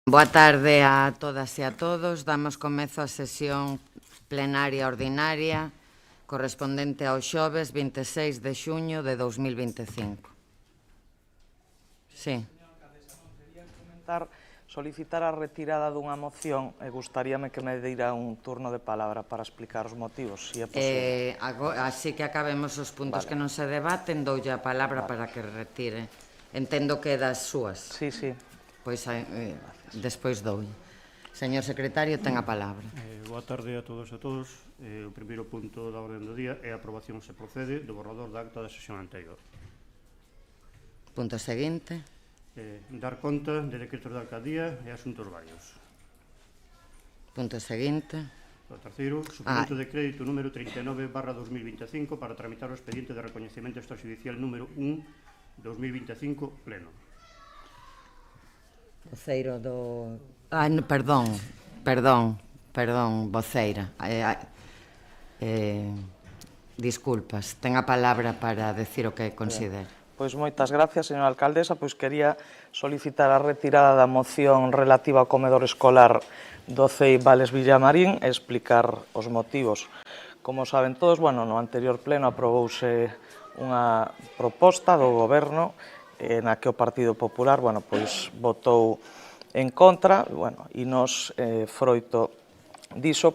Boa tarde a todas e a todos. Damos comezo á sesión plenaria ordinaria correspondente ao xoves 26 de xuño de 2025. Sí. Solicitar a retirada dunha moción e gustaríame que me deira un turno de palabra para explicar os motivos, se é posible. Así que acabemos os puntos que non se debaten, doulle a palabra para que retire. Entendo que é das súas. Sí. Pois despois doulle. Señor secretario, ten a palabra. Boa tarde a todos e a todos. O primeiro punto da orden do día é a aprobación se procede do borrador da acta da sesión anterior. Punto seguinte. Dar conta de decretos de alcaldía e asuntos varios. Punto seguinte. O terceiro, suplemento de crédito número 39/2025 para tramitar o expediente de recoñecemento extrajudicial número 1/2025 pleno. Voceiro do... Perdón, voceira. Disculpas, ten a palabra para decir o que considera. Pois moitas gracias, señora alcaldesa. Pois quería solicitar a retirada da moción relativa ao comedor escolar do CEI Vales Villamarín e explicar os motivos. Como saben todos, no anterior pleno aprobouse unha proposta do Goberno na que o Partido Popular votou en contra e nos, froito diso,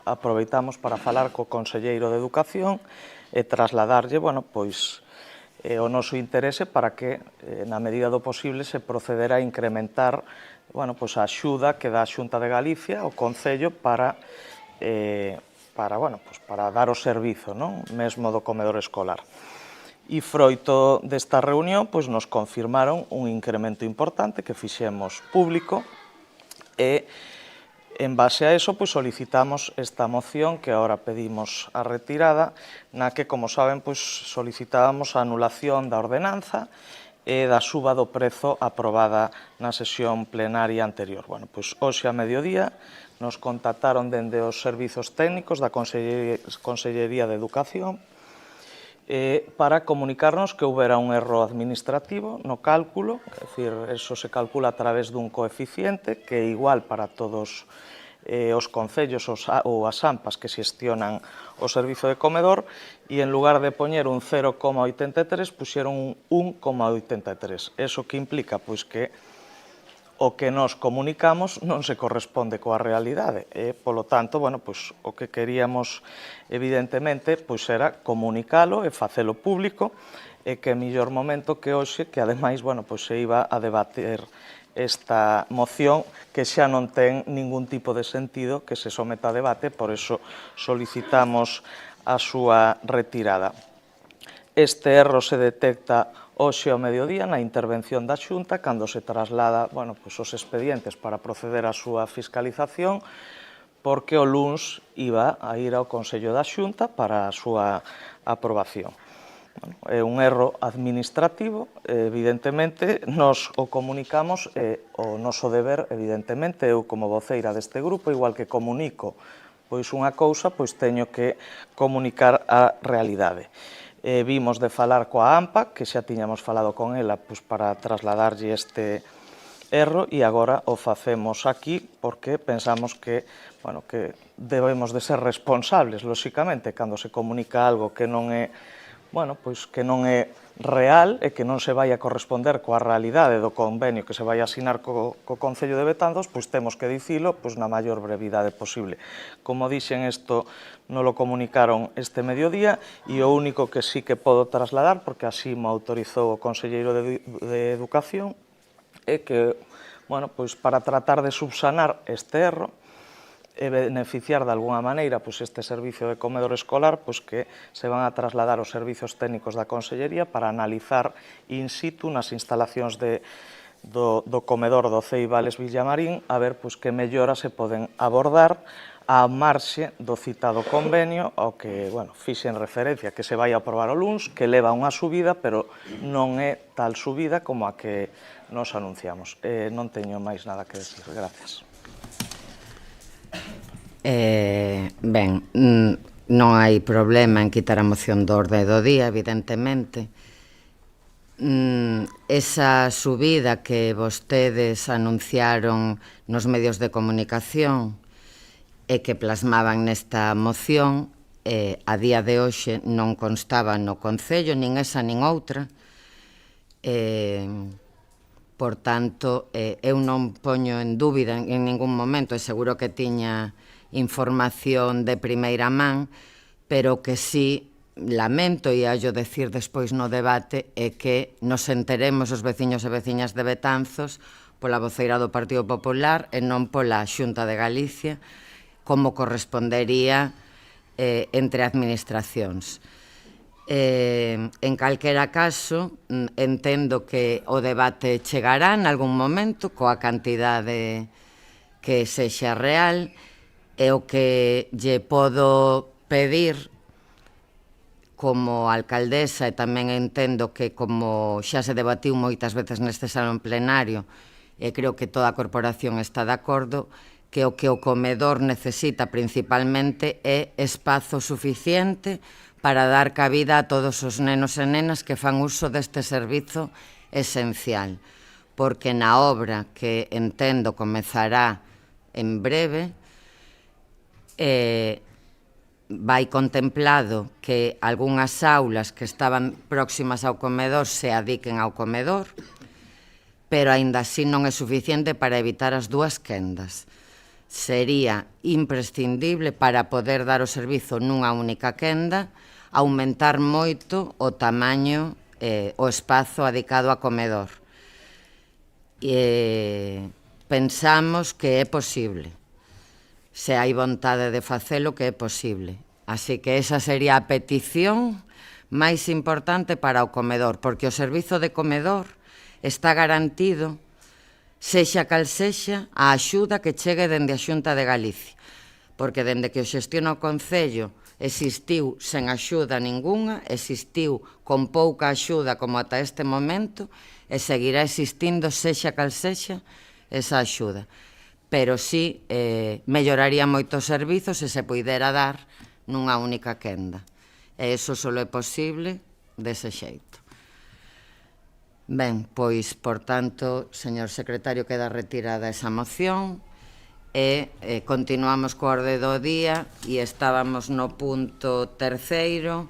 aproveitamos para falar co Conselleiro de Educación e trasladarlle o noso interese para que, na medida do posible, se procedera a incrementar a axuda que dá a Xunta de Galicia ao Concello para dar o servizo mesmo do comedor escolar. E froito desta reunión nos confirmaron un incremento importante que fixemos público e en base a eso solicitamos esta moción que agora pedimos a retirada, na que, como saben, solicitábamos a anulación da ordenanza e da suba do prezo aprobada na sesión plenaria anterior. Hoxe a mediodía nos contactaron dende os servizos técnicos da Consellería de Educación para comunicarnos que houbera un erro administrativo no cálculo, é dicir, eso se calcula a través dun coeficiente que é igual para todos os concellos ou as AMPAs que xestionan o servizo de comedor e en lugar de poñer un 0,83 puxeron un 1,83. Eso que implica que o que nos comunicamos non se corresponde coa realidade e, polo tanto, o que queríamos, evidentemente, era comunicalo e facelo público e que mellor momento que hoxe, que ademais, se iba a debater esta moción que xa non ten ningún tipo de sentido que se someta a debate, por eso solicitamos a súa retirada. Este erro se detecta hoxe ao mediodía na intervención da Xunta cando se traslada os expedientes para proceder á súa fiscalización porque o luns iba a ir ao Consello da Xunta para a súa aprobación. É un erro administrativo, evidentemente, nos o comunicamos e o noso deber, evidentemente, eu como voceira deste grupo, igual que comunico unha cousa, teño que comunicar a realidade. Vimos de falar coa AMPA, que xa tiñamos falado con ela para trasladarlle este erro e agora o facemos aquí porque pensamos que debemos de ser responsables, lóxicamente, cando se comunica algo que non é real e que non se vai a corresponder coa realidade do convenio que se vai a asinar co Concello de Betanzos, temos que dicilo na maior brevidade posible. Como dixen, isto non lo comunicaron este mediodía e o único que sí que podo trasladar, porque así mo autorizou o Conselleiro de Educación, é que, para tratar de subsanar este erro, e beneficiar de alguna maneira este servicio de comedor escolar que se van a trasladar os servizos técnicos da Consellería para analizar in situ nas instalacións do comedor do CEI Vales Villamarín a ver que melloras se poden abordar á marxe do citado convenio ao que fixen referencia que se vai a aprobar o luns, que leva unha subida, pero non é tal subida como a que nos anunciamos. Non teño máis nada que decir. Gracias. Non hai problema en quitar a moción do orde do día, evidentemente. esa subida que vostedes anunciaron nos medios de comunicación e que plasmaban nesta moción, a día de hoxe non constaba no Concello, nin esa nin outra. Por tanto, eu non poño en dúbida en ningún momento, e seguro que tiña información de primeira man, pero que sí lamento, e hallo decir despois no debate, é que nos enteremos os veciños e veciñas de Betanzos pola voceira do Partido Popular e non pola Xunta de Galicia, como correspondería entre administracións. En calquera caso, entendo que o debate chegará en algún momento coa cantidade que sexa real, e o que lle podo pedir como alcaldesa, e tamén entendo que como xa se debatiu moitas veces neste salón plenario, e creo que toda a corporación está de acordo, que o comedor necesita principalmente é espazo suficiente para dar cabida a todos os nenos e nenas que fan uso deste servizo esencial. Porque na obra que entendo comezará en breve, vai contemplado que algunhas aulas que estaban próximas ao comedor se adiquen ao comedor, pero aínda así non é suficiente para evitar as dúas quendas. Sería imprescindible para poder dar o servizo nunha única quenda, aumentar moito o tamaño, o espazo adicado a comedor. Pensamos que é posible. Se hai vontade de facelo, que é posible. Así que esa sería a petición máis importante para o comedor, porque o servizo de comedor está garantido, sexa cal sexa, a axuda que chegue dende a Xunta de Galicia. Porque dende que o xestiona o Concello existiu sen axuda ningunha, existiu con pouca axuda como ata este momento, e seguirá existindo, sexa cal sexa, esa axuda. Pero sí, melloraría moito o servizo se se puidera dar nunha única quenda. E iso só é posible dese xeito. Ben, pois, por tanto, señor secretario, queda retirada esa moción e continuamos co orde do día e estábamos no punto terceiro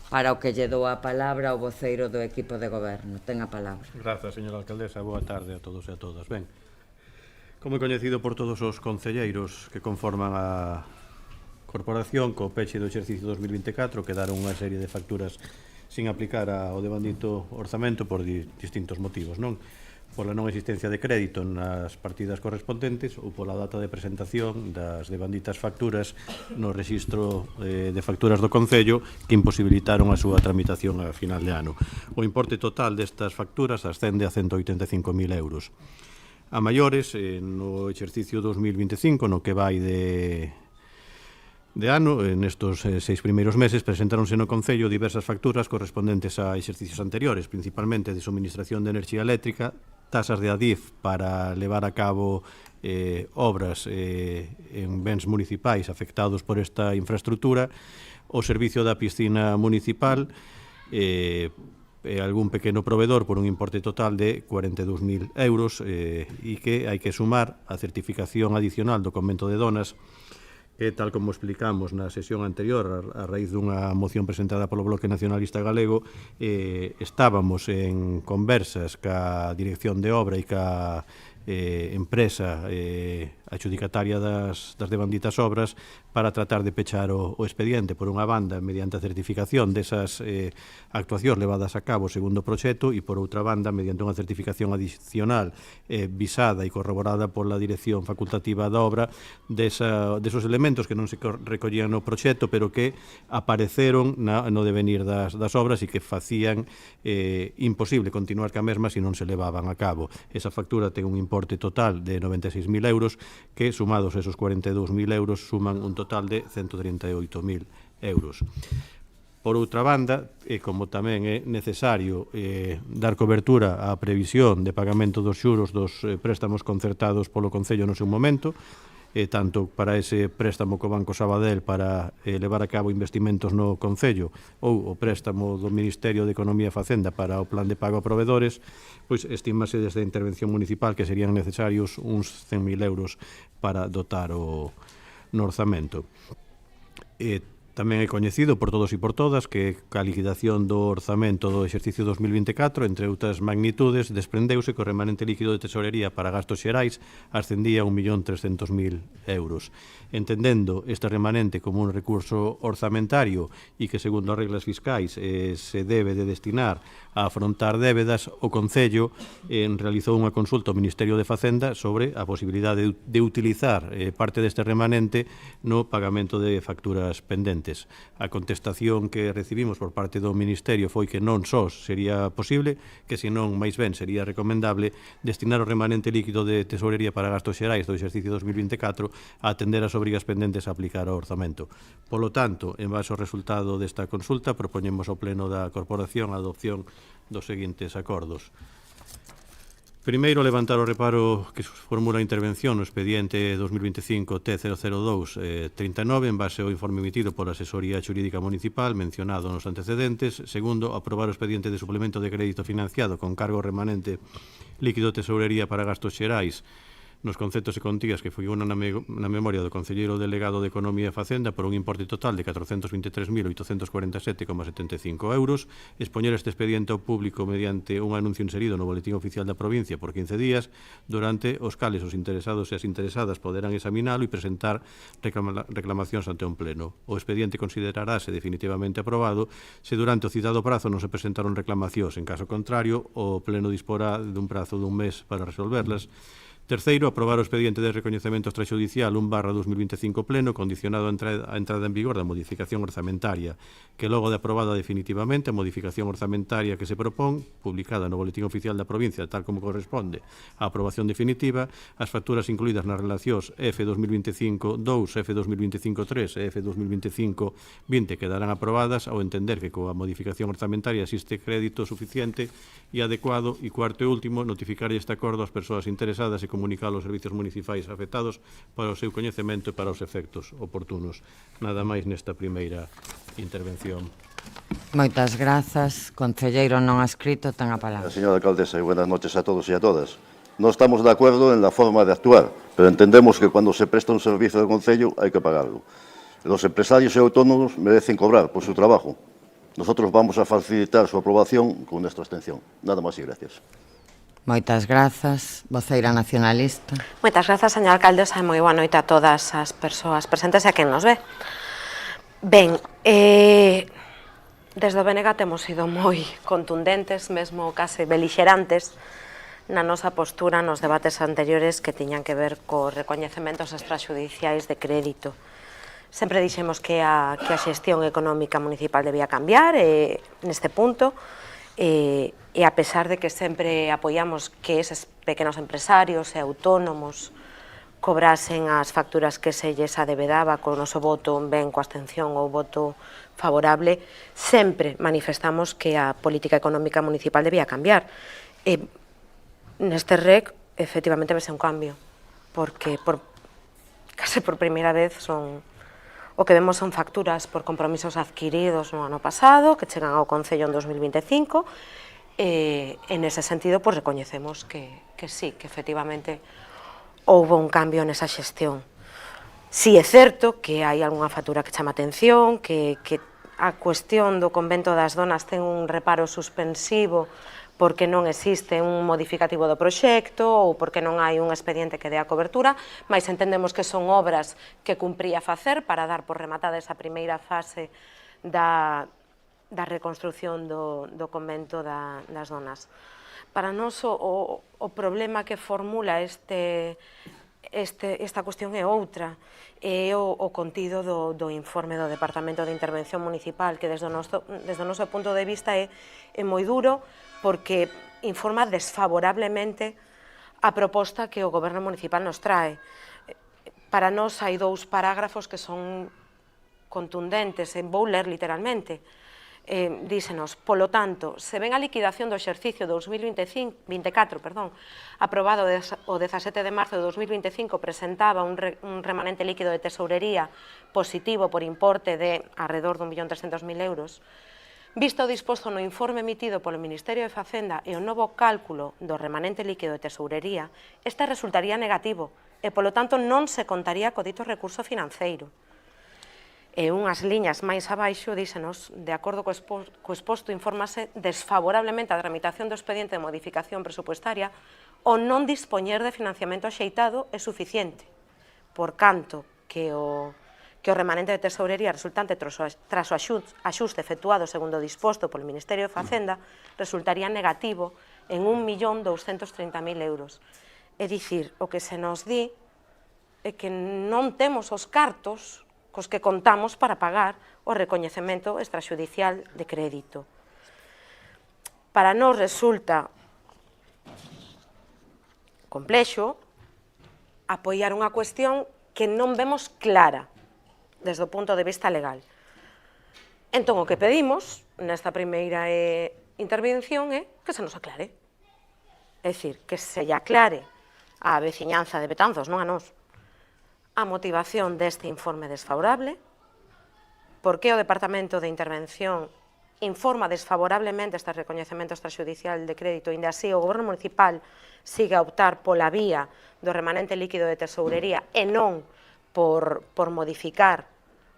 para o que lle dou a palabra ao voceiro do equipo de goberno. Ten a palabra. Grazas, señora alcaldesa. Boa tarde a todos e a todas. Ben, como é coñecido por todos os concelleiros que conforman a corporación, co peche do exercicio 2024 quedaron unha serie de facturas sin aplicar ao devandito orzamento por distintos motivos, non? Pola non existencia de crédito nas partidas correspondentes ou pola data de presentación das devanditas facturas no rexistro de facturas do Concello que imposibilitaron a súa tramitación a final de ano. O importe total destas facturas ascende a 185.000 euros. A maiores, no exercicio 2025, no que vai de ano, nestos 6 primeiros meses, presentáronse no Concello diversas facturas correspondentes a exercicios anteriores, principalmente de suministración de enerxía eléctrica, tasas de ADIF para levar a cabo obras en bens municipais afectados por esta infraestructura, o servicio da piscina municipal, algún pequeno provedor por un importe total de 42.000 euros e que hai que sumar a certificación adicional do Convento de Donas que, tal como explicamos na sesión anterior, a raíz dunha moción presentada polo Bloque Nacionalista Galego, estábamos en conversas ca Dirección de Obra e ca empresa adxudicataria das devanditas obras para tratar de pechar o expediente, por unha banda, mediante a certificación desas actuacións levadas a cabo segundo o proxecto e, por outra banda, mediante unha certificación adicional visada e corroborada pola Dirección Facultativa da Obra desos elementos que non se recollían no proxecto, pero que apareceron no devenir das obras e que facían imposible continuar ca mesma se non se levaban a cabo. Esa factura ten un importe total de 96.000 euros que, sumados esos 42.000 euros, suman un total de 138.000 euros. Por outra banda, como tamén é necesario dar cobertura á previsión de pagamento dos xuros dos préstamos concertados polo Concello no seu momento, tanto para ese préstamo co Banco Sabadell para levar a cabo investimentos no Concello ou o préstamo do Ministerio de Economía e Facenda para o plan de pago a provedores, pois estimase desde a intervención municipal que serían necesarios uns 100.000 euros para dotar no orzamento. Tamén é coñecido por todos e por todas que a liquidación do orzamento do exercicio 2024, entre outras magnitudes, desprendeuse que o remanente líquido de tesorería para gastos xerais ascendía a 1.300.000 euros. Entendendo este remanente como un recurso orzamentario e que, segundo as reglas fiscais, se debe de destinar a afrontar débedas, o Concello realizou unha consulta ao Ministerio de Facenda sobre a posibilidade de utilizar parte deste remanente no pagamento de facturas pendentes. A contestación que recibimos por parte do Ministerio foi que non só sería posible, que senón máis ben sería recomendable destinar o remanente líquido de tesorería para gastos xerais do exercicio 2024 a atender as obrigas pendentes a aplicar ao orzamento. Polo tanto, en base ao resultado desta consulta, propoñemos ao Pleno da Corporación a adopción dos seguintes acordos. Primeiro, levantar o reparo que formula a intervención no expediente 2025 T002-39 en base ao informe emitido pola Asesoría Xurídica Municipal mencionado nos antecedentes. Segundo, aprobar o expediente de suplemento de crédito financiado con cargo remanente líquido de tesourería para gastos xerais nos conceptos e contías que figuran na memoria do Concelleiro Delegado de Economía e Facenda por un importe total de 423.847,75 euros, expoñer este expediente ao público mediante un anuncio inserido no Boletín Oficial da Provincia por 15 días, durante os cales os interesados e as interesadas poderán examinalo e presentar reclamacións ante un pleno. O expediente considerarase definitivamente aprobado se durante o citado prazo non se presentaron reclamacións. En caso contrario, o pleno disporá dun prazo dun mes para resolverlas. Terceiro, aprobar o expediente de recoñecemento extrajudicial 1/2025 pleno condicionado a entrada en vigor da modificación orzamentaria, que logo de aprobada definitivamente a modificación orzamentaria que se propón, publicada no Boletín Oficial da Provincia tal como corresponde á aprobación definitiva, as facturas incluídas nas relacións F2025-2, F2025-3 e F2025-20 quedarán aprobadas ao entender que coa modificación orzamentaria existe crédito suficiente e adecuado. E cuarto e último, notificar este acordo ás persoas interesadas e comunicar aos servicios municipais afectados para o seu coñecemento e para os efectos oportunos. Nada máis nesta primeira intervención. Moitas grazas. Concelleiro non adscrito, ten a palabra. Señora alcaldesa, buenas noches a todos y a todas. No estamos de acuerdo en la forma de actuar, pero entendemos que cuando se presta un servicio de concello hay que pagarlo. Los empresarios y autónomos merecen cobrar por su trabajo. Nosotros vamos a facilitar su aprobación con nuestra abstención. Nada más y gracias. Moitas grazas. Voceira nacionalista. Moitas grazas, señora alcaldesa, e moi boa noite a todas as persoas presentes e a quen nos ve. Ben, desde o BNG temos sido moi contundentes, mesmo case belixerantes, na nosa postura nos debates anteriores que tiñan que ver cos recoñecementos extrajudiciais de crédito. Sempre dixemos que a xestión económica municipal debía cambiar neste punto, e a pesar de que sempre apoiamos que eses pequenos empresarios e autónomos cobrasen as facturas que se lles adebedaba co noso voto, ben coa abstención ou voto favorable, sempre manifestamos que a política económica municipal debía cambiar. E neste REC, efectivamente, vese un cambio, porque case por primeira vez o que vemos son facturas por compromisos adquiridos no ano pasado, que chegan ao Concello en 2025, e nese sentido recoñecemos que sí, que efectivamente houve un cambio nesa xestión. Si é certo que hai algunha factura que chama atención, que a cuestión do convento das donas ten un reparo suspensivo porque non existe un modificativo do proxecto ou porque non hai un expediente que dé a cobertura, mas entendemos que son obras que cumpría facer para dar por rematada esa primeira fase da reconstrucción do convento das donas. Para nós o problema que formula esta cuestión é outra, é o contido do informe do Departamento de Intervención Municipal, que desde o noso punto de vista é moi duro, porque informa desfavorablemente a proposta que o Goberno Municipal nos trae. Para nós hai dous parágrafos que son contundentes, vou ler literalmente. dísenos, polo tanto, se ven a liquidación do exercicio 2024, aprobado o 17 de marzo de 2025, presentaba un remanente líquido de tesourería positivo por importe de alrededor de 1.300.000 euros, visto o disposto no informe emitido polo Ministerio de Facenda e o novo cálculo do remanente líquido de tesourería, este resultaría negativo e, polo tanto, non se contaría co dito recurso financeiro. E unhas liñas máis abaixo dísenos, de acordo co exposto, infórmase desfavorablemente a tramitación do expediente de modificación presupuestaria o non dispoñer de financiamento axeitado é suficiente, por canto que o remanente de tesourería resultante tras o axuste efectuado segundo o disposto polo Ministerio de Facenda resultaría negativo en 1.230.000 euros. É dicir, o que se nos di é que non temos os cartos cos que contamos para pagar o recoñecemento extraxudicial de crédito. Para nós resulta complexo apoiar unha cuestión que non vemos clara desde o punto de vista legal. Entón, o que pedimos nesta primeira intervención é que se nos aclare. É dicir, que se lle aclare á veciñanza de Betanzos, non a nós, a motivación deste informe desfavorable, por que o Departamento de Intervención informa desfavorablemente este recoñecemento extraxudicial de crédito, e ainda así o Goberno Municipal sigue a optar pola vía do remanente líquido de tesourería e non por modificar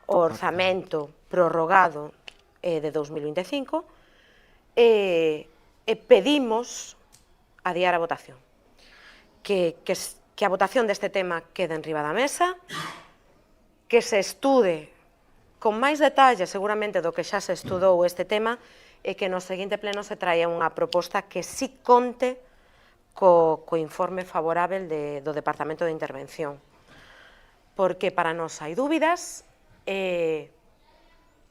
o orzamento prorrogado de 2025, e pedimos adiar a votación. Que a votación deste tema quede enriba da mesa, que se estude con máis detalle seguramente do que xa se estudou este tema, e que no seguinte pleno se traia unha proposta que sí conte co informe favorável do Departamento de Intervención. Porque para nós hai dúbidas, e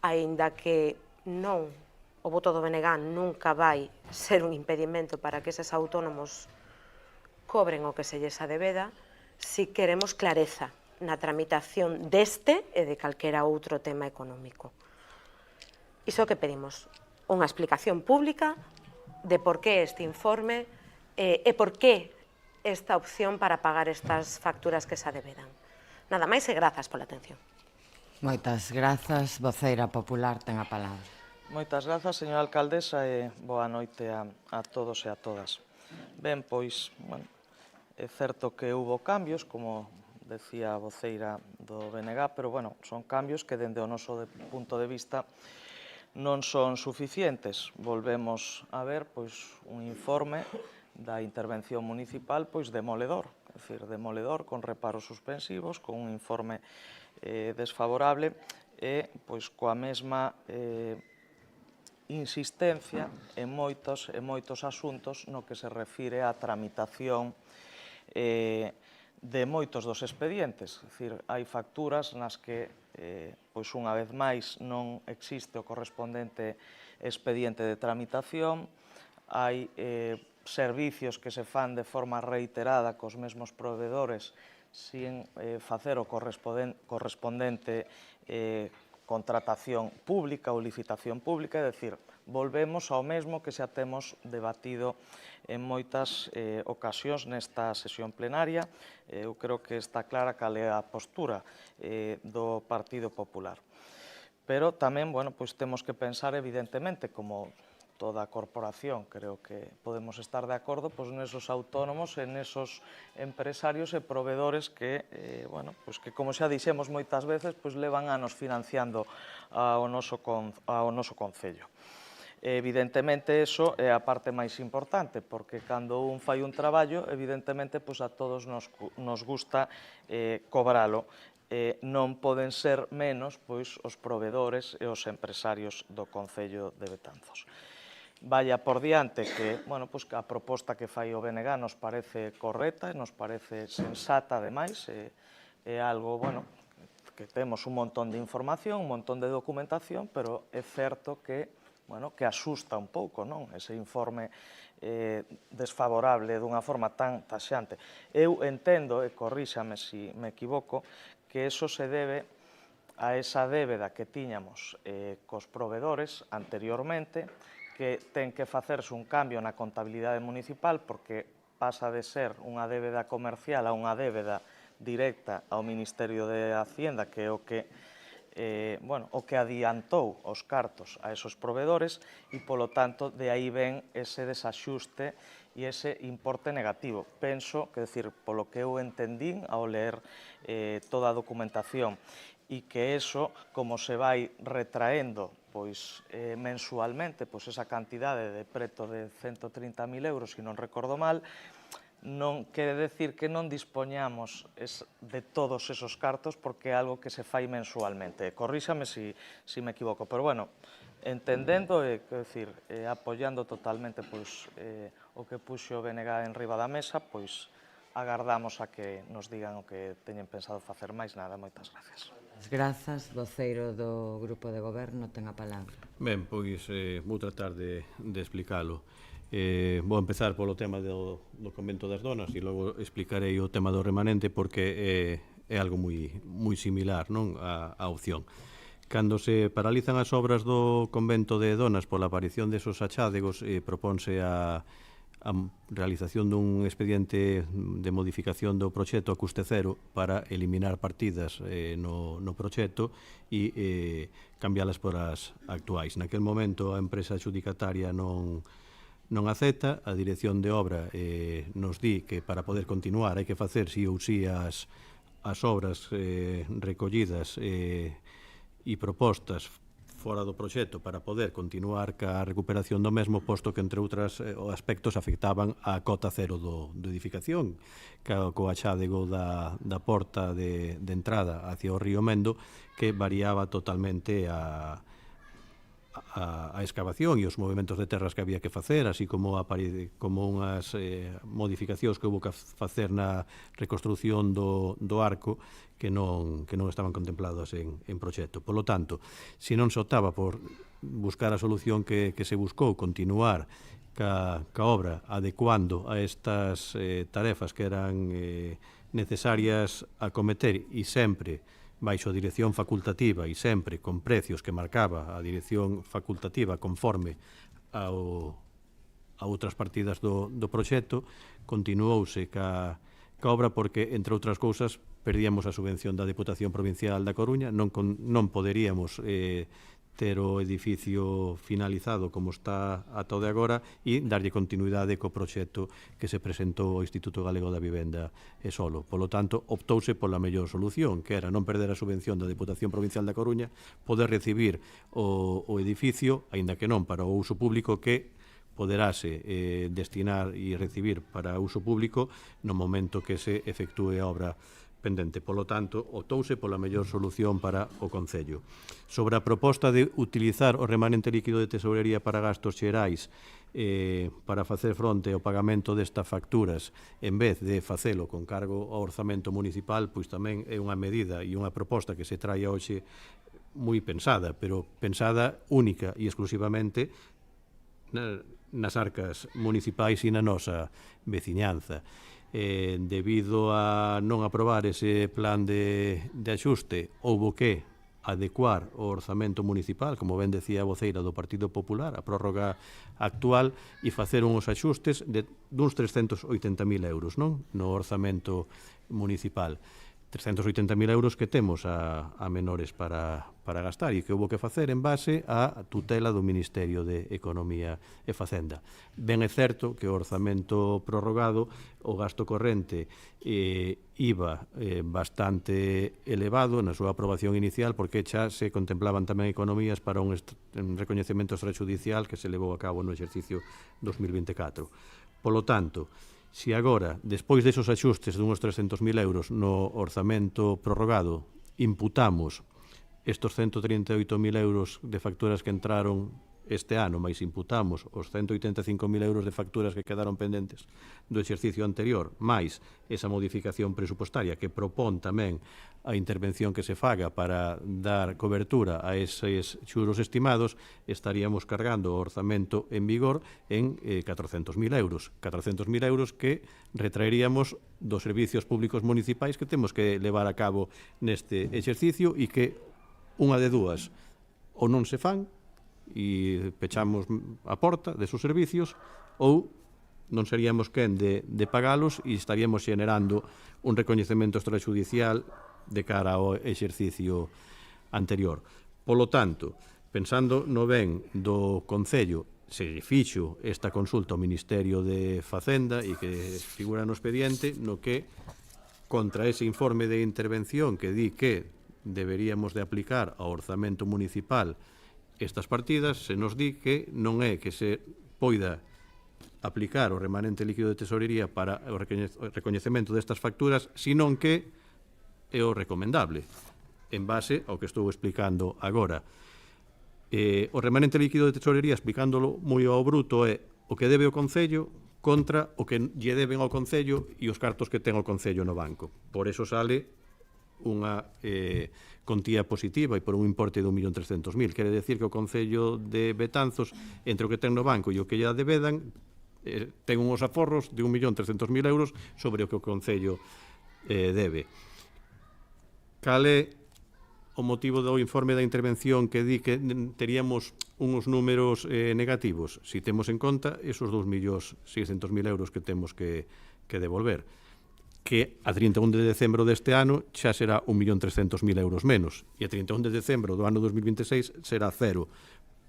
aínda que non, o voto do BNG nunca vai ser un impedimento para que eses autónomos cobren o que se lles adebeda, si queremos clareza na tramitación deste e de calquera outro tema económico. Iso que pedimos, unha explicación pública de por que este informe e por que esta opción para pagar estas facturas que se adebedan. Nada máis e grazas pola atención. Moitas grazas. Voceira popular ten a palabra. Moitas grazas, señora alcaldesa, e boa noite a todos e a todas. Ben, pois, bueno, é certo que houbo cambios, como decía a voceira do BNG, pero, bueno, son cambios que, dende o noso punto de vista, non son suficientes. Volvemos a ver, pois, un informe da intervención municipal, pois, demoledor, é dicir, demoledor, con reparos suspensivos, con un informe desfavorable e, pois, coa mesma insistencia en moitos asuntos no que se refire á tramitación de moitos dos expedientes. É dicir, hai facturas nas que, pois unha vez máis, non existe o correspondente expediente de tramitación, hai servicios que se fan de forma reiterada cos mesmos proveedores sin facer o correspondente contratación pública ou licitación pública, é dicir, volvemos ao mesmo que xa temos debatido en moitas ocasións nesta sesión plenaria. Eu creo que está clara cal é a postura do Partido Popular. Pero tamén, bueno, pois temos que pensar, evidentemente, como toda a corporación, creo que podemos estar de acordo, pois nesos autónomos e nesos empresarios e proveedores que, bueno, pois que, como xa dixemos moitas veces, pois levan anos financiando ao noso concello. Evidentemente, eso é a parte máis importante, porque cando un fai un traballo, evidentemente, pois a todos nos gusta cobralo. Non poden ser menos, pois, os proveedores e os empresarios do Concello de Betanzos. Vaya por diante que, bueno, pois que a proposta que fai o BNG nos parece correcta e nos parece sensata, ademais, é algo, bueno, que temos un montón de información, un montón de documentación, pero é certo que, bueno, que asusta un pouco, non? Ese informe desfavorable dunha forma tan taxante. Eu entendo, e corríxame se me equivoco, que eso se debe a esa débeda que tiñamos cos provedores anteriormente, que ten que facerse un cambio na contabilidade municipal porque pasa de ser unha débeda comercial a unha débeda directa ao Ministerio de Hacienda, que é o que adiantou os cartos a esos provedores e, polo tanto, de aí ven ese desaxuste e ese importe negativo. Penso, que decir, polo que eu entendín ao ler toda a documentación, e que eso, como se vai retraendo mensualmente, esa cantidade de preto de 130.000 euros, se non recordo mal, non quere decir que non dispoñamos de todos esos cartos porque é algo que se fai mensualmente. Corríxame se me equivoco, pero bueno, entendendo e apoiando totalmente o que puxo o BNG en riba da mesa, agardamos a que nos digan o que teñen pensado facer máis nada. Moitas gracias. Grazas, voceiro do Grupo de Goberno, ten a palabra. Ben, vou tratar de explicalo. Vou empezar polo tema do convento das donas e logo explicarei o tema do remanente porque é algo moi similar, non, a opción. Cando se paralizan as obras do convento de donas pola aparición desos achádegos, propónse a realización dun expediente de modificación do proxecto a custe cero para eliminar partidas no proxecto e cambialas por as actuais. Naquel momento a empresa adxudicataria non acepta, a dirección de obra nos di que para poder continuar hai que facer sí ou sí as obras recollidas e propostas fora do proxecto para poder continuar ca recuperación do mesmo, posto que, entre outros aspectos, afectaban a cota cero do edificación, co achádego da porta de entrada hacia o río Mendo, que variaba totalmente a excavación e os movimentos de terras que había que facer, así como unhas modificacións que houve que facer na reconstrucción do arco que non estaban contemplados en proxecto. Polo tanto, se non se optaba por buscar a solución que se buscou, continuar ca obra adecuando a estas tarefas que eran necesarias acometer e sempre baixo a dirección facultativa e sempre con precios que marcaba a dirección facultativa conforme a outras partidas do proxecto, continuouse ca obra porque, entre outras cousas, perdíamos a subvención da Deputación Provincial da Coruña, non poderíamos ter o edificio finalizado como está ata o de agora e darlle continuidade co proxecto que se presentou ao Instituto Galego da Vivenda e solo. Polo tanto, optouse pola mellor solución, que era non perder a subvención da Deputación Provincial da Coruña, poder recibir o edificio, aínda que non para o uso público, que poderase destinar e recibir para uso público no momento que se efectúe a obra pendente. Polo tanto, optouse pola mellor solución para o Concello. Sobre a proposta de utilizar o remanente líquido de tesourería para gastos xerais para facer fronte ao pagamento destas facturas en vez de facelo con cargo ao orzamento municipal, pois tamén é unha medida e unha proposta que se traia hoxe moi pensada, pero pensada única e exclusivamente nas arcas municipais e na nosa veciñanza. Debido a non aprobar ese plan de axuste, houbo que adecuar o orzamento municipal, como ben decía a voceira do Partido Popular, a prórroga actual, e facer uns axustes duns 380.000 euros, non? No orzamento municipal. 380.000 euros que temos a menores para gastar e que houve que facer en base á tutela do Ministerio de Economía e Facenda. Ben é certo que o orzamento prorrogado, o gasto corrente iba bastante elevado na súa aprobación inicial porque xa se contemplaban tamén economías para un recoñecemento extrajudicial que se levou a cabo no exercicio 2024. Polo tanto, se agora, despois desos axustes de uns 300.000 euros no orzamento prorrogado, imputamos estos 138.000 euros de facturas que entraron este ano, máis imputamos os 185.000 euros de facturas que quedaron pendentes do exercicio anterior, máis esa modificación presupostaria que propón tamén a intervención que se faga para dar cobertura a eses xuros estimados, estaríamos cargando o orzamento en vigor en 400.000 euros. 400.000 euros que retraeríamos dos servicios públicos municipais que temos que levar a cabo neste exercicio e que unha de dúas, ou non se fan e pechamos a porta desos servicios, ou non seríamos quen de pagalos e estaríamos xenerando un recoñecemento extrajudicial de cara ao exercicio anterior. Polo tanto, pensando no ben do Concello, se fixo esta consulta ao Ministerio de Facenda e que figura no expediente, no que contra ese informe de intervención que di que deberíamos de aplicar ao orzamento municipal estas partidas, se nos di que non é que se poida aplicar o remanente líquido de tesorería para o recoñecemento destas facturas, senón que é o recomendable, en base ao que estou explicando agora. O remanente líquido de tesorería, explicándolo moi ao bruto, é o que debe o Concello contra o que lle deben ao Concello e os cartos que ten o Concello no banco. Por eso sale unha contía positiva e por un importe de 1.300.000. Quere decir que o Concello de Betanzos, entre o que ten no banco e o que lle debedan, ten unhos aforros de 1.300.000 euros sobre o que o Concello debe. Cal é o motivo do informe da intervención que di que teríamos uns números negativos? Si temos en conta esos 2.600.000 euros que temos que devolver, que a 31 de decembro deste ano xa será 1.300.000 euros menos, e a 31 de decembro do ano 2026 será cero.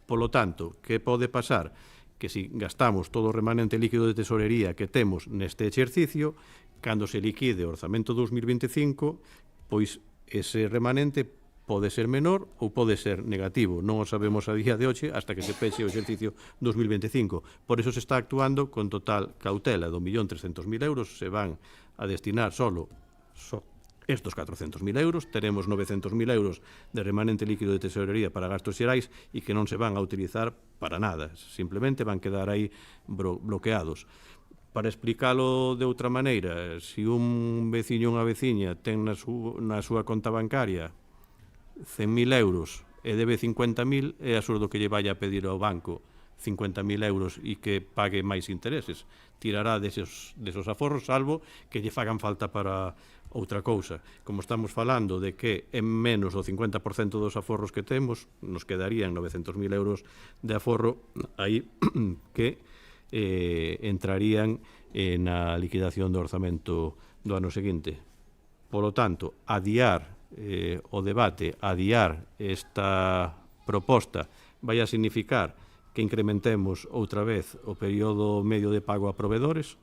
Polo tanto, que pode pasar? Que si gastamos todo o remanente líquido de tesorería que temos neste exercicio, cando se liquide o orzamento 2025, pois ese remanente pode ser menor ou pode ser negativo. Non o sabemos a día de hoxe hasta que se peche o exercicio 2025. Por eso se está actuando con total cautela. Do 1.300.000 euros se van a destinar solo estos 400.000 euros, teremos 900.000 euros de remanente líquido de tesorería para gastos xerais e que non se van a utilizar para nada, simplemente van quedar aí bloqueados. Para explicalo de outra maneira, se un veciño ou unha veciña ten na súa conta bancaria 100.000 euros e debe 50.000, é absurdo que lle vaya a pedir ao banco 50.000 euros e que pague máis intereses. Tirará desos aforros, salvo que lle fagan falta para outra cousa. Como estamos falando de que é menos do 50% dos aforros que temos, nos quedarían 900.000 euros de aforro aí que entrarían na liquidación do orzamento do ano seguinte. Polo tanto, adiar o debate, adiar esta proposta vai a significar que incrementemos outra vez o período medio de pago a provedores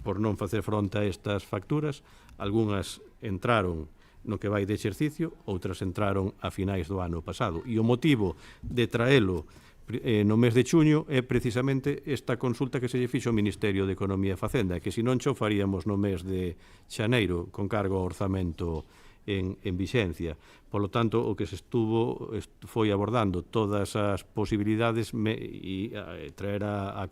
por non facer fronte a estas facturas. Algúnas entraron no que vai de exercicio, outras entraron a finais do ano pasado. E o motivo de traelo no mes de xuño é precisamente esta consulta que se lle fixo ao Ministerio de Economía e Facenda, que se non xo faríamos no mes de xaneiro con cargo ao orzamento en vixencia. Polo tanto, o que se foi abordando todas as posibilidades e traer a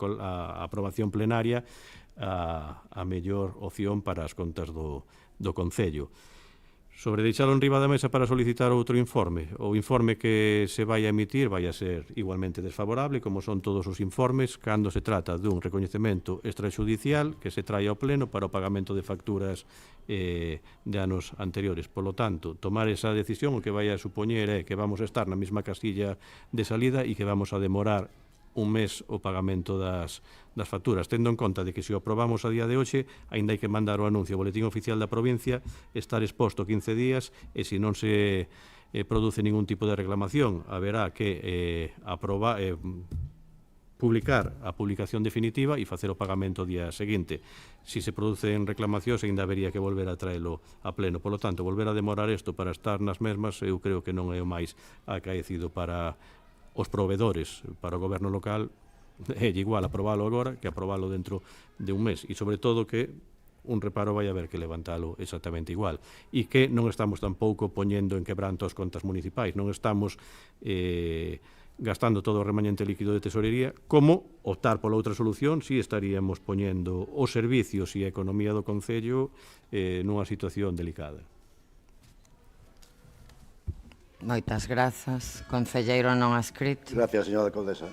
aprobación plenaria a mellor opción para as contas do Concello. Sobre deixalo en riba da mesa para solicitar outro informe. O informe que se vai a emitir vai a ser igualmente desfavorable, como son todos os informes, cando se trata dun recoñecemento extrajudicial que se trae ao pleno para o pagamento de facturas de anos anteriores. Polo tanto, tomar esa decisión o que vai a supoñer é que vamos a estar na mesma casilla de salida e que vamos a demorar un mes o pagamento das facturas, tendo en conta de que se o aprobamos a día de hoxe, aínda hai que mandar o anuncio ao Boletín Oficial da Provincia, estar exposto 15 días, e se non se produce ningún tipo de reclamación, haberá que publicar a publicación definitiva e facer o pagamento o día seguinte. Se se producen reclamacións, aínda habería que volver a traelo a pleno. Por lo tanto, volver a demorar isto para estar nas mesmas, eu creo que non é o máis acaecido para os provedores, para o goberno local. É igual aprobalo agora que aprobalo dentro de un mes, e sobre todo que un reparo vai haber que levantalo exactamente igual, e que non estamos tampouco poñendo en quebranto as contas municipais, non estamos gastando todo o remanente líquido de tesorería, como optar pola outra solución si estaríamos poñendo os servicios e a economía do Concello nunha situación delicada. Moitas grazas. Concelleiro non adscrito. Gracias, señora alcaldesa.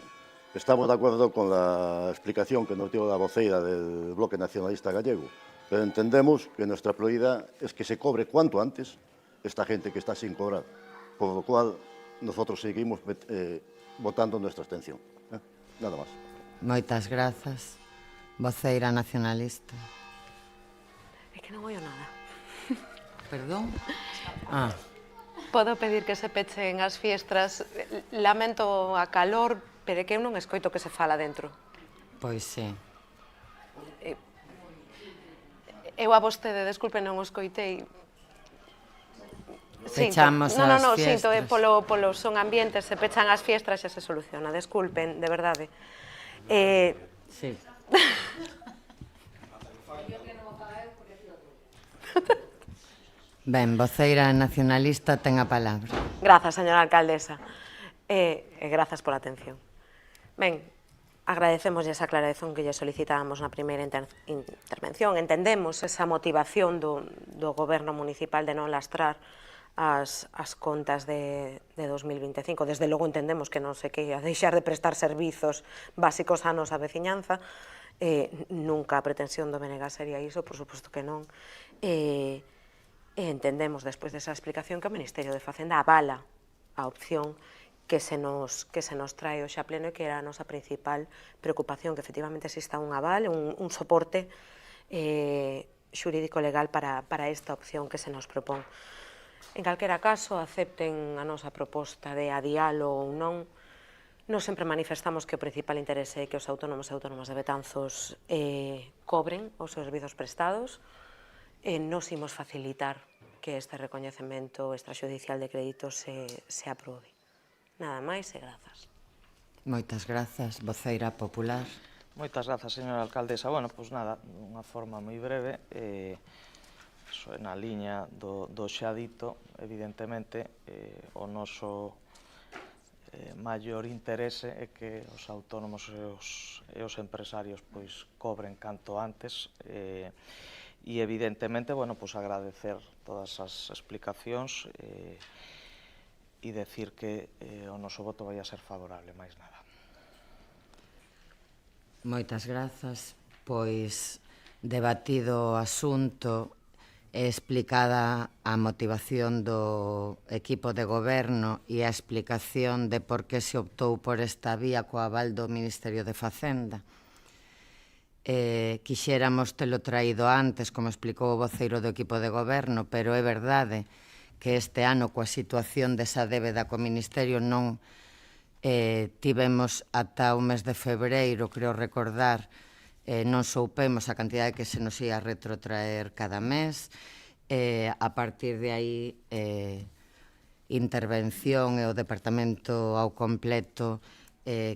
Estamos de acuerdo con la explicación que nos dio la voceira del Bloque Nacionalista Gallego, pero entendemos que nuestra prioridad es que se cobre cuanto antes esta gente que está sin cobrar. por lo cual nosotros seguimos votando nuestra abstención. Nada más. Moitas grazas. Voceira nacionalista. É que non oio nada. Perdón? Podo pedir que se pechen as fiestras. Lamento a calor, pero é que eu non escoito que se fala dentro. Pois sí. Eu a vostede, desculpe, non o escoitei. Pechamos Non, as sinto, fiestras. polo son ambientes, se pechan as fiestras e se soluciona. Desculpen, de verdade. Sí. Ben, voceira nacionalista ten a palabra. Grazas, señora alcaldesa. E grazas pola atención. Ben, agradecemos esa aclaración que lle solicitábamos na primeira intervención. Entendemos esa motivación do goberno municipal de non lastrar as contas de 2025. Desde logo entendemos que non se queira deixar de prestar servizos básicos á nosa veciñanza. Nunca a pretensión do BNG sería iso, por suposto que non. E entendemos, despois desa explicación, que o Ministerio de Facenda avala a opción que se nos trae hoxe a pleno e que era a nosa principal preocupación, que efectivamente exista un aval, un soporte xurídico-legal para esta opción que se nos propón. En calquera caso, acepten a nosa proposta de adialo ou non. Nos sempre manifestamos que o principal interese é que os autónomos e autónomas de Betanzos cobren os servizos prestados. Nos imos facilitar que este recoñecemento extrajudicial de crédito se aprobe. Nada máis e grazas. Moitas grazas, voceira popular. Moitas grazas, señora alcaldesa. Bueno, pois nada, unha forma moi breve, na liña do xa dito, evidentemente, o noso maior interese é que os autónomos e os empresarios pois cobren canto antes, e evidentemente, bueno, pois agradecer todas as explicacións e decir que o noso voto vai a ser favorable, máis nada. Moitas grazas. Pois, debatido o asunto e explicada a motivación do equipo de goberno e a explicación de por que se optou por esta vía co aval do Ministerio de Facenda. Quixéramos telo traído antes, como explicou o voceiro do equipo de goberno, pero é verdade que este ano, coa situación desa débeda co Ministerio, non tivemos ata o mes de febreiro, creo recordar, non soupemos a cantidade que se nos ia retrotraer cada mes. A partir de aí, intervención e o departamento ao completo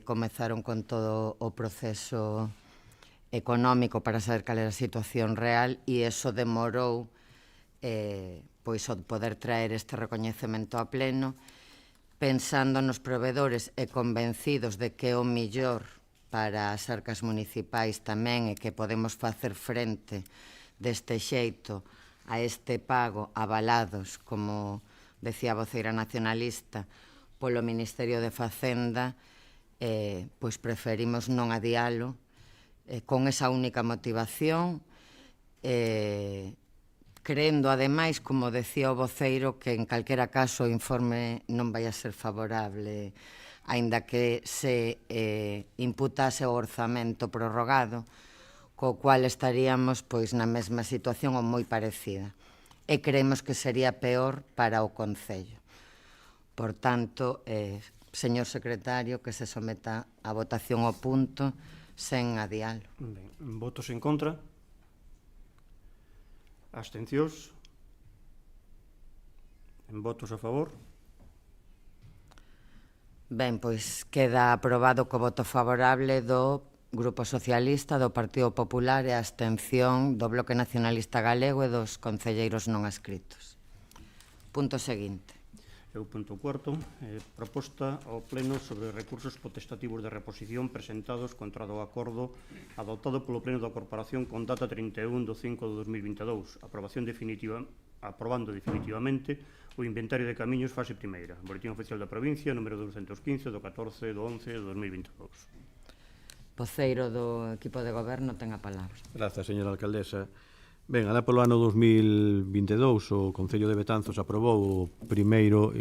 comezaron con todo o proceso económico para saber cal era a situación real, e eso demorou pois o poder traer este recoñecemento a pleno, pensando nos provedores e convencidos de que o millor para as arcas municipais tamén e que podemos facer frente deste xeito a este pago avalados, como decía a voceira nacionalista, polo Ministerio de Facenda, pois preferimos non adialo, con esa única motivación, creendo, ademais, como decía o voceiro, que en calquera caso o informe non vai a ser favorable, aínda que se imputase o orzamento prorrogado, co cual estaríamos pois na mesma situación ou moi parecida. E creemos que sería peor para o Concello. Por tanto, señor secretario, que se someta a votación o punto sen adialo. Ben, votos en contra? Abstencións? En votos a favor? Ben, pois queda aprobado co voto favorable do Grupo Socialista, do Partido Popular e a abstención do Bloque Nacionalista Galego e dos concelleiros non adscritos. Punto seguinte. E o punto cuarto, proposta ao Pleno sobre recursos potestativos de reposición presentados contra do acordo adoptado polo Pleno da Corporación con data 31/5/2022, aprobando definitivamente o inventario de camiños fase primeira, Boletín Oficial da Provincia, número 215, do 14/11/2022. Voceiro do equipo de goberno ten a palabra. Grazas, señora alcaldesa. Ben, alá polo ano 2022 o Concello de Betanzos aprobou o primeiro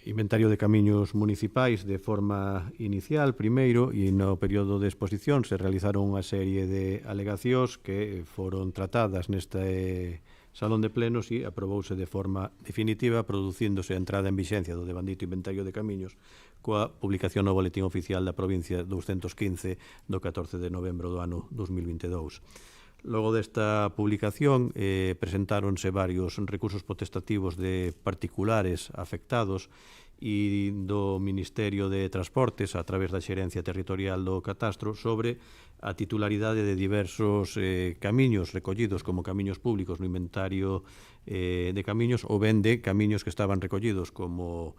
inventario de camiños municipais de forma inicial primeiro, e no período de exposición se realizaron unha serie de alegacións que foron tratadas neste salón de plenos e aprobouse de forma definitiva, producíndose a entrada en vixencia do devandito inventario de camiños coa publicación no Boletín Oficial da Provincia 215 do 14 de novembro do ano 2022. Logo desta publicación presentáronse varios recursos potestativos de particulares afectados e do Ministerio de Transportes a través da Xerencia Territorial do Catastro sobre a titularidade de diversos camiños recollidos como camiños públicos no inventario de camiños ou ben de camiños que estaban recollidos como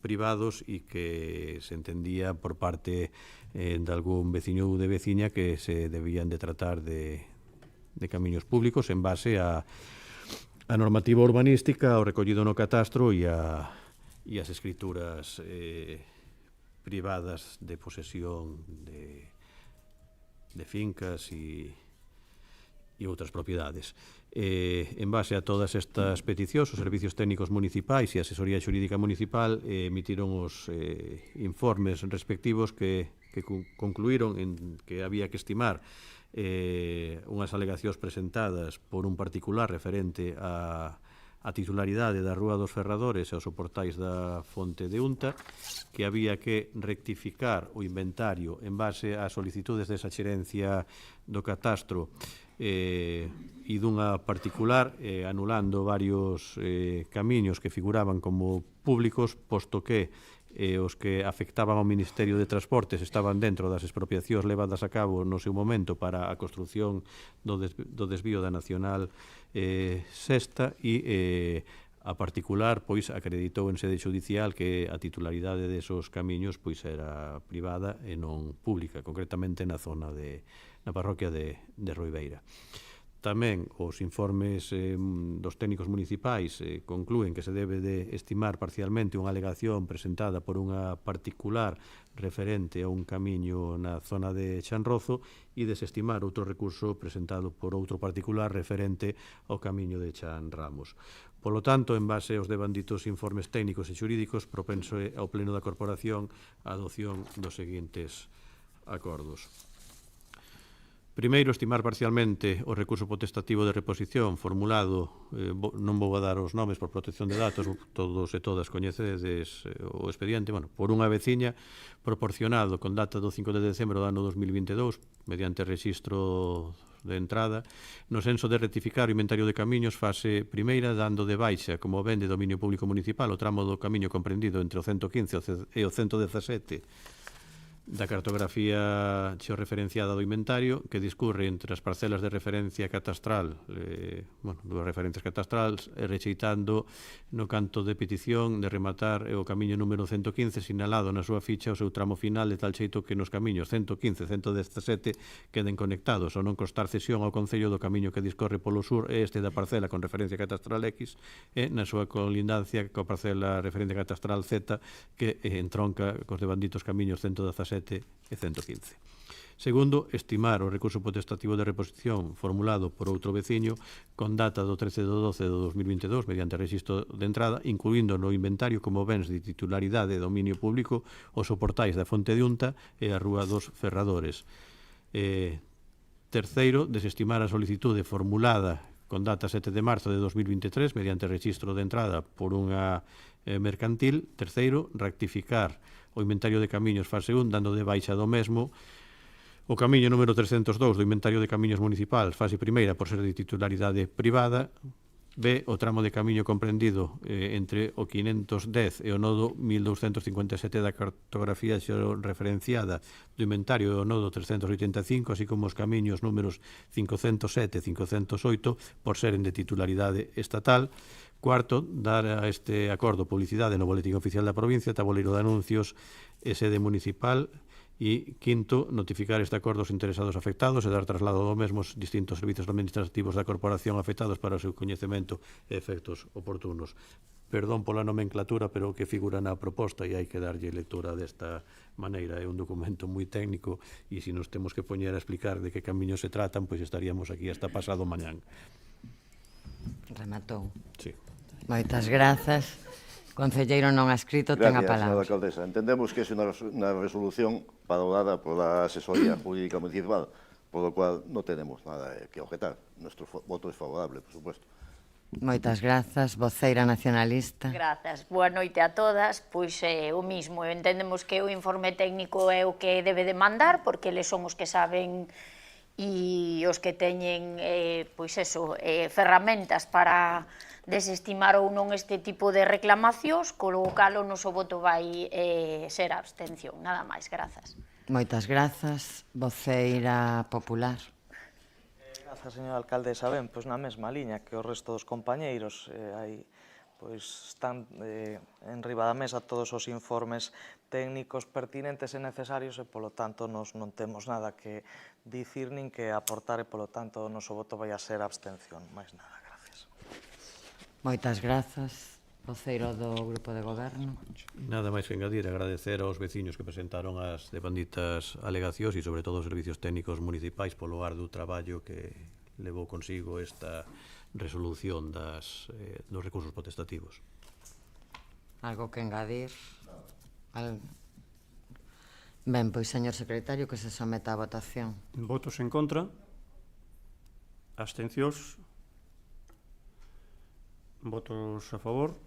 privados e que se entendía por parte de algún veciño ou de veciña que se debían de tratar de camiños públicos en base a normativa urbanística, ao recollido no catastro e as escrituras privadas de posesión de fincas e outras propiedades. En base a todas estas peticións, os servicios técnicos municipais e a asesoría xurídica municipal emitiron os informes respectivos que concluíron en que había que estimar unhas alegacións presentadas por un particular referente a titularidade da Rúa dos Ferradores e os soportais da Fonte de Unta, que había que rectificar o inventario en base ás solicitudes desa xerencia do catastro e dunha particular, anulando varios camiños que figuraban como públicos, posto que os que afectaban ao Ministerio de Transportes estaban dentro das expropiacións levadas a cabo no seu momento para a construción do desvío da Nacional Sexta e a particular pois acreditou en sede judicial que a titularidade desos camiños pois era privada e non pública, concretamente na zona na parroquia de Roibeira. Tamén os informes dos técnicos municipais conclúen que se debe de estimar parcialmente unha alegación presentada por unha particular referente a un camiño na zona de Chanrozo e desestimar outro recurso presentado por outro particular referente ao camiño de Chan Ramos. Polo tanto, en base aos devanditos informes técnicos e xurídicos, propenso ao Pleno da Corporación a adopción dos seguintes acordos. Primeiro, estimar parcialmente o recurso potestativo de reposición formulado, non vou a dar os nomes por protección de datos, todos e todas coñecedes o expediente, por unha veciña proporcionado con data do 5 de decembro do ano 2022, mediante rexistro de entrada, no senso de rectificar o inventario de camiños fase primeira, dando de baixa como ben de dominio público municipal o tramo do camiño comprendido entre o 115 e o 117 da cartografía xeorreferenciada do inventario que discurre entre as parcelas de referencia catastral, dúas referencias catastrales, rexeitando no canto de petición de rematar o camiño número 115 sinalado na súa ficha o seu tramo final de tal xeito que nos camiños 115 e 117 queden conectados ao non constar cesión ao Concello do camiño que discorre polo sur e este da parcela con referencia catastral X e na súa colindancia coa parcela referencia catastral Z que entronca cos devanditos camiños 117 e 115. Segundo, estimar o recurso potestativo de reposición formulado por outro veciño con data do 13 de 12 de 2022 mediante rexistro de entrada, incluindo no inventario como bens de titularidade e dominio público os soportais da Fonte de Unta e a Rúa dos Ferradores. Terceiro, desestimar a solicitude formulada con data 7 de marzo de 2023 mediante rexistro de entrada por unha mercantil. Terceiro, rectificar o inventario de camiños fase 1 dando de baixa do mesmo o camiño número 302 do inventario de camiños municipal fase primeira por ser de titularidade privada. B, o tramo de camiño comprendido entre o 510 e o nodo 1257 da cartografía xeorreferenciada do inventario e o nodo 385, así como os camiños números 507 e 508 por seren de titularidade estatal. Cuarto, dar a este acordo publicidade no Boletín Oficial da Provincia, tabuleiro de anuncios e sede municipal. E quinto, notificar este acordo aos interesados afectados e dar traslado do mesmo aos distintos servizos administrativos da corporación afectados para o seu coñecemento e efectos oportunos. perdón pola nomenclatura, pero que figura na proposta e hai que darlle lectura desta maneira. É un documento moi técnico e se nos temos que poñer a explicar de que camiños se tratan, pois estaríamos aquí hasta pasado mañán. Rematou. Sí. Moitas grazas. Concelleiro non adscrito, ten a Gracias, señora palabra. alcaldesa. Entendemos que é unha resolución valorada pola asesoría jurídica municipal, por lo cual non tenemos nada que objetar. Nuestro voto es favorable, por supuesto. Moitas grazas. Voceira nacionalista. Grazas. Boa noite a todas. Pois o mismo, entendemos que o informe técnico é o que debe de mandar, porque eles son os que saben e os que teñen ferramentas para desestimar ou non este tipo de reclamacións, colo cal o noso voto vai ser a abstención. Nada máis, grazas. Moitas grazas. Voceira popular. Grazas, señora alcaldesa. Ben, pois na mesma liña que o resto dos compañeiros, están enriba da mesa todos os informes técnicos pertinentes e necesarios e, polo tanto, nos non temos nada que dicir nin que aportar e, polo tanto, o noso voto vai a ser abstención. Mais nada, gracias. Moitas grazas. Voceiro do Grupo de Goberno. Nada máis que engadir, agradecer aos veciños que presentaron as devanditas alegacións e, sobre todo, os servicios técnicos municipais polo arduo traballo que levou consigo esta resolución dos recursos potestativos. Algo que engadir? Ben, pois, señor secretario, que se someta a votación. Votos en contra. Abstencións. Votos a favor.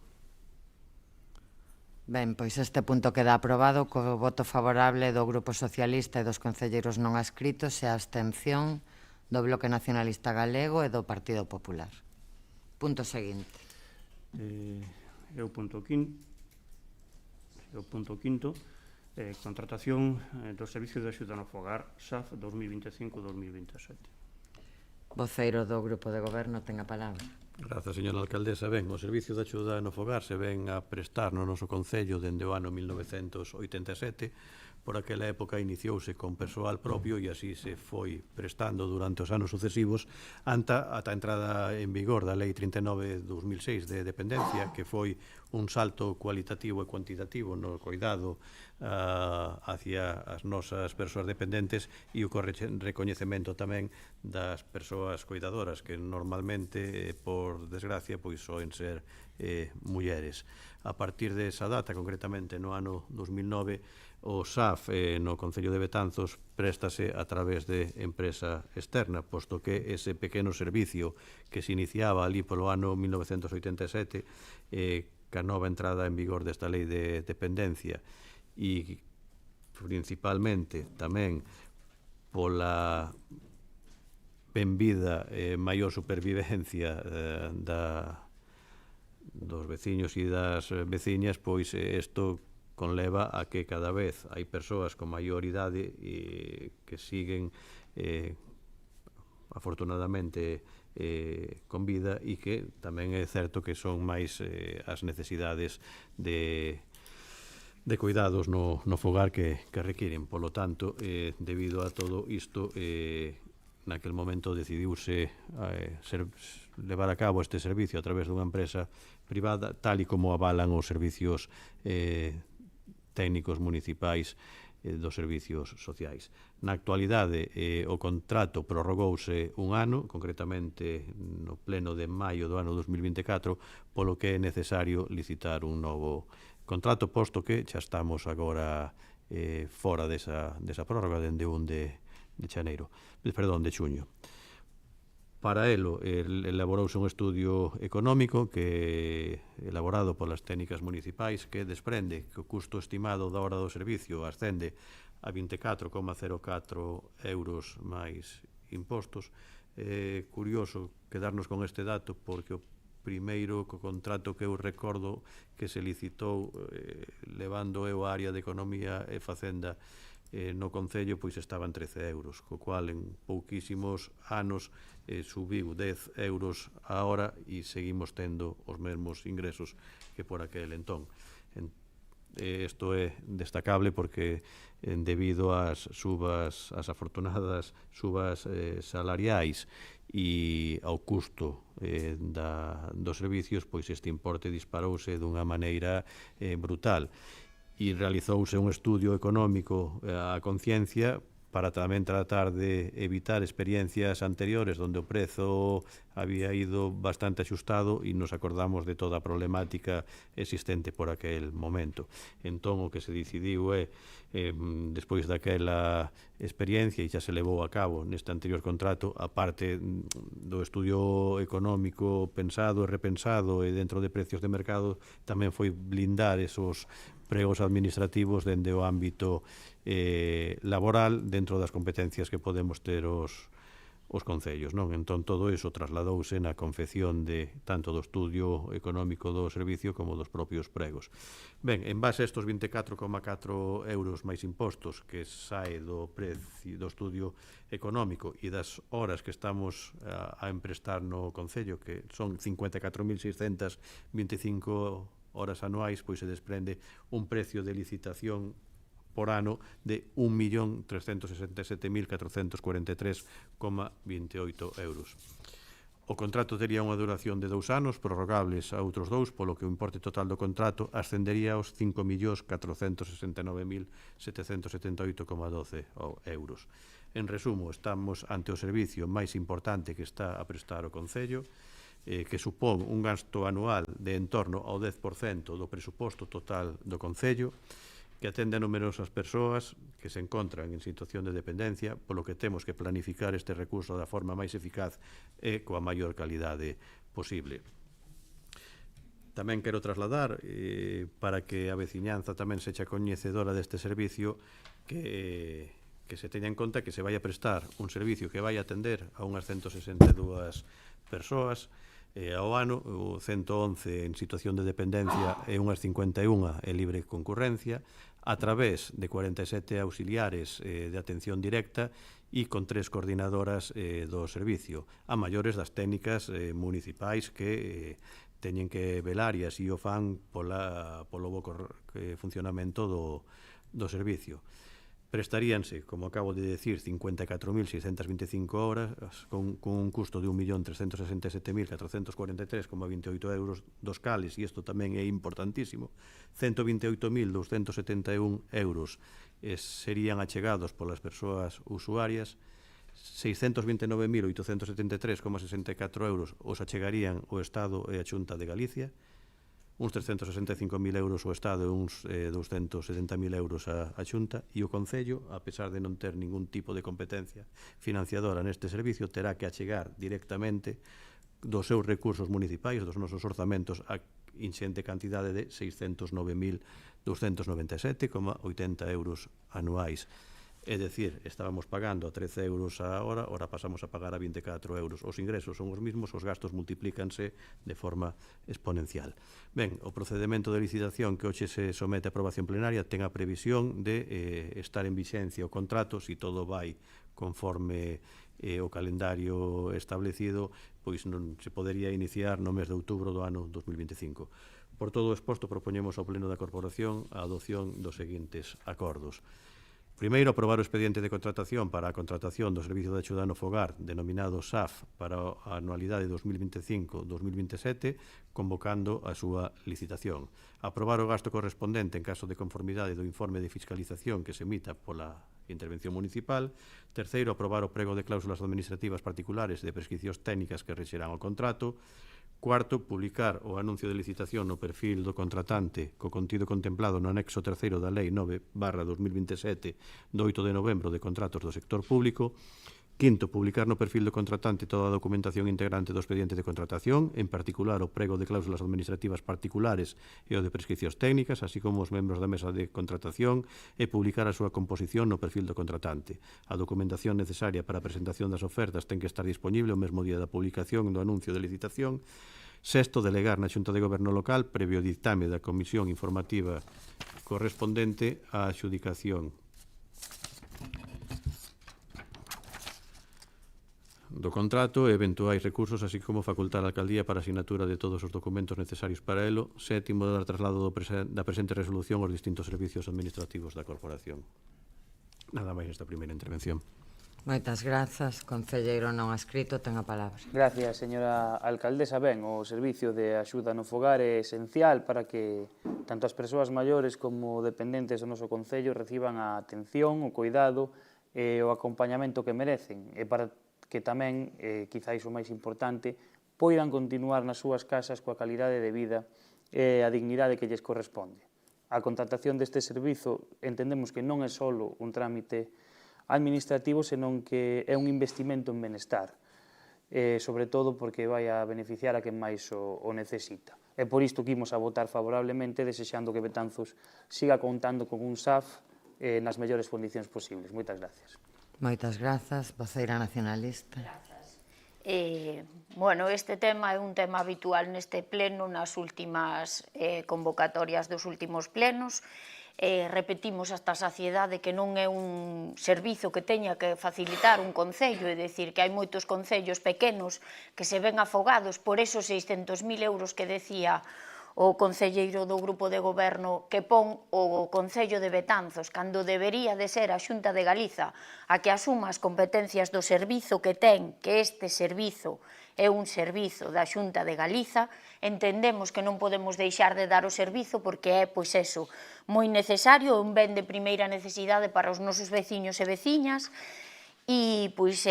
Ben, pois este punto queda aprobado co voto favorable do Grupo Socialista e dos concelleiros non adscritos e a abstención do Bloque Nacionalista Galego e do Partido Popular. Punto seguinte. É o punto quinto. Contratación do Servicio de Axuda no Fogar, SAF 2025-2027. Voceiro do Grupo de Goberno ten a palabra. Grazas, señora alcaldesa. Ben, o Servicio de Axuda no Fogar se ven a prestar no noso concello dende o ano 1987. Por aquela época iniciouse con persoal propio e así se foi prestando durante os anos sucesivos ata a entrada en vigor da Lei 39/2006 de dependencia, que foi un salto cualitativo e cuantitativo no cuidado hacia as nosas persoas dependentes e o recoñecemento tamén das persoas cuidadoras, que normalmente, por desgracia, pois soen ser mulleres. A partir desa data, concretamente no ano 2009, o SAF no Concello de Betanzos préstase a través de empresa externa, posto que ese pequeno servicio que se iniciaba ali polo ano 1987, ca nova entrada en vigor desta lei de dependencia e principalmente tamén pola benvida e maior supervivencia dos veciños e das veciñas, pois isto conleva a que cada vez hai persoas con maior idade que siguen afortunadamente con vida e que tamén é certo que son máis as necesidades de cuidados no fogar que requiren. Polo tanto, debido a todo isto, naquel momento decidiuse levar a cabo este servicio a través dunha empresa privada, tal e como avalan os servicios técnicos municipais dos servicios sociais. Na actualidade, o contrato prorrogouse un ano, concretamente no pleno de maio do ano 2024, polo que é necesario licitar un novo contrato, posto que xa estamos agora fora desa prórroga dende 1 de xuño. Para elo, elaborouse un estudio económico que elaborado polas técnicas municipais que desprende que o custo estimado da hora do servicio ascende a 24,04 euros máis impostos. É curioso quedarnos con este dato porque o primeiro contrato que eu recordo que se licitou levando eu a área de Economía e Facenda no Concello, pois estaba en 13 euros, co cual en pouquísimos anos subiu 10 euros a hora e seguimos tendo os mesmos ingresos que por aquel entón. Isto é destacable porque debido ás afortunadas subas salariais e ao custo dos servicios, pois este importe disparouse dunha maneira brutal. E realizouse un estudio económico á conciencia para tamén tratar de evitar experiencias anteriores onde o prezo había ido bastante axustado e nos acordamos de toda a problemática existente por aquel momento. Entón, o que se decidiu é, despois daquela experiencia, e xa se levou a cabo neste anterior contrato, a parte do estudio económico pensado e repensado e dentro de precios de mercado, tamén foi blindar esos pregos administrativos dende o ámbito laboral dentro das competencias que podemos ter os concellos, non? Entón, todo iso trasladouse na confección de tanto do estudio económico do servicio como dos propios pregos. Ben, en base a estos 24,4 euros máis impostos que sae do precio do estudio económico e das horas que estamos a emprestar no concello, que son 54.625 horas anuais, pois se desprende un precio de licitación por ano de 1.367.443,28 euros. O contrato tería unha duración de 2 anos, prorrogables a outros 2, polo que o importe total do contrato ascendería aos 5.469.778,12 euros. En resumo, estamos ante o servicio máis importante que está a prestar o Concello, que supón un gasto anual de en torno ao 10% do presuposto total do Concello, que atende a numerosas persoas que se encontran en situación de dependencia, polo que temos que planificar este recurso da forma máis eficaz e coa maior calidade posible. Tamén quero trasladar, para que a veciñanza tamén sexa coñecedora deste servicio, que se teña en conta que se vai a prestar un servicio que vai a atender a unhas 162 persoas ao ano, o 111 en situación de dependencia e unhas 51 en libre concurrencia, a través de 47 auxiliares de atención directa e con 3 coordinadoras do servicio, a maiores das técnicas municipais que teñen que velar e así o fan polo bo funcionamento do servicio. Prestaríanse, como acabo de decir, 54.625 horas con un custo de 1.367.443,28 euros, dos cales, e isto tamén é importantísimo, 128.271 euros serían achegados polas persoas usuarias, 629.873,64 euros os achegarían o Estado e a Xunta de Galicia, uns 365.000 euros o Estado e uns 270.000 euros a Xunta, e o Concello, a pesar de non ter ningún tipo de competencia financiadora neste servicio, terá que achegar directamente dos seus recursos municipais, dos nosos orzamentos, a inxente cantidade de 609.297,80 euros anuais. É dicir, estábamos pagando a 13 euros a hora, ora pasamos a pagar a 24 euros. Os ingresos son os mismos, os gastos multiplícanse de forma exponencial. Ben, o procedimento de licitación que hoxe se somete a aprobación plenaria ten a previsión de estar en vixencia o contrato, se todo vai conforme o calendario establecido, pois non se podería iniciar no mes de outubro do ano 2025. Por todo o exposto, propoñemos ao Pleno da Corporación a adopción dos seguintes acordos. Primeiro, aprobar o expediente de contratación para a contratación do Servicio de Axuda no Fogar, denominado SAF, para a anualidade 2025-2027, convocando a súa licitación. Aprobar o gasto correspondente en caso de conformidade do informe de fiscalización que se emita pola intervención municipal. Terceiro, aprobar o prego de cláusulas administrativas particulares de prescricións técnicas que rexerán o contrato. Cuarto, publicar o anuncio de licitación no perfil do contratante co contido contemplado no anexo terceiro da Lei 9/2027 do 8 de novembro de contratos do sector público. Quinto, publicar no perfil do contratante toda a documentación integrante do expediente de contratación, en particular o prego de cláusulas administrativas particulares e o de prescricións técnicas, así como os membros da mesa de contratación, e publicar a súa composición no perfil do contratante. A documentación necesaria para a presentación das ofertas ten que estar disponible o mesmo día da publicación do anuncio de licitación. Sexto, delegar na Xunta de Goberno Local, previo ditame da Comisión Informativa correspondente á adxudicación do contrato e eventuais recursos, así como facultar a alcaldía para a asignatura de todos os documentos necesarios para elo. Sétimo, dar traslado da presente resolución aos distintos servicios administrativos da corporación. Nada máis nesta primeira intervención. Moitas grazas. Concelleiro non adscrito, ten a palabra. Gracias, señora alcaldesa. Ben, o servicio de axuda no fogar é esencial para que tanto as persoas maiores como dependentes do noso concello reciban a atención, o cuidado e o acompañamento que merecen, e para que tamén, quizáis o máis importante, poidan continuar nas súas casas coa calidade de vida e a dignidade que lles corresponde. A contratación deste servizo entendemos que non é só un trámite administrativo, senón que é un investimento en benestar, sobre todo porque vai a beneficiar a quen máis o necesita. E por isto que imos a votar favorablemente, desexando que Betanzos siga contando con un SAF nas mellores condicións posibles. Moitas gracias. Moitas grazas. Voceira nacionalista. Bueno, este tema é un tema habitual neste pleno, nas últimas convocatorias dos últimos plenos. Repetimos hasta a saciedade que non é un servizo que teña que facilitar un concello, é dicir, que hai moitos concellos pequenos que se ven afogados por esos 600.000 euros que decía o concelleiro do grupo de goberno que pon o Concello de Betanzos, cando debería de ser a Xunta de Galiza a que asuma as competencias do servizo que ten, que este servizo é un servizo da Xunta de Galiza. Entendemos que non podemos deixar de dar o servizo porque é, pois eso, moi necesario, un ben de primeira necesidade para os nosos veciños e veciñas, e pois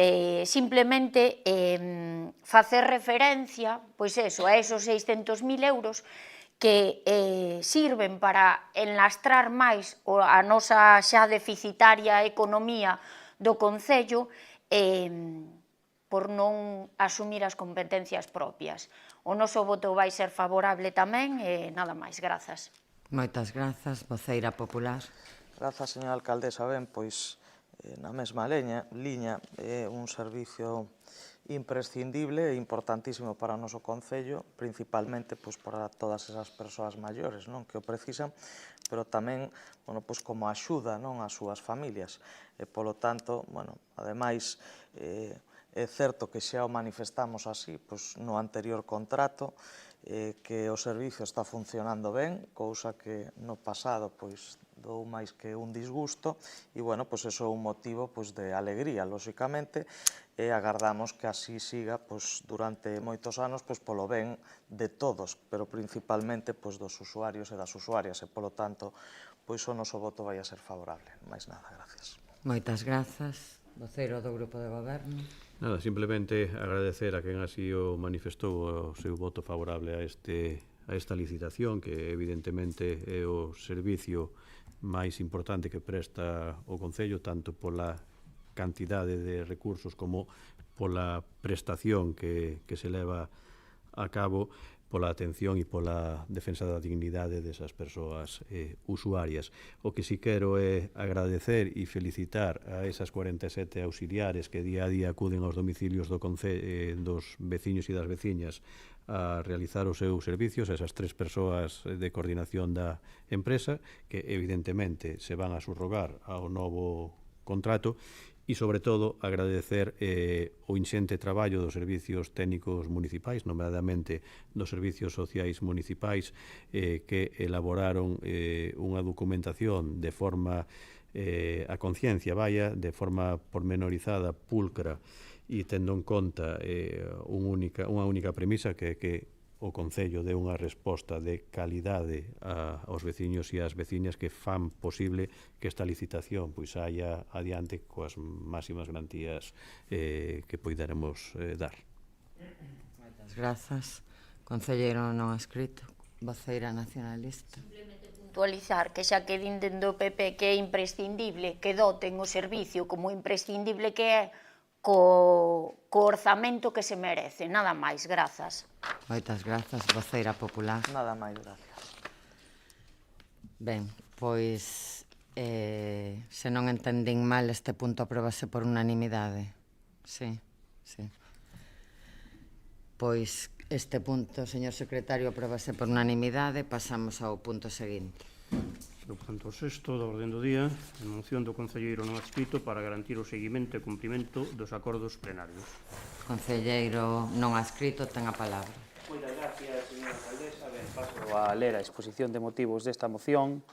simplemente facer referencia, pois eso, a esos 600.000 euros que sirven para enlastrar máis a nosa xa deficitaria economía do Concello por non asumir as competencias propias. O noso voto vai ser favorable tamén e nada máis. Grazas. Moitas grazas. Voceira popular. Grazas, señora alcaldesa. Ben, pois, na mesma liña, é un servicio imprescindible e importantísimo para o noso concello, principalmente para todas esas persoas maiores que o precisan, pero tamén como axuda ás súas familias. E, polo tanto, ademais, é certo que xa o manifestamos así no anterior contrato, que o servicio está funcionando ben, cousa que no pasado dou máis que un disgusto, e, eso é un motivo de alegría, lóxicamente, e agardamos que así siga durante moitos anos polo ben de todos, pero principalmente dos usuarios e das usuarias, e, polo tanto, o noso voto vai a ser favorable. Máis nada, gracias. Moitas grazas. Voceiro do Grupo de Goberno. Nada, simplemente agradecer a quen así o manifestou o seu voto favorable a esta licitación, que evidentemente é o servicio máis importante que presta o Concello, tanto pola cantidade de recursos como pola prestación que se leva a cabo, pola atención e pola defensa da dignidade desas persoas usuarias. O que si quero é agradecer e felicitar a esas 47 auxiliares que día a día acuden aos domicilios dos veciños e das veciñas a realizar os seus servicios, esas 3 persoas de coordinación da empresa, que evidentemente se van a subrogar ao novo contrato, e, sobre todo, agradecer o inxente traballo dos servicios técnicos municipais, nomeadamente dos servicios sociais municipais, que elaboraron unha documentación de forma a conciencia, de forma pormenorizada, pulcra, e tendo en conta unha única premisa, que o Concello dé unha resposta de calidade aos veciños e ás veciñas que fan posible que esta licitación saia adiante coas máximas garantías que poideremos dar. Moitas grazas. Concelleiro non adscrito. Voceira nacionalista. Simplemente puntualizar que xa que din dentro do PP que é imprescindible que doten o servicio como imprescindible que é co orzamento que se merece. Nada máis, grazas. Moitas grazas, voceira popular. Nada máis, gracias. Ben, pois, se non entendín mal, este punto aprobase por unanimidade. Sí. Pois, este punto, señor secretario, aprobase por unanimidade. Pasamos ao punto seguinte. Do punto sexto da orden do día, a moción do concelleiro non adscrito para garantir o seguimento e cumprimento dos acordos plenarios. Concelleiro non adscrito ten a palabra. Moitas gracias, señora alcaldesa. Ben, paso a ler a exposición de motivos desta moción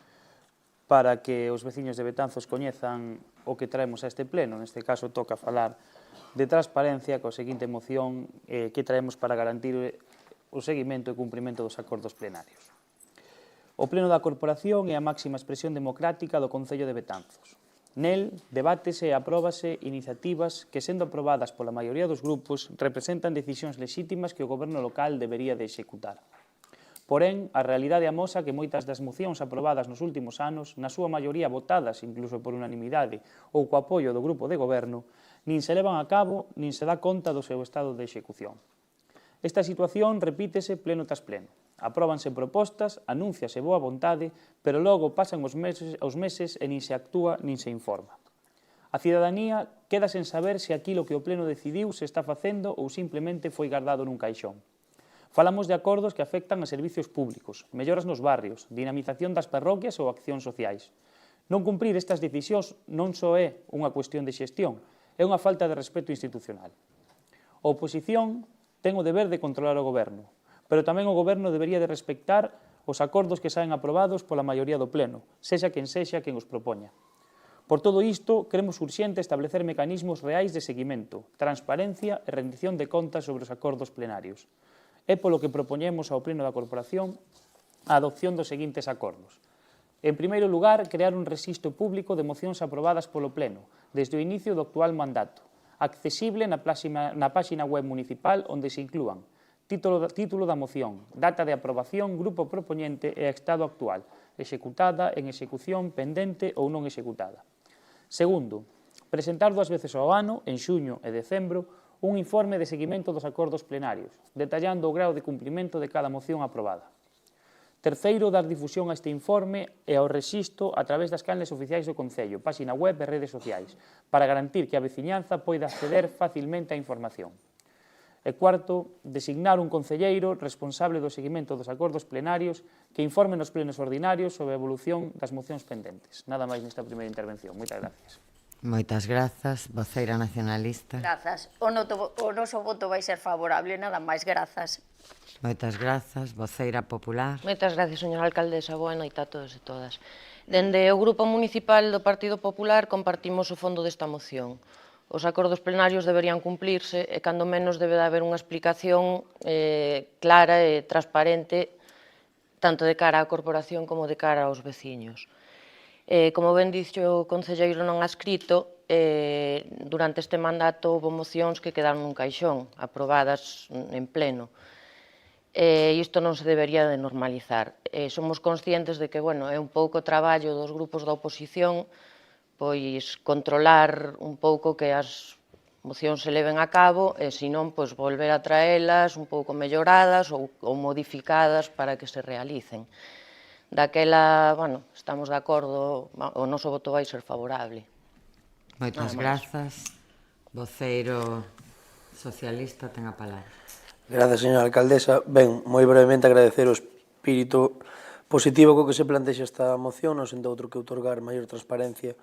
para que os veciños de Betanzos coñezan o que traemos a este pleno. Neste caso, toca falar de transparencia coa seguinte moción que traemos para garantir o seguimento e cumprimento dos acordos plenarios. O Pleno da Corporación é a máxima expresión democrática do Concello de Betanzos. Nel, debátese e apróbase iniciativas que, sendo aprobadas pola maioría dos grupos, representan decisións lexítimas que o goberno local debería de executar. Porén, a realidade amosa que moitas das mocións aprobadas nos últimos anos, na súa maioría votadas incluso por unanimidade ou co apoio do grupo de goberno, nin se levan a cabo nin se dá conta do seu estado de execución. Esta situación repítese pleno tras pleno. Apróbanse propostas, anúnciase boa vontade, pero logo pasan os meses e nin se actúa nin se informa. A cidadanía queda sen saber se aquilo que o pleno decidiu se está facendo ou simplemente foi guardado nun caixón. Falamos de acordos que afectan a servicios públicos, melloras nos barrios, dinamización das parroquias ou accións sociais. Non cumprir estas decisións non só é unha cuestión de xestión, é unha falta de respeto institucional. A oposición ten o deber de controlar o goberno, pero tamén o goberno debería de respectar os acordos que saen aprobados pola maioría do pleno, sexa quen os propoña. Por todo isto, cremos urxente establecer mecanismos reais de seguimento, transparencia e rendición de contas sobre os acordos plenarios. É polo que propoñemos ao Pleno da Corporación a adopción dos seguintes acordos. En primeiro lugar, crear un rexistro público de mocións aprobadas polo Pleno, desde o inicio do actual mandato, accesible na páxina web municipal onde se inclúan título da moción, data de aprobación, grupo propoñente e estado actual, executada, en execución, pendente ou non executada. Segundo, presentar 2 veces ao ano, en xuño e decembro, un informe de seguimento dos acordos plenarios, detallando o grao de cumprimento de cada moción aprobada. Terceiro, dar difusión a este informe e ao rexistro a través das canles oficiais do Concello, páxina web e redes sociais, para garantir que a veciñanza poida acceder facilmente á información. E cuarto, designar un concelleiro responsable do seguimento dos acordos plenarios que informe nos plenos ordinarios sobre a evolución das mocións pendentes. Nada máis nesta primeira intervención. Moitas gracias. Moitas grazas, voceira nacionalista. Grazas. O noso voto vai ser favorable, nada máis, grazas. Moitas grazas, voceira popular. Moitas gracias, señora alcaldesa. Boa noite a todos e todas. Dende o Grupo Municipal do Partido Popular compartimos o fondo desta moción. Os acordos plenarios deberían cumplirse e, cando menos, debe de haber unha explicación clara e transparente tanto de cara á corporación como de cara aos veciños. Como ben dixo o concelleiro non adscrito, durante este mandato houve mocións que quedaron nun caixón, aprobadas en pleno. Isto non se debería de normalizar. Somos conscientes de que, bueno, é un pouco traballo dos grupos da oposición pois controlar un pouco que as mocións se leven a cabo e, se non, pois volver a traelas un pouco melloradas ou modificadas para que se realicen. Daquela, bueno, estamos de acordo, o noso voto vai ser favorable. Moitas grazas. Voceiro socialista ten a palabra. Grazas, señora alcaldesa. Ben, moi brevemente agradecer o espírito positivo co que se plantexa esta moción, non sendo outro que outorgar maior transparencia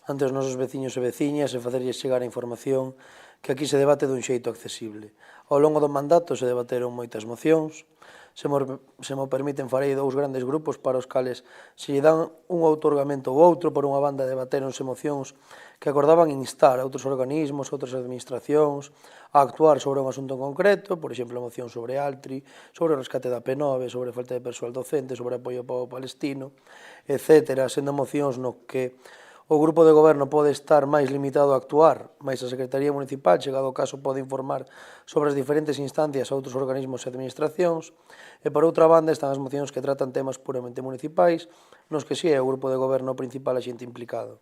ante os nosos veciños e veciñas e facerlles chegar a información que aquí se debate dun xeito accesible. Ao longo do mandato se debateron moitas mocións, se mo permiten farei 2 grandes grupos para os cales se lle dan un outorgamento ou outro. Por unha banda debateronse mocións que acordaban instar a outros organismos, outras administracións a actuar sobre un asunto en concreto, por exemplo, a moción sobre Altri, sobre o rescate da P9, sobre a falta de persoal docente, sobre apoio ao pobo palestino, etc., sendo mocións no que o grupo de goberno pode estar máis limitado a actuar, mais a Secretaría Municipal, chegado o caso, pode informar sobre as diferentes instancias a outros organismos e administracións, e por outra banda están as mocións que tratan temas puramente municipais, nos que si é o grupo de goberno principal a xente implicado.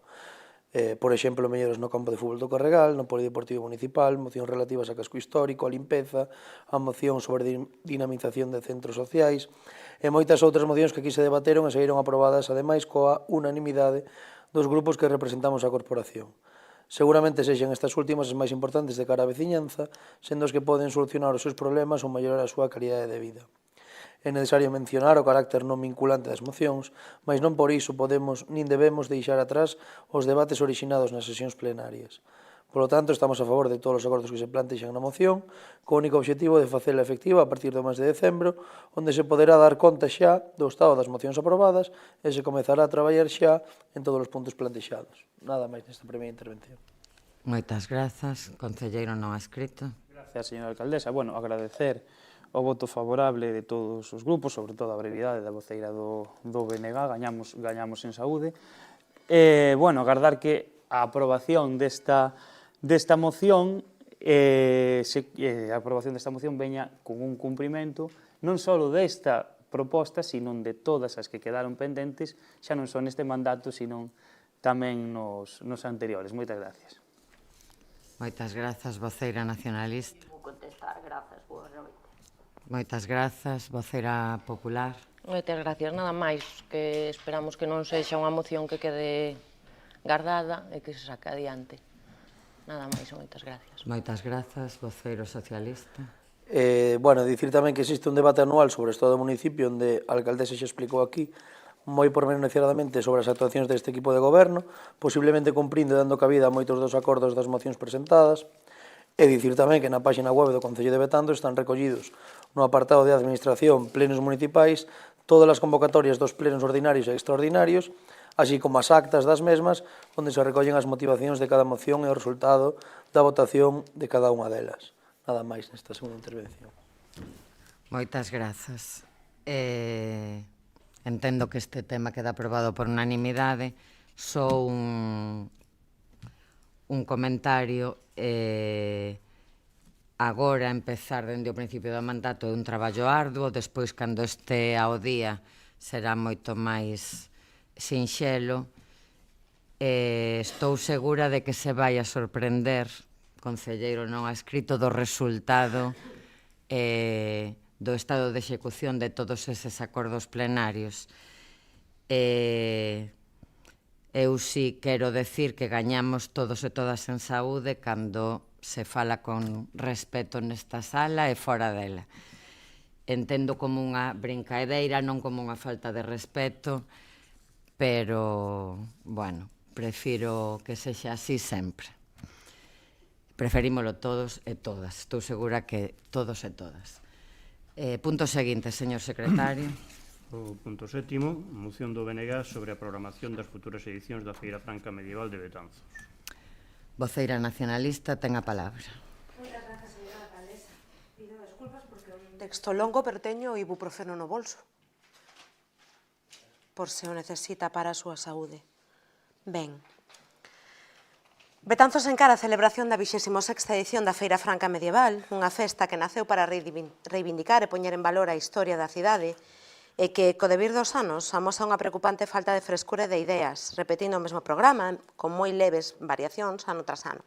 Por exemplo, melloras no campo de fútbol do Corregal, no polideportivo municipal, mocións relativas a casco histórico, a limpeza, a moción sobre dinamización de centros sociais, e moitas outras mocións que aquí se debateron e saíron aprobadas, ademais, coa unanimidade dos grupos que representamos a corporación. Seguramente sexan estas últimas as máis importantes de cara á veciñanza, sendo os que poden solucionar os seus problemas ou mellorar a súa calidade de vida. É necesario mencionar o carácter non vinculante das mocións, mas non por iso podemos nin debemos deixar atrás os debates orixinados nas sesións plenarias. Por lo tanto, estamos a favor de todos os acordos que se plantexan na moción, co único objetivo de facela efectiva a partir do mes de decembro, onde se poderá dar conta xa do estado das mocións aprobadas e se comezará a traballar xa en todos os puntos plantexados. Nada máis nesta primeira intervención. Moitas grazas. Concelleiro non adscrito. Gracias, señora alcaldesa. Bueno, agradecer o voto favorable de todos os grupos, sobre todo a brevidade da voceira do BNG, gañamos en saúde. Bueno, agardar que a aprobación desta moción veña con un cumprimento non só desta proposta, sino de todas as que quedaron pendentes, xa non só neste mandato, sino tamén nos anteriores. Moitas gracias. Moitas grazas, voceira nacionalista. Vou contestar, grazas, boa noite. Moitas grazas, voceira popular. Moitas gracias, nada máis, que esperamos que non sexa unha moción que quede guardada e que se saque adiante. Nada máis, moitas gracias. Moitas grazas, voceiro socialista. Bueno, dicir tamén que existe un debate anual sobre o estado do municipio onde a alcaldesa xa explicou aquí moi pormenorizadamente sobre as actuacións deste equipo de goberno, posiblemente cumprindo e dando cabida a moitos dos acordos das mocións presentadas. E dicir tamén que na páxina web do Concello de Betanzos están recollidos no apartado de Administración, Plenos Municipais, todas as convocatorias dos plenos ordinarios e extraordinarios, así como as actas das mesmas, onde se recollen as motivacións de cada moción e o resultado da votación de cada unha delas. Nada máis nesta segunda intervención. Moitas grazas. Entendo que este tema queda aprobado por unanimidade. Só un comentario. Agora, empezar dende o principio do mandato é un traballo arduo, despois, cando este ao día, será moito máis sinxelo. Estou segura de que se vai a sorprender, concelleiro non adscrito, do resultado do estado de execución de todos eses acordos plenarios. Eu sí quero decir que gañamos todos e todas en saúde cando se fala con respeto nesta sala e fora dela. Entendo como unha brincadeira, non como unha falta de respeto, pero, bueno, prefiro que sexa así sempre. Preferímolo todos e todas. Estou segura que todos e todas. Punto seguinte, señor secretario. O punto sétimo, moción do BNG sobre a programación das futuras edicións da Feira Franca Medieval de Betanzos. Voceira nacionalista, ten a palabra. Moitas grazas, señora alcaldesa. Pido desculpas porque un texto longo, pero teño o ibuprofeno no bolso, por se o necesita para a súa saúde. Ben. Betanzos encara a celebración da 26ª edición da Feira Franca Medieval, unha festa que naceu para reivindicar e poñer en valor a historia da cidade e que, co debir dos anos, amosa unha preocupante falta de frescura e de ideas, repetindo o mesmo programa, con moi leves variacións ano tras ano.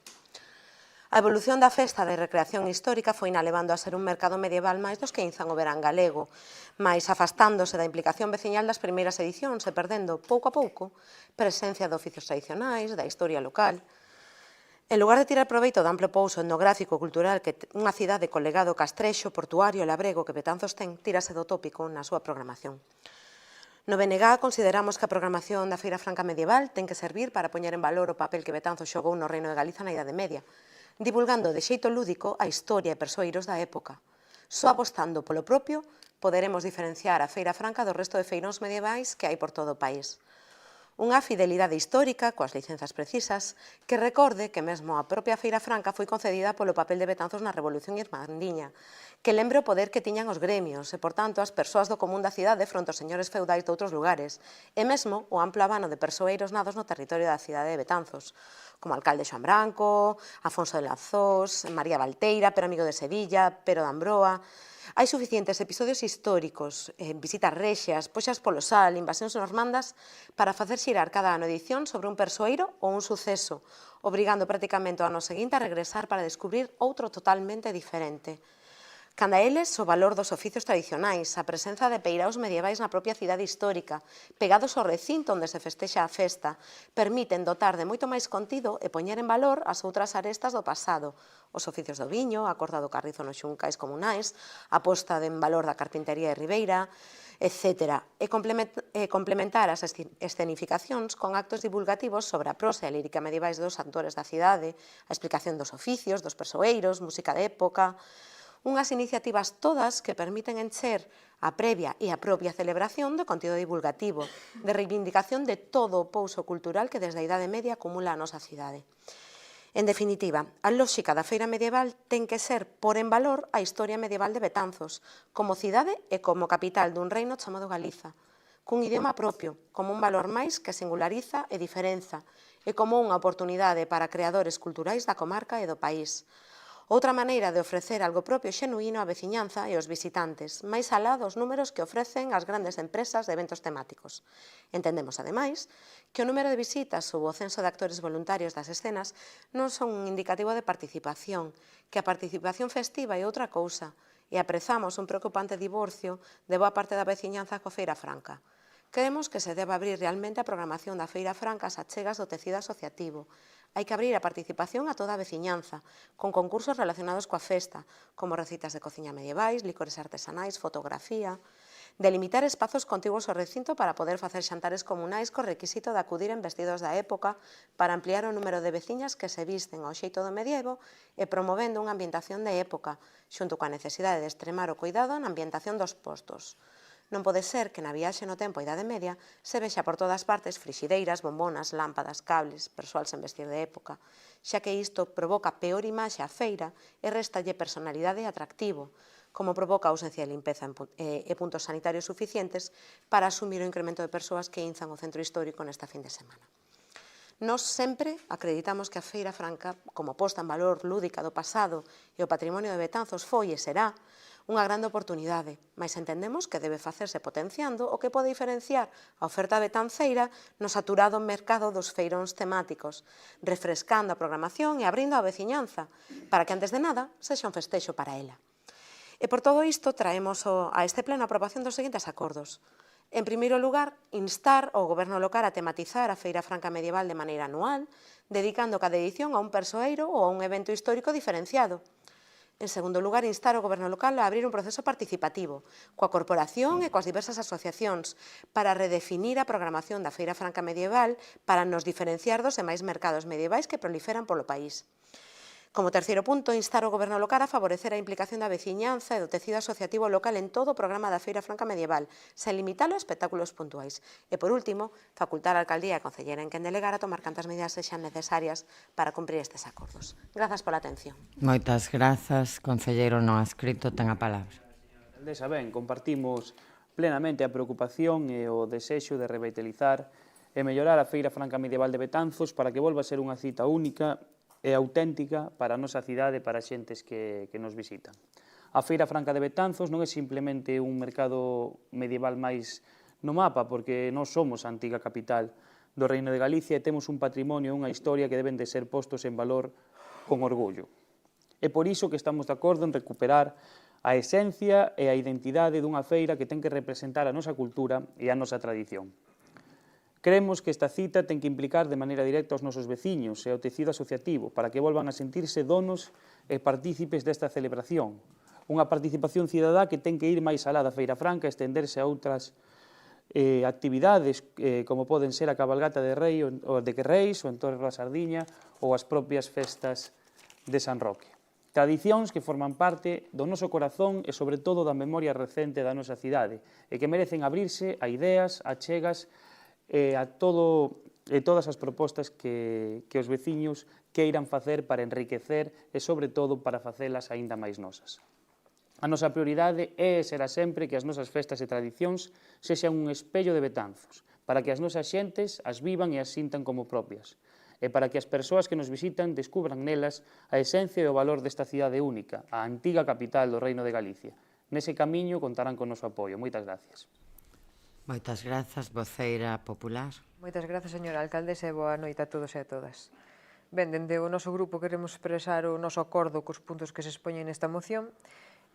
A evolución da festa de recreación histórica foi levando a ser un mercado medieval máis dos que inzan o verán galego, máis afastándose da implicación veciñal das primeiras edicións e perdendo, pouco a pouco, presencia de oficios tradicionais, da historia local. En lugar de tirar proveito do amplo pouso etnográfico cultural que unha cidade co legado castrexo, portuario e labrego que Betanzos ten, tírase do tópico na súa programación. No BNG consideramos que a programación da Feira Franca Medieval ten que servir para poñer en valor o papel que Betanzos xogou no Reino de Galiza na Idade Media, divulgando de xeito lúdico a historia e persoeiros da época. Só apostando polo propio poderemos diferenciar a Feira Franca do resto de feiróns medievais que hai por todo o país. Unha fidelidade histórica, coas licenzas precisas, que recorde que mesmo a propia Feira Franca foi concedida polo papel de Betanzos na Revolución Irmandiña, que lembre o poder que tiñan os gremios e, por tanto, as persoas do común da cidade fronte aos señores feudais de outros lugares, e mesmo o amplo abano de persoeiros nados no territorio da cidade de Betanzos, como o alcalde Xoán Branco, Afonso de Lazós, María Valteira, Pero Amigo de Sevilla, Pero de Ambroa. Hai suficientes episodios históricos, visitas rexias, poxas polo sal, invasións normandas, para facer xirar cada ano edición sobre un persoeiro ou un suceso, obrigando prácticamente o ano seguinte a regresar para descubrir outro totalmente diferente. Canda eles, o valor dos oficios tradicionais, a presenza de peiraos medievais na propia cidade histórica, pegados ao recinto onde se festexa a festa, permiten dotar de moito máis contido e poñer en valor as outras arestas do pasado, os oficios do viño, a corda do carrizo nos xuncais comunais, a posta en valor da carpintería de Ribeira, etc. E complementar as escenificacións con actos divulgativos sobre a prosa e a lírica medievais dos autores da cidade, a explicación dos oficios, dos persoeiros, música de época, unhas iniciativas todas que permiten encher a previa e a propia celebración de contido divulgativo, de reivindicación de todo o pouso cultural que desde a Idade Media acumula a nosa cidade. En definitiva, a lóxica da feira medieval ten que ser por en valor a historia medieval de Betanzos, como cidade e como capital dun reino chamado Galiza, cun idioma propio, como un valor máis que singulariza e diferenza, e como unha oportunidade para creadores culturais da comarca e do país. Outra maneira de ofrecer algo propio e xenuíno á veciñanza e aos visitantes, máis alá dos números que ofrecen as grandes empresas de eventos temáticos. Entendemos, ademais, que o número de visitas ou o censo de actores voluntarios das escenas non son un indicativo de participación, que a participación festiva é outra cousa, e aprezamos un preocupante divorcio de boa parte da veciñanza coa Feira Franca. Creemos que se debe abrir realmente a programación da Feira Franca ás achegas do tecido asociativo. Hai que abrir a participación a toda a veciñanza, con concursos relacionados coa festa, como recitas de cociña medievais, licores artesanais, fotografía, delimitar espazos contiguos ao recinto para poder facer xantares comunais co requisito de acudir en vestidos da época para ampliar o número de veciñas que se visten ao xeito do medievo e promovendo unha ambientación de época, xunto coa necesidade de extremar o cuidado na ambientación dos postos. Non pode ser que na viaxe no tempo a Idade Media se vexa por todas partes frixideiras, bombonas, lámpadas, cables, persoal sen vestir de época, xa que isto provoca peor imaxe á feira e restalle personalidade e atractivo, como provoca a ausencia de limpeza e puntos sanitarios suficientes para asumir o incremento de persoas que inzan o centro histórico nesta fin de semana. Nós sempre acreditamos que a Feira Franca, como posta en valor lúdica do pasado e o patrimonio de Betanzos, foi e será unha grande oportunidade, mas entendemos que debe facerse potenciando o que pode diferenciar a oferta betanceira no saturado mercado dos feiróns temáticos, refrescando a programación e abrindo a veciñanza, para que, antes de nada, sexa un festexo para ela. E por todo isto, traemos a este pleno a aprobación dos seguintes acordos. En primeiro lugar, instar ao Goberno local a tematizar a Feira Franca Medieval de maneira anual, dedicando cada edición a un persoeiro ou a un evento histórico diferenciado. En segundo lugar, instar ao Goberno local a abrir un proceso participativo coa corporación e coas diversas asociacións para redefinir a programación da Feira Franca Medieval para nos diferenciar dos demais mercados medievais que proliferan polo país. Como terceiro punto, instar ao Goberno local a favorecer a implicación da veciñanza e do tecido asociativo local en todo o programa da Feira Franca Medieval, sen limitalo a espectáculos puntuais. E, por último, facultar a Alcaldía e a Concellera en quen delegar a tomar cantas medidas sexan necesarias para cumprir estes acordos. Grazas pola atención. Moitas grazas, concelleiro non adscrito, ten a palabra. Alcaldesa, ben, compartimos plenamente a preocupación e o desexo de revitalizar e mellorar a Feira Franca Medieval de Betanzos para que volva a ser unha cita única e auténtica para a nosa cidade e para as xentes que nos visitan. A Feira Franca de Betanzos non é simplemente un mercado medieval máis no mapa, porque nós somos a antiga capital do Reino de Galicia e temos un patrimonio e unha historia que deben de ser postos en valor con orgullo. É por iso que estamos de acordo en recuperar a esencia e a identidade dunha feira que ten que representar a nosa cultura e a nosa tradición. Creemos que esta cita ten que implicar de maneira directa aos nosos veciños e ao tecido asociativo para que volvan a sentirse donos e partícipes desta celebración. Unha participación cidadá que ten que ir máis alá da Feira Franca e estenderse a outras actividades como poden ser a cabalgata de Reis, o Entorno da Sardiña ou as propias festas de San Roque. Tradicións que forman parte do noso corazón e, sobre todo, da memoria recente da nosa cidade e que merecen abrirse a ideas, a chegas e todas as propostas que os veciños queiran facer para enriquecer e, sobre todo, para facelas aínda máis nosas. A nosa prioridade é e será sempre que as nosas festas e tradicións sexan un espello de Betanzos, para que as nosas xentes as vivan e as sintan como propias, e para que as persoas que nos visitan descubran nelas a esencia e o valor desta cidade única, a antiga capital do Reino de Galicia. Nese camiño contarán con noso apoio. Moitas gracias. Moitas grazas, voceira popular. Moitas grazas, señora alcaldesa, e boa noite a todos e a todas. Ben, dende o noso grupo queremos expresar o noso acordo cos puntos que se expoñen nesta moción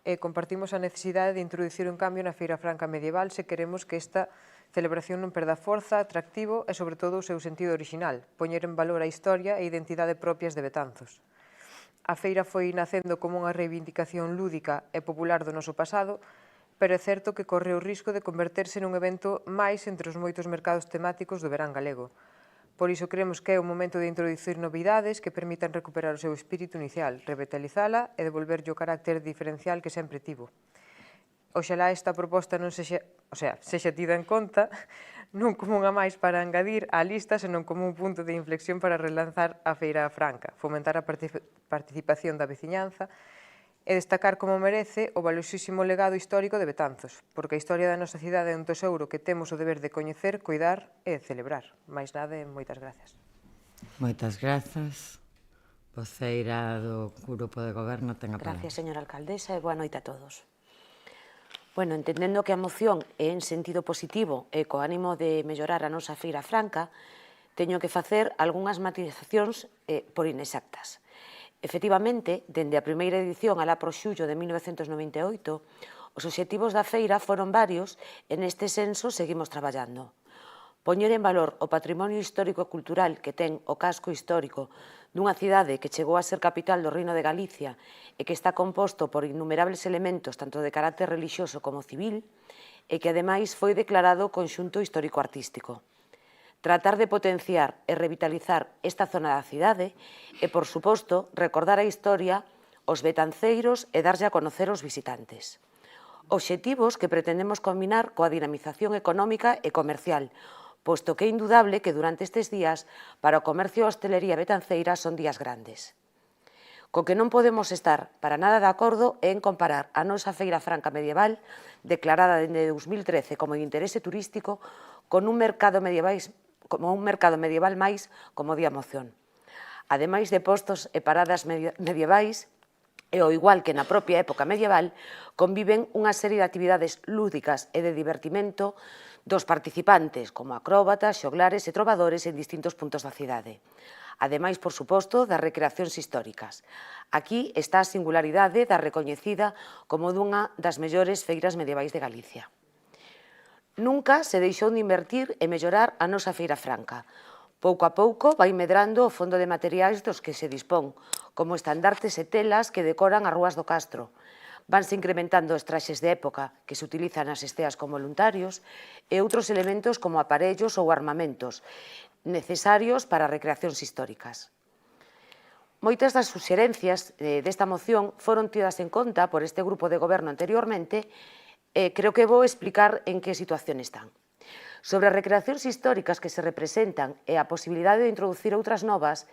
e compartimos a necesidade de introducir un cambio na Feira Franca medieval se queremos que esta celebración non perda forza, atractivo e, sobre todo, o seu sentido original, poñer en valor a historia e identidade propias de Betanzos. A feira foi nacendo como unha reivindicación lúdica e popular do noso pasado, pero é certo que corre o risco de converterse nun evento máis entre os moitos mercados temáticos do verán galego. Por iso creemos que é o momento de introducir novidades que permitan recuperar o seu espírito inicial, revitalizala e devolverlle o carácter diferencial que sempre tivo. Oxalá esta proposta non sexa tida en conta non como unha máis para engadir á lista, senón como un punto de inflexión para relanzar a Feira Franca, fomentar a participación da veciñanza e destacar como merece o valiosísimo legado histórico de Betanzos, porque a historia da nosa cidade é un tesouro que temos o deber de coñecer, cuidar e celebrar. Mais nada e moitas grazas. Moitas grazas. Voceira do Grupo de Goberno ten a palabra. Gracias, señora alcaldesa, e boa noite a todos. Bueno, entendendo que a moción é en sentido positivo e co ánimo de mellorar a nosa Feira Franca, teño que facer algunhas matizacións por inexactas. Efectivamente, dende a primeira edición alá por xullo de 1998, os obxectivos da feira foron varios e neste senso seguimos traballando. Poñer en valor o patrimonio histórico e cultural que ten o casco histórico dunha cidade que chegou a ser capital do Reino de Galicia e que está composto por innumerables elementos tanto de carácter relixioso como civil e que ademais foi declarado conxunto histórico-artístico. Tratar de potenciar e revitalizar esta zona da cidade e, por suposto, recordar a historia aos betanceiros e darlle a conocer aos visitantes. Obxectivos que pretendemos combinar coa dinamización económica e comercial, posto que é indudable que durante estes días para o comercio e a hostelería betanceira son días grandes. Co que non podemos estar para nada de acordo é en comparar a nosa Feira Franca medieval, declarada dende 2013 como de interese turístico, con un mercado medieval máis como Día Moción. Ademais de postos e paradas medievais, e ao igual que na propia época medieval, conviven unha serie de actividades lúdicas e de divertimento dos participantes, como acróbatas, xoglares e trovadores en distintos puntos da cidade. Ademais, por suposto, das recreacións históricas. Aquí está a singularidade da recoñecida como dunha das mellores feiras medievais de Galicia. Nunca se deixou de invertir e mellorar a nosa Feira Franca. Pouco a pouco vai medrando o fondo de materiais dos que se dispón, como estandartes e telas que decoran as rúas do Castro. Vanse incrementando os traxes de época que se utilizan nas esteas como voluntarios e outros elementos como aparellos ou armamentos necesarios para recreacións históricas. Moitas das suxerencias desta moción foron tidas en conta por este grupo de goberno anteriormente e creo que vou explicar en que situación están. Sobre as recreacións históricas que se representan e a posibilidade de introducir outras novas,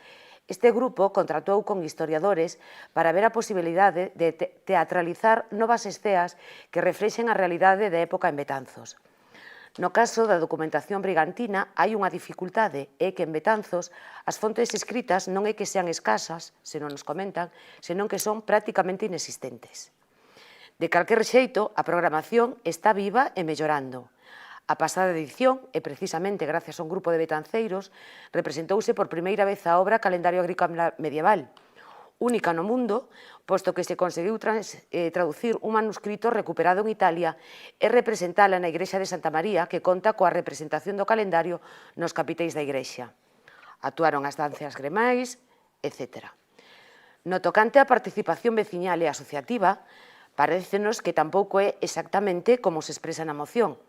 este grupo contratou con historiadores para ver a posibilidade de teatralizar novas esceas que reflexen a realidade da época en Betanzos. No caso da documentación brigantina hai unha dificultade, é que en Betanzos as fontes escritas non é que sean escasas, se non nos comentan, senón que son prácticamente inexistentes. De calquer xeito, a programación está viva e mellorando. A pasada edición, e precisamente gracias a un grupo de betanceiros, representouse por primeira vez a obra Calendario Agrícola Medieval, única no mundo, posto que se conseguiu traducir un manuscrito recuperado en Italia e representala na Igrexa de Santa María, que conta coa representación do calendario nos capiteis da Igrexa. Actuaron as danzas gremais, etc. No tocante á participación veciñal e asociativa, parécenos que tampouco é exactamente como se expresa na moción.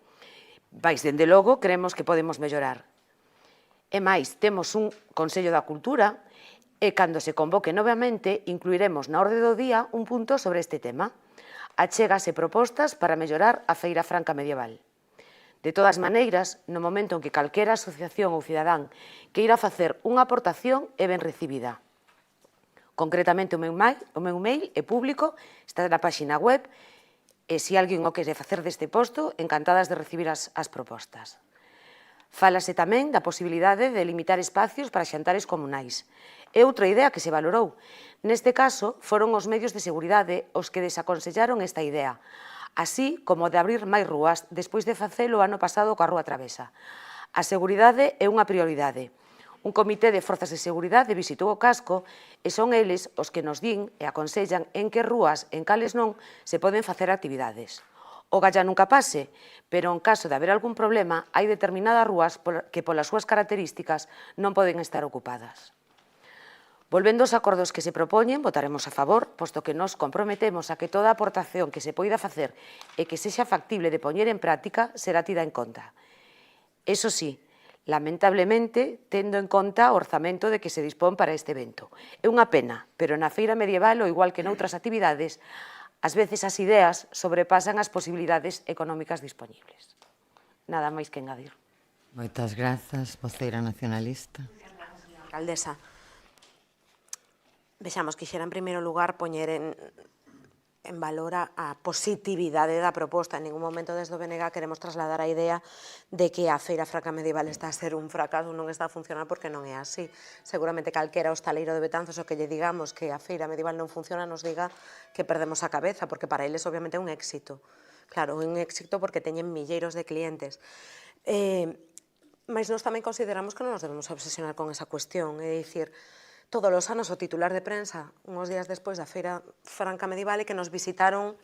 Mais, dende logo, creemos que podemos mellorar. E máis, temos un Consello da Cultura e, cando se convoque novamente, incluiremos na orde do día un punto sobre este tema. Achégase propostas para mellorar a Feira Franca medieval. De todas maneiras, no momento en que calquera asociación ou cidadán queira facer unha aportación é ben recibida. Concretamente, o meu mail é público, está na página web, e se alguén o quere facer deste posto, encantadas de recibir as propostas. Fálase tamén da posibilidade de limitar espacios para xantares comunais. É outra idea que se valorou. Neste caso, foron os medios de seguridade os que desaconsellaron esta idea, así como de abrir máis rúas despois de facelo o ano pasado coa Rúa Travesa. A seguridade é unha prioridade. Un comité de forzas de seguridade visitou o casco e son eles os que nos din e aconsellan en que rúas, en cales non, se poden facer actividades. O galla nunca pase, pero en caso de haber algún problema, hai determinadas rúas que polas súas características non poden estar ocupadas. Volvendo aos acordos que se propoñen, votaremos a favor, posto que nos comprometemos a que toda aportación que se poida facer e que sexa factible de poñer en práctica será tida en conta. Eso sí, lamentablemente, tendo en conta o orzamento de que se dispón para este evento. É unha pena, pero na feira medieval, ou igual que noutras actividades, ás veces as ideas sobrepasan as posibilidades económicas dispoñibles. Nada máis que engadir. Moitas grazas, voceira nacionalista. Alcaldesa, vexamos, quixera en primeiro lugar poñer en valor a positividade da proposta. En ningún momento desde o BNG queremos trasladar a idea de que a Feira Franca Medieval está a ser un fracaso, non está a funcionar, porque non é así. Seguramente calquera hostaleiro de Betanzos o que lle digamos que a Feira Medieval non funciona nos diga que perdemos a cabeza, porque para eles obviamente é un éxito. Claro, é un éxito porque teñen milleiros de clientes. Mas nós tamén consideramos que non nos debemos obsesionar con esa cuestión, é dicir, todos os anos o titular de prensa, uns días despois da Feira Franca Medieval, que nos visitaron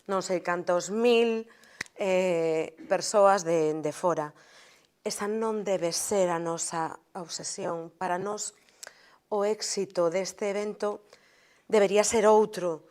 non sei cantos mil persoas de fora. Esa non debe ser a nosa obsesión. Para nós, o éxito deste evento debería ser outro,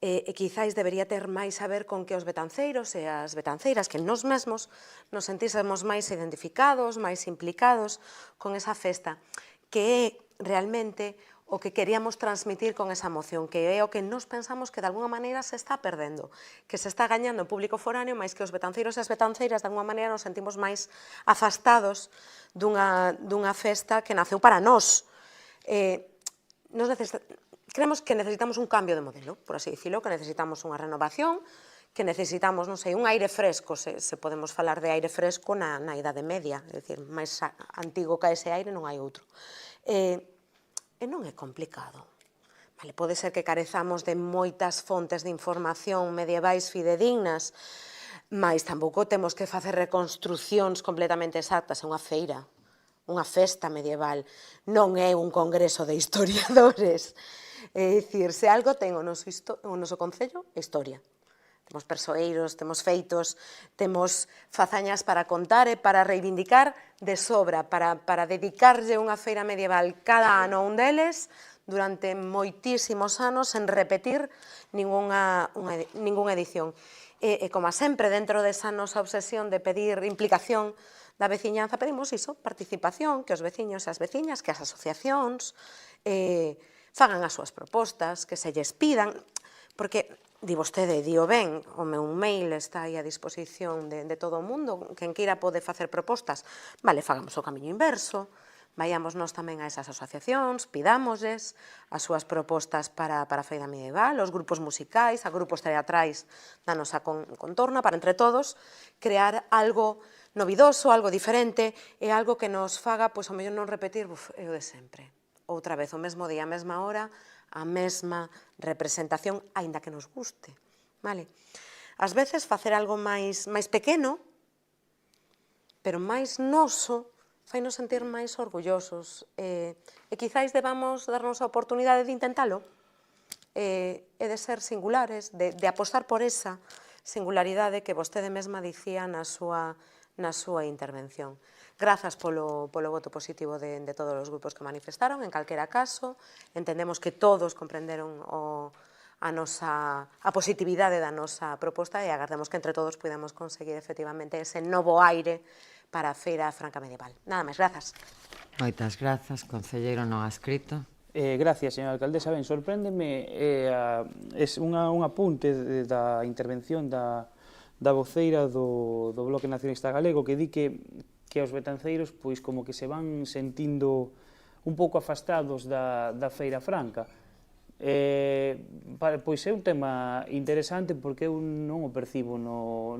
e quizáis debería ter máis a ver con que os betanceiros e as betanceiras, que nós mesmos nos sentísemos máis identificados, máis implicados con esa festa, que é realmente o que queríamos transmitir con esa moción, que é o que nos pensamos que de alguna maneira se está perdendo, que se está gañando en público foráneo, máis que os betanceiros e as betanceiras de alguna maneira nos sentimos máis afastados dunha festa que naceu para nós. Creemos que necesitamos un cambio de modelo, por así dicilo, que necesitamos unha renovación, que necesitamos, non sei, un aire fresco, se podemos falar de aire fresco na Idade Media, é dicir, máis antigo que ese aire non hai outro. E non é complicado. Pode ser que carezamos de moitas fontes de información medievais fidedignas, mas tampouco temos que facer reconstruccións completamente exactas. É unha feira, unha festa medieval, non é un congreso de historiadores. É dicir, se algo ten o noso concello, é historia. Temos persoeiros, temos feitos, temos fazañas para contar e para reivindicar de sobra, para dedicarlle unha feira medieval cada ano a un deles durante moitísimos anos sen repetir ningunha edición. E como sempre, dentro desa nosa obsesión de pedir implicación da veciñanza, pedimos iso, participación, que os veciños e as veciñas, que as asociacións fagan as súas propostas, que se lles pidan, porque di vostede, dio ben, o meu mail está aí a disposición de todo o mundo, quen queira pode facer propostas, vale, fagamos o camiño inverso, vayamos nós tamén a esas asociacións, pidámosles as súas propostas para a Feira Medieval, os grupos musicais, a grupos teatrais da nosa contorna, para entre todos crear algo novidoso, algo diferente, e algo que nos faga, pois, ao mellor non repetir, o de sempre. Outra vez, o mesmo día, a mesma hora, a mesma representación, aínda que nos guste. Ás veces, facer algo máis pequeno, pero máis noso, fainos sentir máis orgullosos. E quizáis debamos darnos a oportunidade de intentalo, e de ser singulares, de apostar por esa singularidade que vostede mesma dicía na súa intervención. Grazas polo voto positivo de todos os grupos que manifestaron. En calquera caso, entendemos que todos comprenderon a positividade da nosa proposta e agardemos que entre todos podamos conseguir efectivamente ese novo aire para a Feira Franca Medieval. Nada máis, grazas. Moitas grazas, concelleiro non adscrito. Gracias, señora alcaldesa. Ben, sorpréndeme un apunte da intervención da voceira do Bloque Nacionalista Galego que di que os betanceiros pois como que se van sentindo un pouco afastados da Feira Franca. Pois é un tema interesante porque eu non o percibo no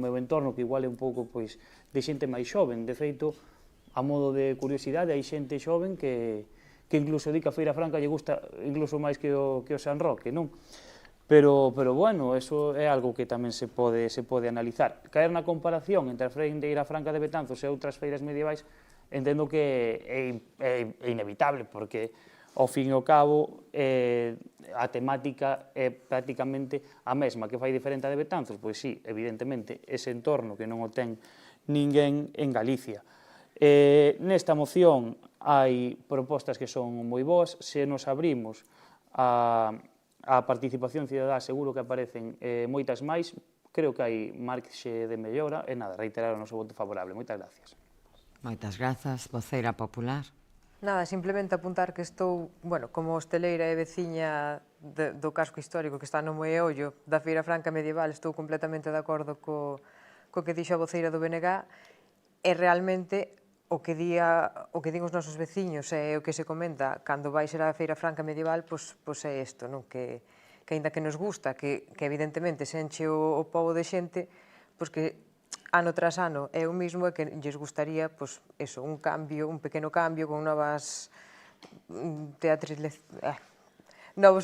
meu entorno, que igual é un pouco pois de xente máis xoven. De feito, a modo de curiosidade, hai xente xoven que incluso di que a Feira Franca lle gusta incluso máis que o San Roque, non? Pero, bueno, eso é algo que tamén se pode analizar. Caer na comparación entre a Feira Franca de Betanzos e outras feiras medievais entendo que é inevitable, porque ao fin e ao cabo a temática é prácticamente a mesma. Que fai diferente a de Betanzos? Pois sí, evidentemente, ese entorno que non o ten ninguén en Galicia. Nesta moción hai propostas que son moi boas. Se nos abrimos a participación cidadá, seguro que aparecen moitas máis. Creo que hai marxe de mellora e nada, reiterar o noso voto favorable. Moitas gracias. Moitas grazas, voceira popular. Nada, simplemente apuntar que estou, bueno, como hosteleira e veciña do casco histórico que está no Moeollo da Feira Franca Medieval, estou completamente de acordo co que dixo a voceira do BNG, e realmente o que din os nosos veciños e o que se comenta cando vai ser a Feira Franca Medieval, pois é isto, non? Que aínda que nos gusta, que evidentemente se enche o pobo de xente, pois que ano tras ano é o mismo e que lles gustaría, pois, eso, un cambio, un pequeno cambio con novos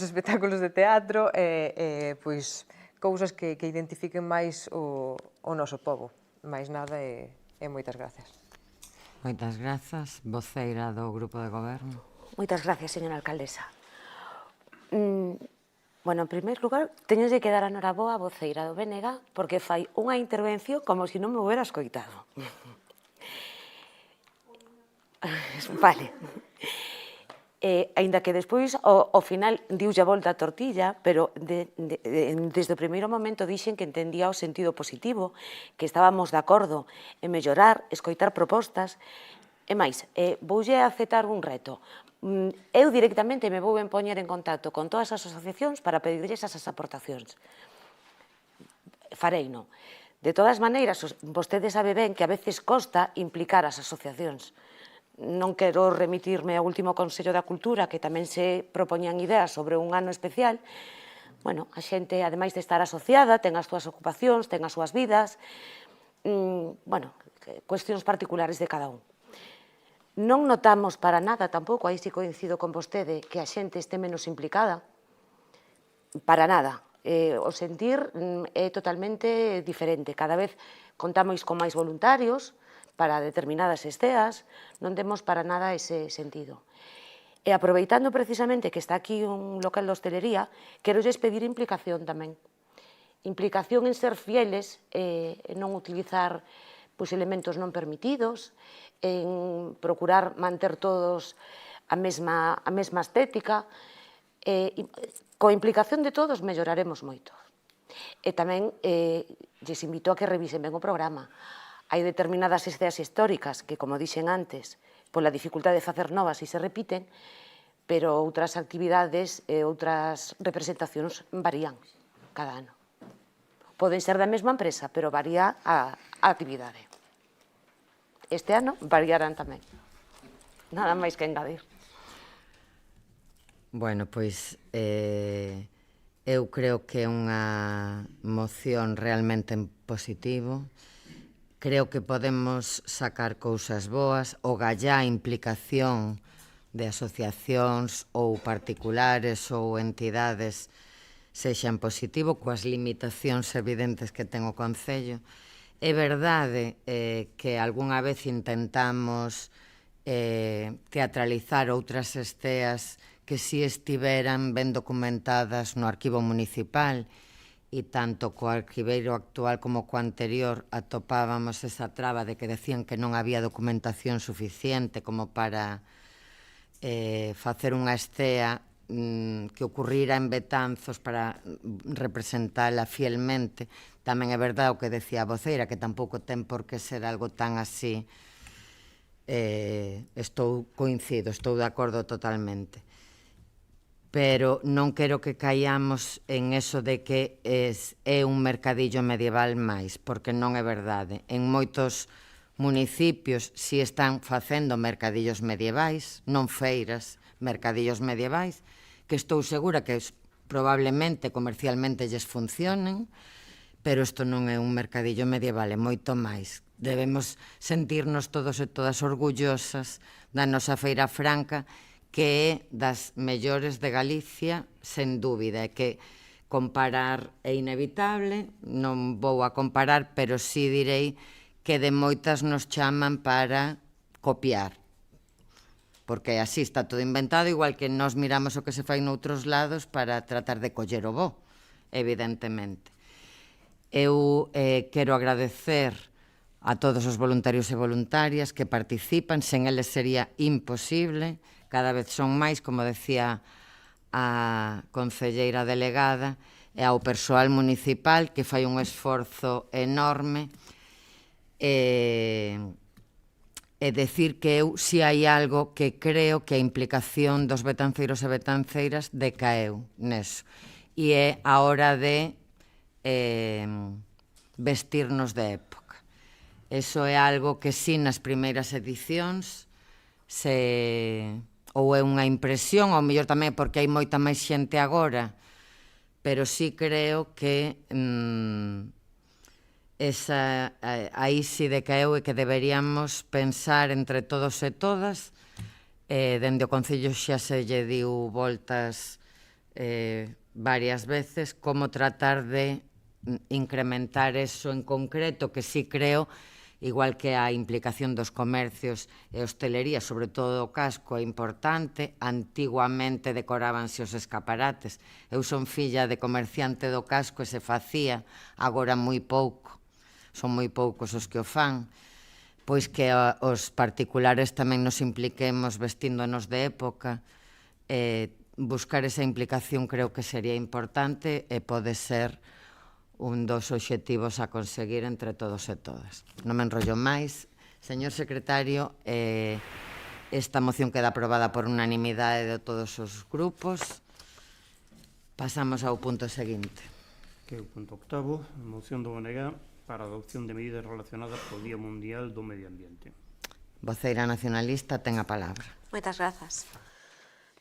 espectáculos de teatro e pois cousas que identifiquen máis o noso pobo. Máis nada e moitas gracias. Moitas grazas, voceira do Grupo de Goberno. Moitas gracias, señora alcaldesa. Bueno, en primeiro lugar, teñolle que dar a noraboa a voceira do BNG porque fai unha intervención como se non me houbera escoitado. Vale. Ainda que despois, ao final, diulle a volta a tortilla, pero desde o primeiro momento dixen que entendía o sentido positivo, que estábamos de acordo en mellorar, escoitar propostas. E máis, voulle aceptar un reto. Eu directamente me vou poñer en contacto con todas as asociacións para pedirlles esas aportacións. Fareino. De todas maneiras, vostede sabe ben que a veces costa implicar as asociacións. Non quero remitirme ao último Consello da Cultura, que tamén se propoñían ideas sobre un ano especial. Bueno, a xente, ademais de estar asociada, ten as súas ocupacións, ten as súas vidas, bueno, cuestións particulares de cada un. Non notamos para nada tampouco, aí si coincido con vostede, que a xente este menos implicada. Para nada. O sentir é totalmente diferente. Cada vez contamos con máis voluntarios para determinadas esteas, non temos para nada ese sentido. E aproveitando precisamente que está aquí un local de hostelería, quero lles pedir implicación tamén. Implicación en ser fieles, non utilizar elementos non permitidos, en procurar manter todos a mesma estética. Coa implicación de todos melloraremos moito. E tamén lles invito a que revisen ben o programa. Hai determinadas esteas históricas que, como dixen antes, pola dificultade de facer novas e se repiten, pero outras actividades e outras representacións varían cada ano. Poden ser da mesma empresa, pero varía a actividade. Este ano variarán tamén. Nada máis que engadir. Bueno, pois eu creo que é unha moción realmente en positivo. Creo que podemos sacar cousas boas. O gallá implicación de asociacións ou particulares ou entidades sexa en positivo, coas limitacións evidentes que ten o Concello. É verdade que algunha vez intentamos teatralizar outras esteas que si estiveran ben documentadas no arquivo municipal e tanto co arquiveiro actual como co anterior atopábamos esa traba de que decían que non había documentación suficiente como para facer unha estea que ocurrira en Betanzos para representala fielmente. Tamén é verdade o que decía a voceira, que tampouco ten por que ser algo tan así. Coincido, estou de acordo totalmente. Pero non quero que caiamos en eso de que é un mercadillo medieval máis, porque non é verdade. En moitos municipios si están facendo mercadillos medievais, non feiras, mercadillos medievais, que estou segura que probablemente comercialmente lles funcionen, pero isto non é un mercadillo medieval, é moito máis. Debemos sentirnos todos e todas orgullosas da nosa Feira Franca, que é das mellores de Galicia, sen dúbida, e que comparar é inevitable, non vou a comparar, pero sí direi que de moitas nos chaman para copiar, porque así está todo inventado, igual que nós miramos o que se fai noutros lados para tratar de coller o bo, evidentemente. Eu quero agradecer a todos os voluntarios e voluntarias que participan, sen eles sería imposible, cada vez son máis, como decía a concelleira delegada, e ao persoal municipal que fai un esforzo enorme, e decir que eu, si hai algo que creo que a implicación dos betanceiros e betanceiras decaeu neso, e é a hora de vestirnos de época. Eso é algo que si nas primeiras edicións ou é unha impresión, ou mellor tamén porque hai moita máis xente agora, pero sí creo que aí si decaeu e que deberíamos pensar entre todos e todas, dende o Concello xa se lle diu voltas varias veces, como tratar de incrementar eso en concreto, que sí creo, igual que a implicación dos comercios e hostelería, sobre todo o casco, é importante. Antiguamente decorábanse os escaparates. Eu son filla de comerciante do casco e se facía, agora moi pouco. Son moi poucos os que o fan. Pois que os particulares tamén nos impliquemos vestíndonos de época. Buscar esa implicación creo que sería importante e pode ser un dos obxectivos a conseguir entre todos e todas. Non me enrollo máis. Señor secretario, esta moción queda aprobada por unanimidade de todos os grupos. Pasamos ao punto seguinte. Que é o punto octavo, moción do BNG para a adopción de medidas relacionadas co Día Mundial do Medio Ambiente. Voceira nacionalista ten a palabra. Moitas grazas.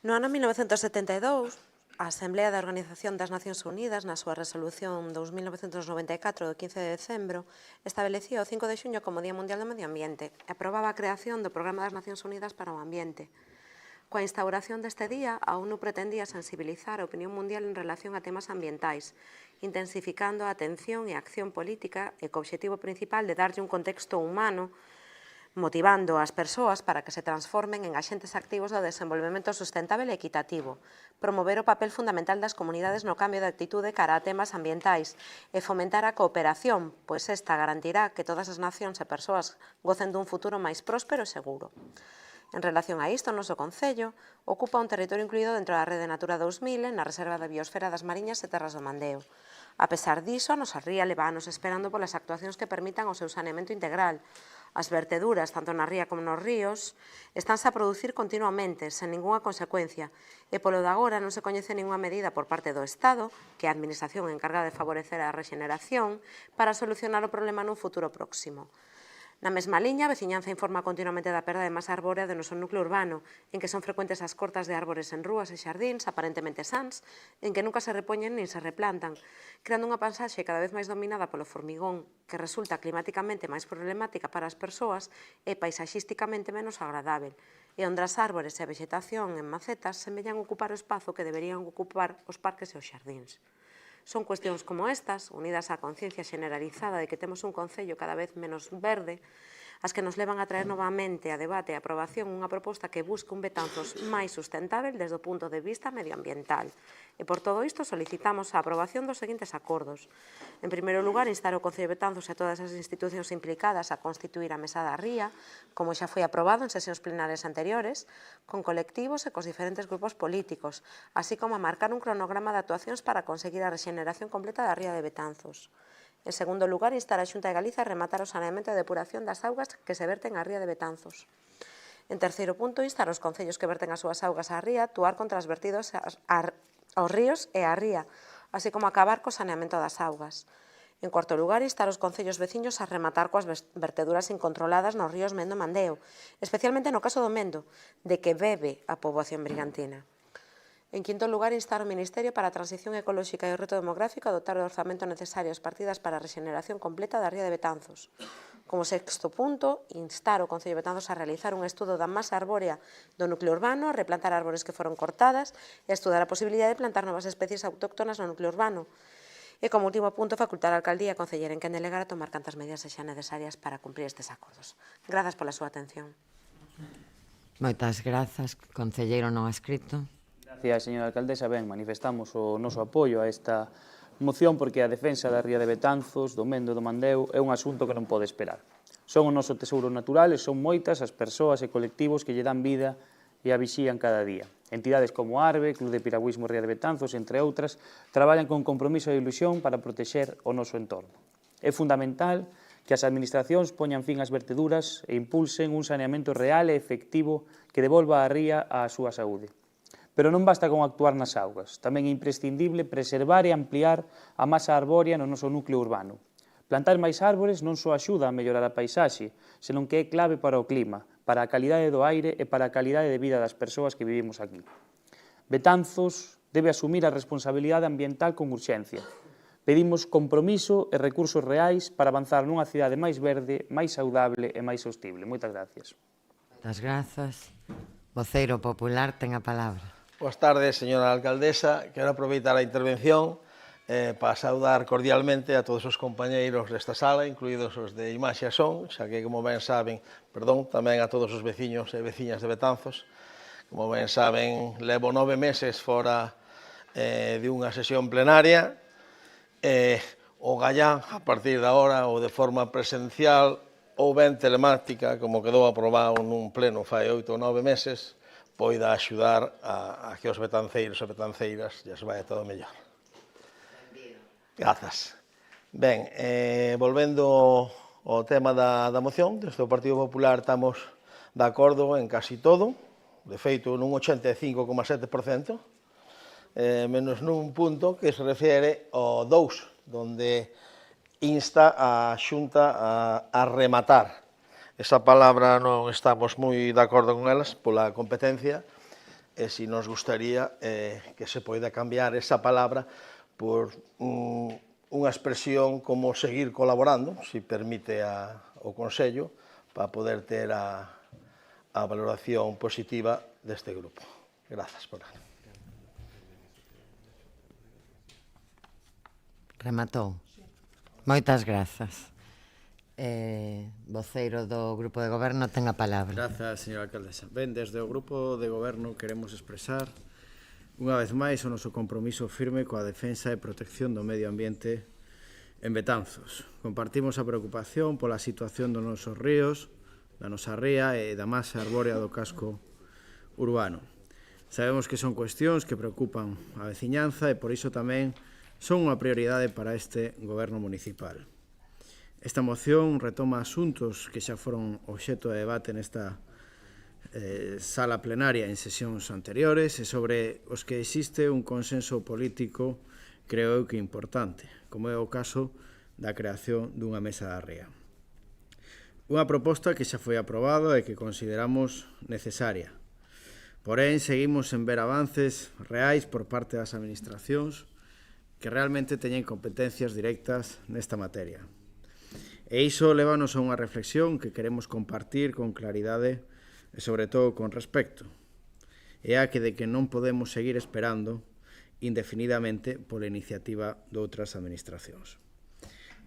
No ano 1972, a Asamblea da Organización das Nacións Unidas, na súa resolución 2994 do 15 de decembro, establecía o 5 de xuño como Día Mundial do Medio Ambiente e aprobaba a creación do Programa das Nacións Unidas para o Ambiente. Coa instauración deste día, a ONU pretendía sensibilizar a opinión mundial en relación a temas ambientais, intensificando a atención e a acción política e co obxectivo principal de darlle un contexto humano, motivando as persoas para que se transformen en axentes activos do desenvolvemento sustentável e equitativo, promover o papel fundamental das comunidades no cambio de actitude cara a temas ambientais e fomentar a cooperación, pois esta garantirá que todas as nacións e persoas gocen dun futuro máis próspero e seguro. En relación a isto, o noso Concello ocupa un territorio incluído dentro da Rede Natura 2000 na Reserva de Biosfera das Mariñas e Terras do Mandeo. A pesar diso, a nosa ría leva anos esperando polas actuacións que permitan o seu saneamento integral. As verteduras, tanto na ría como nos ríos, estánse a producir continuamente, sen ningunha consecuencia, e polo de agora non se coñece ningunha medida por parte do Estado, que é a Administración encargada de favorecer a regeneración, para solucionar o problema nun futuro próximo. Na mesma liña, a veciñanza informa continuamente da perda de masa arbórea do noso núcleo urbano, en que son frecuentes as cortas de árbores en rúas e xardíns, aparentemente sans, en que nunca se repoñen nin se replantan, creando unha paisaxe cada vez máis dominada polo formigón, que resulta climáticamente máis problemática para as persoas e paisaxísticamente menos agradável, e onde as árbores e a vegetación en macetas semellan ocupar o espazo que deberían ocupar os parques e os xardíns. Son cuestións como estas, unidas á conciencia generalizada de que temos un concello cada vez menos verde, as que nos levan a traer novamente a debate e a aprobación unha proposta que busca un Betanzos máis sustentável desde o punto de vista medioambiental. E por todo isto solicitamos a aprobación dos seguintes acordos. En primeiro lugar, instar o Concello de Betanzos e todas as institucións implicadas a constituir a Mesa da Ría, como xa foi aprobado en sesións plenarias anteriores, con colectivos e cos diferentes grupos políticos, así como a marcar un cronograma de actuacións para conseguir a rexeneración completa da Ría de Betanzos. En segundo lugar, instar a Xunta de Galicia a rematar o saneamento e depuración das augas que se verten á Ría de Betanzos. En terceiro punto, instar os concellos que verten as súas augas á ría a actuar contra os vertidos aos ríos e á ría, así como acabar co saneamento das augas. En cuarto lugar, instar os concellos veciños a rematar coas verteduras incontroladas nos ríos Mendo e Mandeo, especialmente no caso do Mendo, de que bebe a poboación brigantina. En quinto lugar, instar o Ministerio para a Transición Ecolóxica e o Reto Demográfico a dotar o orzamento necesario as partidas para a rexeneración completa da Ría de Betanzos. Como sexto punto, instar o Concello de Betanzos a realizar un estudo da masa arbórea do núcleo urbano, a replantar árbores que foron cortadas e a estudar a posibilidade de plantar novas especies autóctonas no núcleo urbano. E como último punto, facultar a Alcaldía e a Concellera en quen delegar a tomar cantas medidas sexan necesarias para cumprir estes acordos. Grazas pola súa atención. Moitas grazas, concelleiro non escrito. Gracias, señora alcaldesa. Ben, manifestamos o noso apoio a esta moción porque a defensa da ría de Betanzos, do Mendo e do Mandeo é un asunto que non pode esperar. Son o noso tesouro natural e son moitas as persoas e colectivos que lle dan vida e a vixían cada día. Entidades como Arbe, Club de Piragüismo Ría de Betanzos, entre outras, traballan con compromiso e ilusión para protexer o noso entorno. É fundamental que as administracións poñan fin ás verteduras e impulsen un saneamento real e efectivo que devolva a ría á súa saúde. Pero non basta con actuar nas augas, tamén é imprescindible preservar e ampliar a masa arbórea no noso núcleo urbano. Plantar máis árbores non só axuda a mellorar a paisaxe, senón que é clave para o clima, para a calidade do aire e para a calidade de vida das persoas que vivimos aquí. Betanzos debe asumir a responsabilidade ambiental con urxencia. Pedimos compromiso e recursos reais para avanzar nunha cidade máis verde, máis saudable e máis sostible. Moitas gracias. Moitas grazas. Voceiro popular, ten a palabra. Boas tardes, señora alcaldesa. Quero aproveitar a intervención para saudar cordialmente a todos os compañeiros desta sala, incluídos os de Imaxe e Son, xa que, como ben saben, tamén a todos os veciños e veciñas de Betanzos. Como ben saben, levo 9 meses fora de unha sesión plenaria. O Gallán, a partir de agora, ou de forma presencial ou ben telemática, como quedou aprobado nun pleno fai 8 ou 9 meses, poida axudar a que os betanceiros e betanceiras lles vai todo mellor. Grazas. Ben, volvendo ao tema da moción, desde o Partido Popular estamos de acordo en casi todo, de feito nun 85,7%, menos nun punto que se refere ao 2, donde insta a Xunta a rematar. Esa palabra non estamos moi de acordo con elas pola competencia e si nos gustaría que se poida cambiar esa palabra por unha expresión como seguir colaborando, si permite o Consello, para poder ter a valoración positiva deste grupo. Grazas por nada. Rematou. Moitas grazas. Voceiro do Grupo de Goberno ten a palabra. Grazas, señora alcaldesa. Ben, desde o Grupo de Goberno queremos expresar unha vez máis o noso compromiso firme coa defensa e protección do medio ambiente en Betanzos. Compartimos a preocupación pola situación dos nosos ríos, da nosa ría e da masa arbórea do casco urbano. Sabemos que son cuestións que preocupan a veciñanza e por iso tamén son unha prioridade para este goberno municipal. Esta moción retoma asuntos que xa foron obxecto de debate nesta sala plenaria en sesións anteriores e sobre os que existe un consenso político, creo que importante, como é o caso da creación dunha mesa da ría. Unha proposta que xa foi aprobada e que consideramos necesaria. Porén, seguimos en ver avances reais por parte das administracións que realmente teñen competencias directas nesta materia. E iso lévanos a unha reflexión que queremos compartir con claridade e, sobre todo, con respecto. É a que de que non podemos seguir esperando indefinidamente pola iniciativa de outras administracións.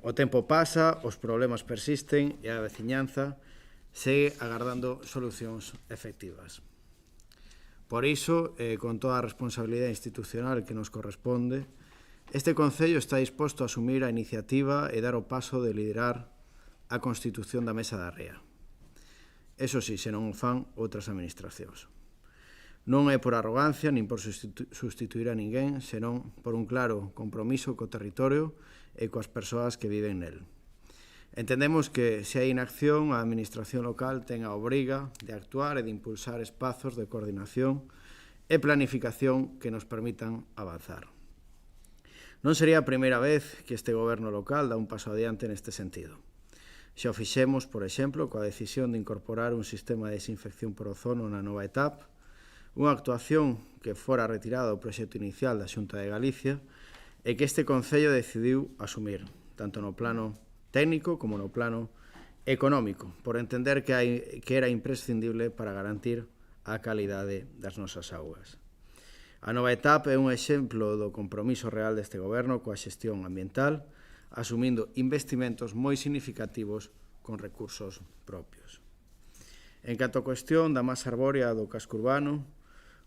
O tempo pasa, os problemas persisten e a veciñanza segue agardando solucións efectivas. Por iso, con toda a responsabilidade institucional que nos corresponde, este Concello está disposto a asumir a iniciativa e dar o paso de liderar a constitución da Mesa da Ría. Eso sí, se non o fan outras administracións. Non é por arrogancia nin por sustituir a ninguén, senón por un claro compromiso co territorio e coas persoas que viven nel. Entendemos que se hai inacción, a administración local ten a obriga de actuar e de impulsar espazos de coordinación e planificación que nos permitan avanzar. Non sería a primeira vez que este goberno local dá un paso adiante neste sentido. Xa o fixemos, por exemplo, coa decisión de incorporar un sistema de desinfección por ozono na nova etapa, unha actuación que fora retirada do proxecto inicial da Xunta de Galicia e que este Concello decidiu asumir, tanto no plano técnico como no plano económico, por entender que era imprescindible para garantir a calidade das nosas augas. A nova etapa é un exemplo do compromiso real deste goberno coa xestión ambiental, asumindo investimentos moi significativos con recursos propios. En canto a cuestión da masa arbórea do casco urbano,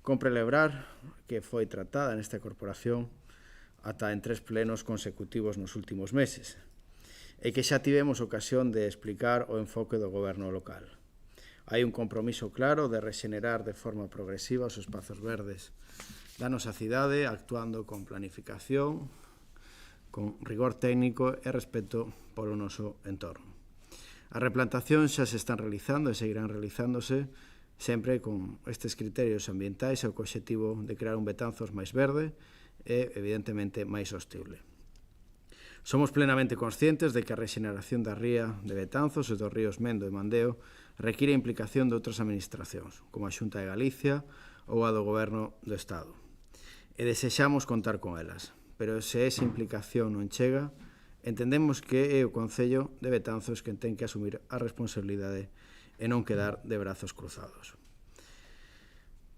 compre lembrar que foi tratada nesta corporación ata en 3 plenos consecutivos nos últimos meses e que xa tivemos ocasión de explicar o enfoque do goberno local. Hai un compromiso claro de rexenerar de forma progresiva os espazos verdes da nosa cidade, actuando con planificación, con rigor técnico e respeto polo noso entorno. As replantacións xa se están realizando e seguirán realizándose sempre con estes criterios ambientais e o obxectivo de crear un Betanzos máis verde e, evidentemente, máis sostible. Somos plenamente conscientes de que a rexeneración da ría de Betanzos e dos ríos Mendo e Mandeo require a implicación de outras administracións, como a Xunta de Galicia ou a do Goberno do Estado. E desexamos contar con elas, pero se esa implicación non chega, entendemos que é o Concello de Betanzos quen ten que asumir a responsabilidade e non quedar de brazos cruzados.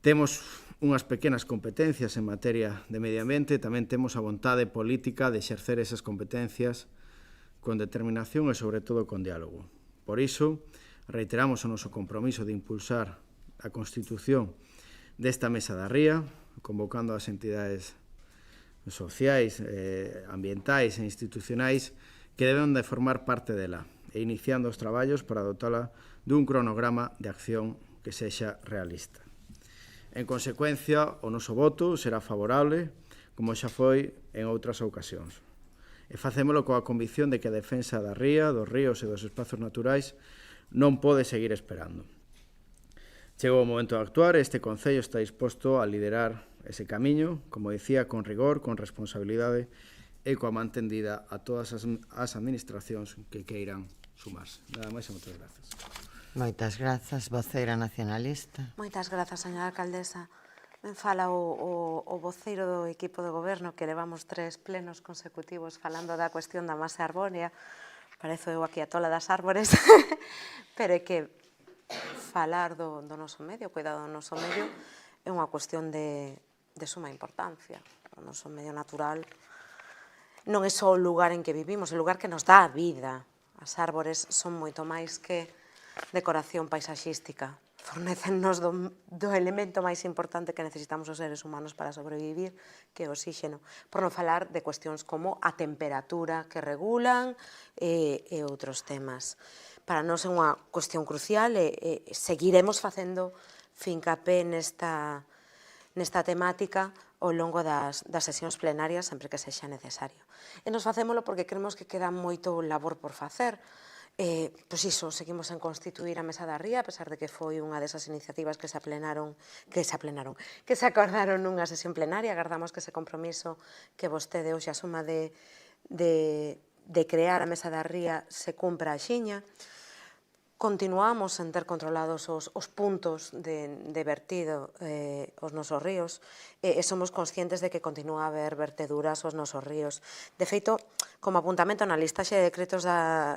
Temos unhas pequenas competencias en materia de medio ambiente, tamén temos a vontade política de exercer esas competencias con determinación e, sobre todo, con diálogo. Por iso, reiteramos o noso compromiso de impulsar a constitución desta Mesa da Ría, convocando as entidades sociais, ambientais e institucionais que deben de formar parte dela e iniciando os traballos para dotala dun cronograma de acción que sexa realista. En consecuencia, o noso voto será favorable, como xa foi en outras ocasións. E facémolo coa convicción de que a defensa da ría, dos ríos e dos espazos naturais non pode seguir esperando. Chegou o momento de actuar e este Concello está disposto a liderar ese camiño, como dicía, con rigor, con responsabilidade e coa man tendida a todas as administracións que queiran sumarse. Nada máis e moitas grazas. Moitas grazas, voceira nacionalista. Moitas grazas, señora alcaldesa. Ben fala o voceiro do equipo de goberno que levamos 3 plenos consecutivos falando da cuestión da masa arbórea. Parezo eu aquí a tola das árbores, pero é que falar do noso medio, cuidado do noso medio, é unha cuestión de suma importancia. O noso medio natural non é só o lugar en que vivimos, é o lugar que nos dá a vida. As árbores son moito máis que decoración paisaxística. Fornécennos do elemento máis importante que necesitamos os seres humanos para sobrevivir, que é o oxígeno. Por non falar de cuestións como a temperatura que regulan e outros temas. Para nós é unha cuestión crucial e seguiremos facendo fincapé nesta temática ao longo das sesións plenarias sempre que sexa necesario. E nos facémolo porque creemos que queda moito labor por facer. Pois iso, seguimos en constituir a Mesa da Ría, a pesar de que foi unha desas iniciativas que se acordaron nunha sesión plenaria. Agardamos que ese compromiso que vostede hoxe asuma de crear a Mesa da Ría se cumpra axiña. Continuamos en ter controlados os puntos de vertido aos nosos ríos e somos conscientes de que continúa a haber verteduras aos nosos ríos. De feito, como apuntamento na listaxe de decretos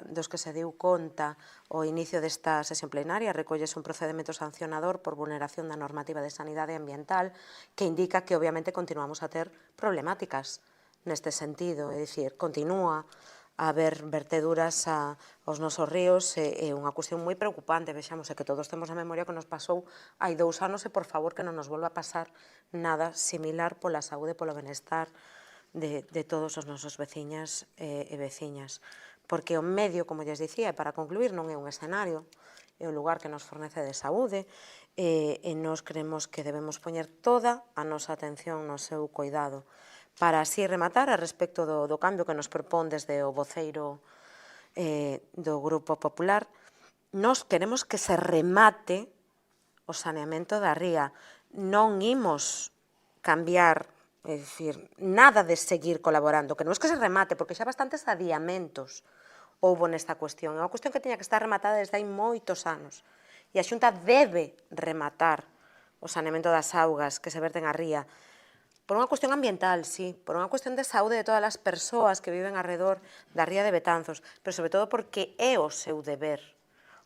dos que se deu conta ao inicio desta sesión plenaria, recollese un procedimento sancionador por vulneración da normativa de sanidade ambiental que indica que, obviamente, continuamos a ter problemáticas neste sentido, é dicir, continúa a haber verteduras aos nosos ríos é unha cuestión moi preocupante. Vexamos, é que todos temos a memoria que nos pasou hai 2 anos e, por favor, que non nos volva a pasar nada similar pola saúde e polo benestar de todos os nosos veciñas e veciñas. Porque o medio, como lles dicía, para concluir, non é un escenario, é o lugar que nos fornece de saúde e nós creemos que debemos poñer toda a nosa atención no seu cuidado. Para así rematar, a respecto do cambio que nos propón desde o voceiro do Grupo Popular, nós queremos que se remate o saneamento da ría. Non imos cambiar, é dicir, nada de seguir colaborando, que non é que se remate, porque xa bastantes adiamentos houbo nesta cuestión. É unha cuestión que teña que estar rematada desde hai moitos anos. E a Xunta debe rematar o saneamento das augas que se verten á ría. Por unha cuestión ambiental, sí, por unha cuestión de saúde de todas as persoas que viven alrededor da ría de Betanzos, pero sobre todo porque é o seu deber.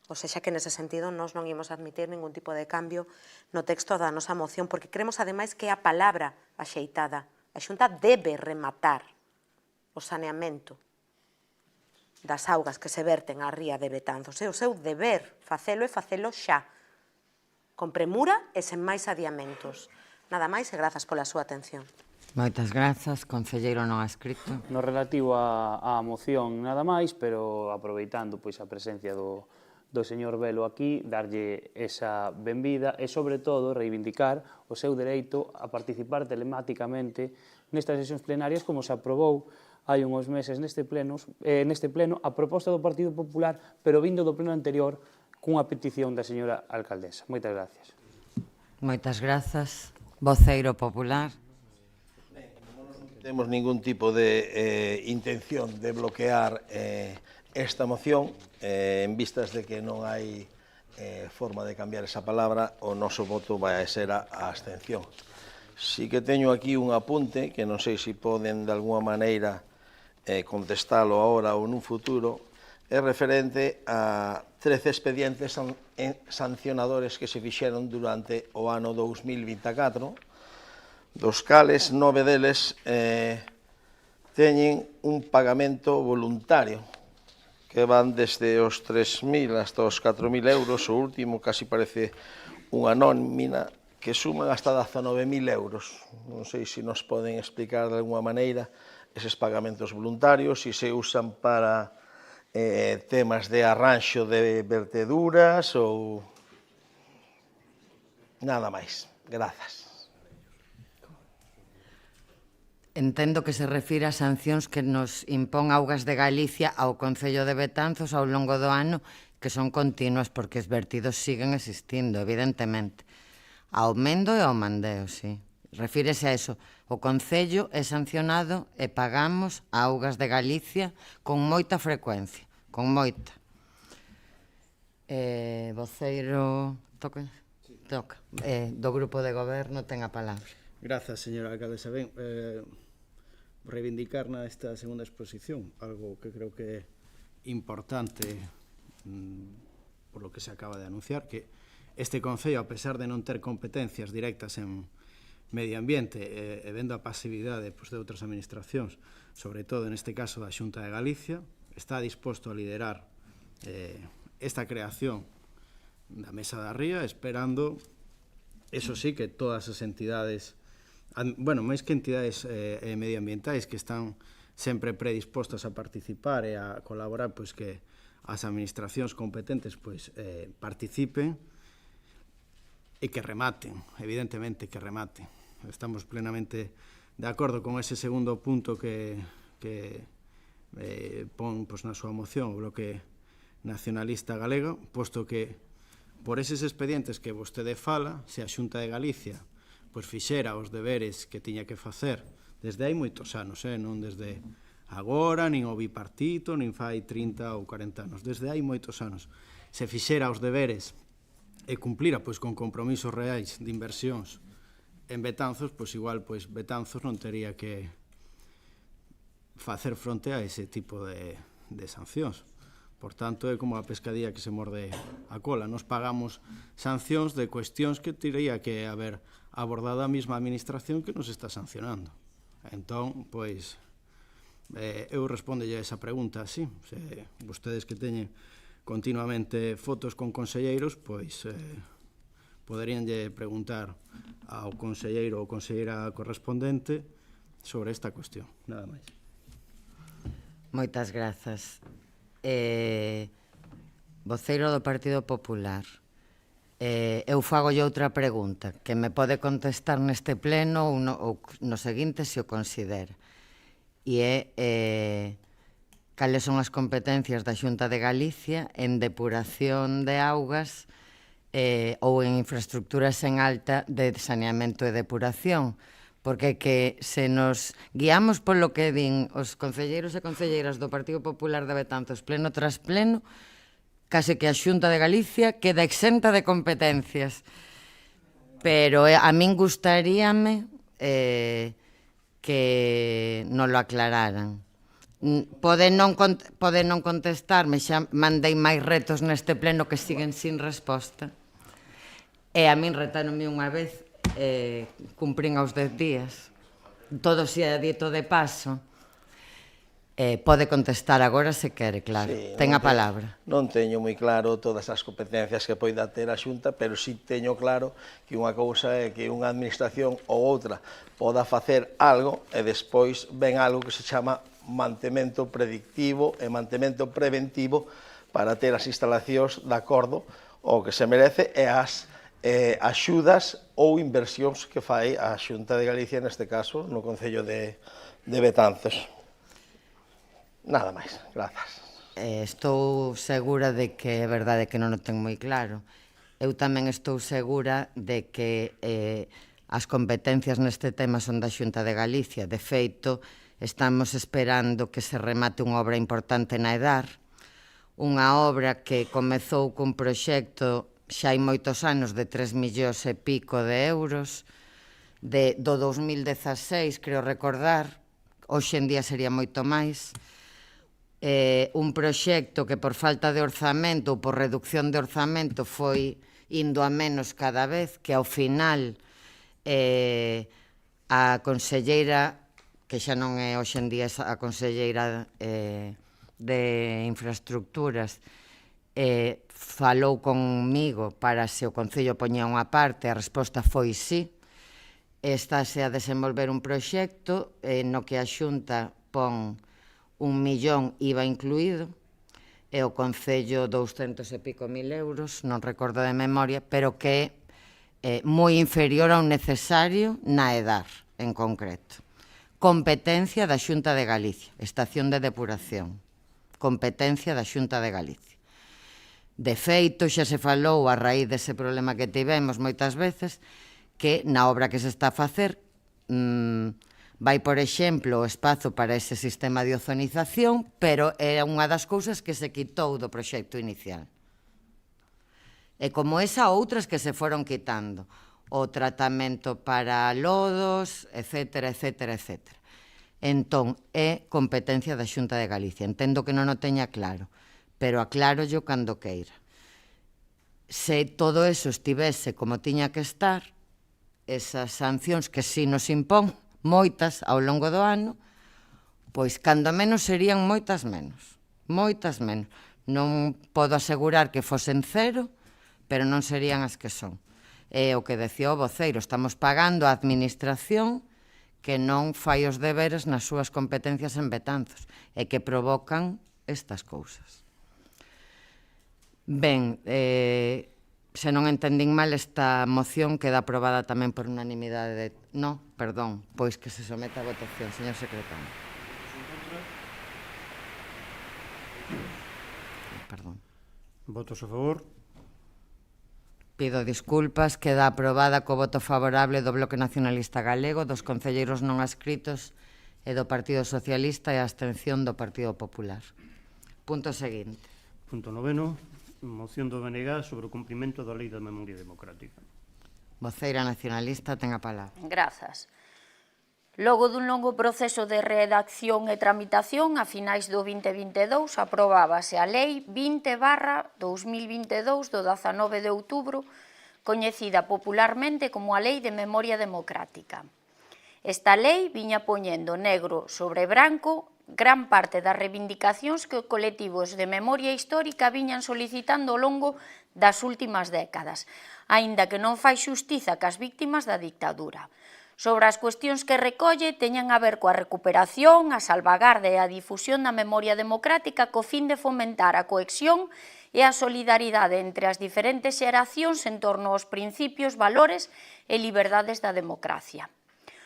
O sexa que nese sentido nós non imos admitir ningún tipo de cambio no texto da nosa moción, porque creemos ademais que é a palabra axeitada. A Xunta debe rematar o saneamento das augas que se verten á ría de Betanzos. É o seu deber facelo e facelo xa. con premura e sen máis adiamentos. Nada máis e grazas pola súa atención. Moitas grazas, concelleiro non adscrito. No relativo á moción nada máis, pero aproveitando pois a presencia do señor Velo aquí, darlle esa benvida e, sobre todo, reivindicar o seu dereito a participar telemáticamente nestas sesións plenarias como se aprobou hai uns meses neste pleno a proposta do Partido Popular, pero vindo do pleno anterior cunha petición da señora alcaldesa. Moitas gracias. Moitas grazas. Voceiro popular. Non temos ningún tipo de intención de bloquear esta moción en vistas de que non hai forma de cambiar esa palabra, o noso voto vai a ser a abstención. Si que teño aquí un apunte que non sei se poden de alguma maneira contestalo agora ou nun futuro, é referente a 13 expedientes sancionadores que se fixeron durante o ano 2024, dos cales 9 deles teñen un pagamento voluntario, que van desde os 3.000 hasta os 4.000 euros, o último casi parece unha nómina, que suman hasta 19.000 euros. Non sei se nos poden explicar de alguma maneira eses pagamentos voluntarios, se se usan para temas de arranxo de verteduras ou nada máis. Grazas. Entendo que se refira a sancións que nos impón Augas de Galicia ao Concello de Betanzos ao longo do ano, que son continuas, porque os vertidos siguen existindo, evidentemente. Ao mendo e ao mandeo, sí. Refírese a eso. O Concello é sancionado e pagamos a Augas de Galicia con moita frecuencia, con moita. Voceiro, toca? Toca. Do Grupo de Goberno ten a palabra. Grazas, señora alcaldesa. Ben, reivindicar nesta segunda exposición algo que creo que é importante por lo que se acaba de anunciar, que este Concello, a pesar de non ter competencias directas en medio ambiente e vendo a pasividade de outras administracións, sobre todo neste caso da Xunta de Galicia, está disposto a liderar esta creación da Mesa da Ría, esperando, eso sí, que todas as entidades, bueno, máis que entidades medioambientais que están sempre predispostas a participar e a colaborar, pois que as administracións competentes participen e que rematen, evidentemente que rematen. Estamos plenamente de acordo con ese segundo punto que pon na súa moción o Bloque Nacionalista Galega, posto que por eses expedientes que vostede fala, se a Xunta de Galicia fixera os deberes que tiña que facer desde hai moitos anos, non desde agora, nin o bipartito, nin fai 30 ou 40 anos, desde hai moitos anos, se fixera os deberes e cumplira con compromisos reais de inversións en Betanzos, igual Betanzos non tería que facer fronte a ese tipo de sancións. Por tanto, é como a pescadilla que se morde a cola. Nos pagamos sancións de cuestións que teria que haber abordado a mesma administración que nos está sancionando. Entón, eu respondelle a esa pregunta así. Se vostedes que teñen continuamente fotos con conselleiros, poderíanlle preguntar ao conselleiro ou conselleira correspondente sobre esta cuestión. Nada máis. Moitas grazas. Voceiro do Partido Popular, eu fagolle outra pregunta que me pode contestar neste pleno ou no seguinte se o considera, e é cales son as competencias da Xunta de Galicia en depuración de augas ou en infraestructuras en alta de saneamento e depuración, porque que se nos guiamos polo que din os concelleiros e concelleiras do Partido Popular de Betanzos pleno tras pleno, case que a Xunta de Galicia queda exenta de competencias. Pero a min gustaríame que non lo aclararan. Pode non contestarme, xa mandei máis retos neste pleno que siguen sin resposta. E a min retáronme unha vez, cumprín aos 10 días. Todo se ha dito de paso. Pode contestar agora se quere, claro. Ten a palabra. Non teño moi claro todas as competencias que poida ter a Xunta, pero sí teño claro que unha cousa é que unha administración ou outra poda facer algo e despois ven algo que se chama mantemento predictivo e mantemento preventivo para ter as instalacións de acordo ao que se merece e as axudas ou inversións que fai a Xunta de Galicia, neste caso, no Concello de Betanzos. Nada máis, grazas. Estou segura de que é verdade que non o ten moi claro. Eu tamén estou segura de que as competencias neste tema son da Xunta de Galicia. De feito, estamos esperando que se remate unha obra importante na EDAR, unha obra que comezou cun proxecto xa hai moitos anos de 3 millóns e pico de euros, do 2016, creo recordar, hoxe en día sería moito máis, un proxecto que por falta de orzamento ou por reducción de orzamento foi indo a menos cada vez, que ao final a conselleira, que xa non é hoxe en día a conselleira de Infraestructuras, falou conmigo para se o Concello poñía unha parte, a resposta foi sí. Estáse a desenvolver un proxecto no que a Xunta pon 1 millón IVA incluído, e o Concello 200 e pico mil euros, non recordo de memoria, pero que é moi inferior ao necesario na EDAR, en concreto. Competencia da Xunta de Galicia, estación de depuración. Competencia da Xunta de Galicia. De feito, xa se falou a raíz dese problema que tivemos moitas veces, que na obra que se está a facer vai, por exemplo, o espazo para ese sistema de ozonización, pero é unha das cousas que se quitou do proxecto inicial. E como esa, outras que se foron quitando. O tratamento para lodos, etcétera, etcétera, etcétera. Entón, é competencia da Xunta de Galicia. Entendo que non o teña claro, pero aclárollo cando queira. Se todo eso estivese como tiña que estar, esas sancións que si nos impón, moitas ao longo do ano, pois cando menos serían moitas menos. Moitas menos. Non podo asegurar que fosen cero, pero non serían as que son. É o que decía o voceiro, estamos pagando a administración que non fai os deberes nas súas competencias en Betanzos e que provocan estas cousas. Ben, se non entendín mal, esta moción queda aprobada tamén por unanimidade de... No, perdón, pois que se someta a votación, señor secretario. Perdón. Votos a favor. Pido disculpas, queda aprobada co voto favorable do Bloque Nacionalista Galego, dos concelleiros non adscritos e do Partido Socialista e a abstención do Partido Popular. Punto seguinte. Punto noveno. Moción do BNG sobre o cumprimento da Lei da Memoria Democrática. Voceira nacionalista, ten a palabra. Grazas. Logo dun longo proceso de redacción e tramitación, a finais do 2022 aprobábase a Lei 20/2022 do 19 de outubro, coñecida popularmente como a Lei de Memoria Democrática. Esta lei viña poñendo negro sobre branco gran parte das reivindicacións que os colectivos de memoria histórica viñan solicitando ao longo das últimas décadas, aínda que non fai xustiza cas víctimas da dictadura. Sobre as cuestións que recolle teñen a ver coa recuperación, a salvagarda e a difusión da memoria democrática co fin de fomentar a cohesión e a solidaridade entre as diferentes xeracións en torno aos principios, valores e liberdades da democracia.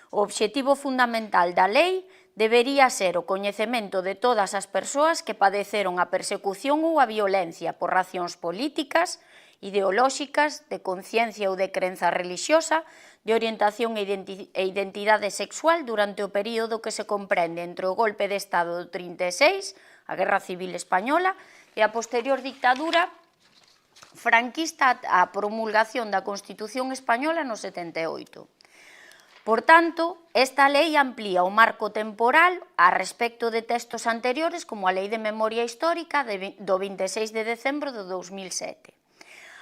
O obxectivo fundamental da lei debería ser o coñecemento de todas as persoas que padeceron a persecución ou a violencia por razóns políticas, ideolóxicas, de conciencia ou de crenza relixiosa, de orientación e identidade sexual durante o período que se comprende entre o golpe de Estado do 36, a Guerra Civil Española, e a posterior dictadura franquista á promulgación da Constitución Española no 78. Por tanto, esta lei amplía o marco temporal a respecto de textos anteriores como a Lei de Memoria Histórica do 26 de decembro de 2007.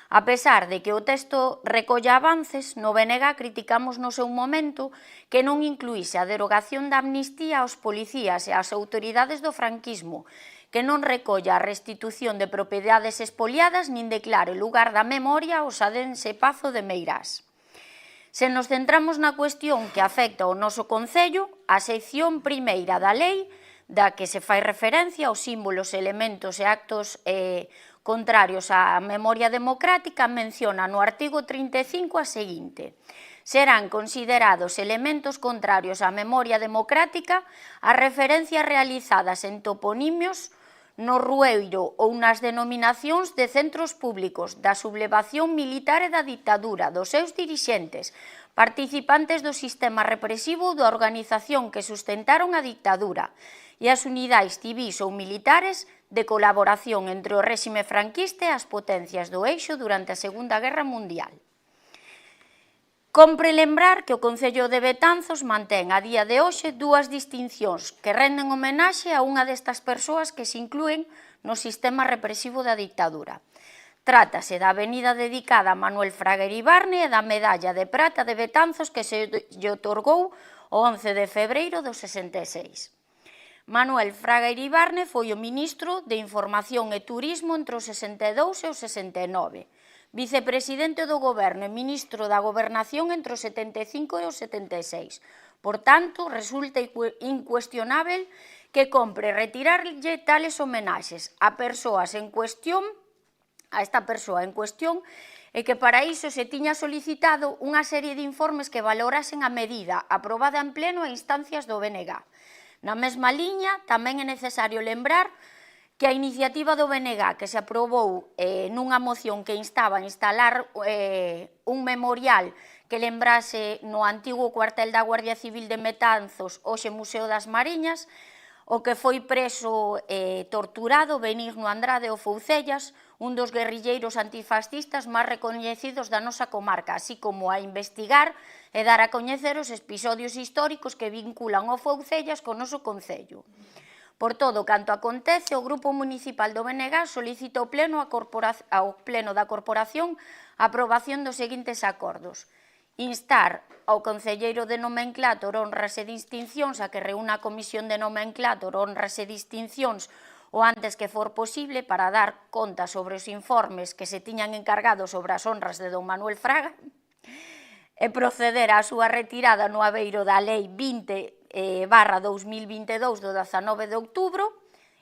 A pesar de que o texto recolla avances, no BNG criticamos no seu momento que non incluíse a derogación da amnistía aos policías e ás autoridades do franquismo, que non recolla a restitución de propiedades expoliadas nin declare lugar da memoria ao sadense Pazo de Meirás. Se nos centramos na cuestión que afecta ao noso Concello, a sección primeira da lei, da que se fai referencia aos símbolos, elementos e actos contrarios á memoria democrática, menciona no artigo 35 a seguinte: serán considerados elementos contrarios á memoria democrática as referencias realizadas en toponimios no rueiro ou nas denominacións de centros públicos, da sublevación militar e da ditadura, dos seus dirixentes, participantes do sistema represivo ou da organización que sustentaron a ditadura, e as unidades civis ou militares de colaboración entre o réxime franquista e as potencias do eixo durante a Segunda Guerra Mundial. Compre lembrar que o Concello de Betanzos mantén a día de hoxe dúas distincións que renden homenaxe a unha destas persoas que se inclúen no sistema represivo da dictadura. Trátase da avenida dedicada a Manuel Fraga Iribarne e da medalla de prata de Betanzos que se lle otorgou o 11 de febreiro do 66. Manuel Fraga Iribarne foi o ministro de Información e Turismo entre o 62 e o 69, vicepresidente do Goberno e ministro da Gobernación entre o 75 e o 76. Por tanto, resulta incuestionável que compre retirarlle tales homenaxes a esta persoa en cuestión e que para iso se tiña solicitado unha serie de informes que valorasen a medida aprobada en pleno a instancias do BNG. Na mesma liña, tamén é necesario lembrar que a iniciativa do BNG que se aprobou nunha moción que instaba a instalar un memorial que lembrase no antigo cuartel da Guardia Civil de Betanzos, hoxe Museo das Mariñas, o que foi preso e torturado Benigno Andrade o Foucellas, un dos guerrilleiros antifascistas máis recoñecidos da nosa comarca, así como a investigar e dar a coñecer os episodios históricos que vinculan o Foucellas co noso Concello. Por todo canto acontece, o Grupo Municipal do BNG solicita ao Pleno da Corporación a aprobación dos seguintes acordos: instar ao Concelleiro de Nomenclator, Honras e Distincións a que reúna a Comisión de Nomenclator, Honras e Distincións o antes que for posible para dar conta sobre os informes que se tiñan encargado sobre as honras de don Manuel Fraga e proceder á súa retirada no abeiro da Lei 20/2022 do 19 de outubro.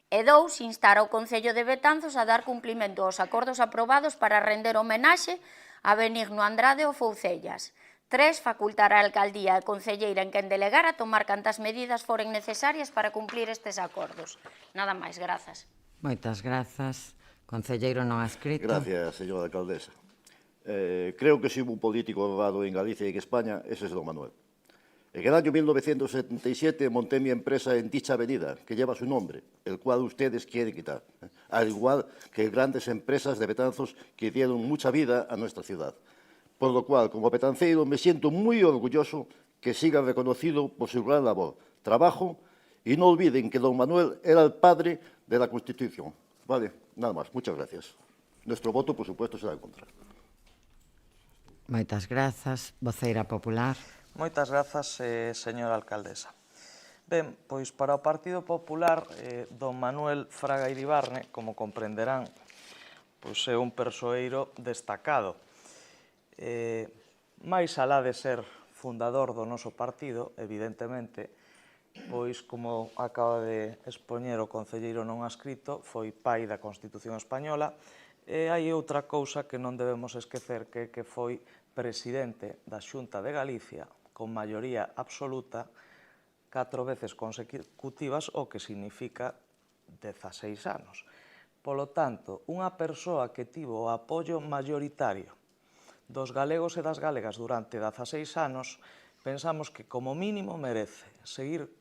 E 2, instar ao Concello de Betanzos a dar cumprimento aos acordos aprobados para render homenaxe a Benigno Andrade o Foucellas. 3, facultar a Alcaldía e Concelleira en quen delegar a tomar cantas medidas foren necesarias para cumplir estes acordos. Nada máis, grazas. Moitas grazas. Concelleiro non adscrito. Gracias, señora alcaldesa. Creo que si hubo un político honrado en Galicia y en España, ese es don Manuel. En el año 1977 monté mi empresa en dicha avenida, que lleva su nombre, el cual ustedes quieren quitar, al igual que grandes empresas de Betanzos que dieron mucha vida a nuestra ciudad. Por lo cual, como betanceiro, me siento muy orgulloso que siga reconocido por su gran labor, trabajo, y no olviden que don Manuel era el padre de la Constitución. Vale, nada más. Muchas gracias. Nuestro voto, por supuesto, será en contra. Moitas grazas. Voceira popular. Moitas grazas, señora alcaldesa. Ben, pois para o Partido Popular, don Manuel Fraga Iribarne, como comprenderán, pois é un persoeiro destacado. Mais alá de ser fundador do noso partido, evidentemente, pois, como acaba de expoñer o concelleiro non adscrito, foi pai da Constitución Española, e hai outra cousa que non debemos esquecer, que foi presidente da Xunta de Galicia, con maioría absoluta, 4 veces consecutivas, o que significa 16 anos. Polo tanto, unha persoa que tivo o apoio mayoritario dos galegos e das galegas durante 16 anos, pensamos que como mínimo merece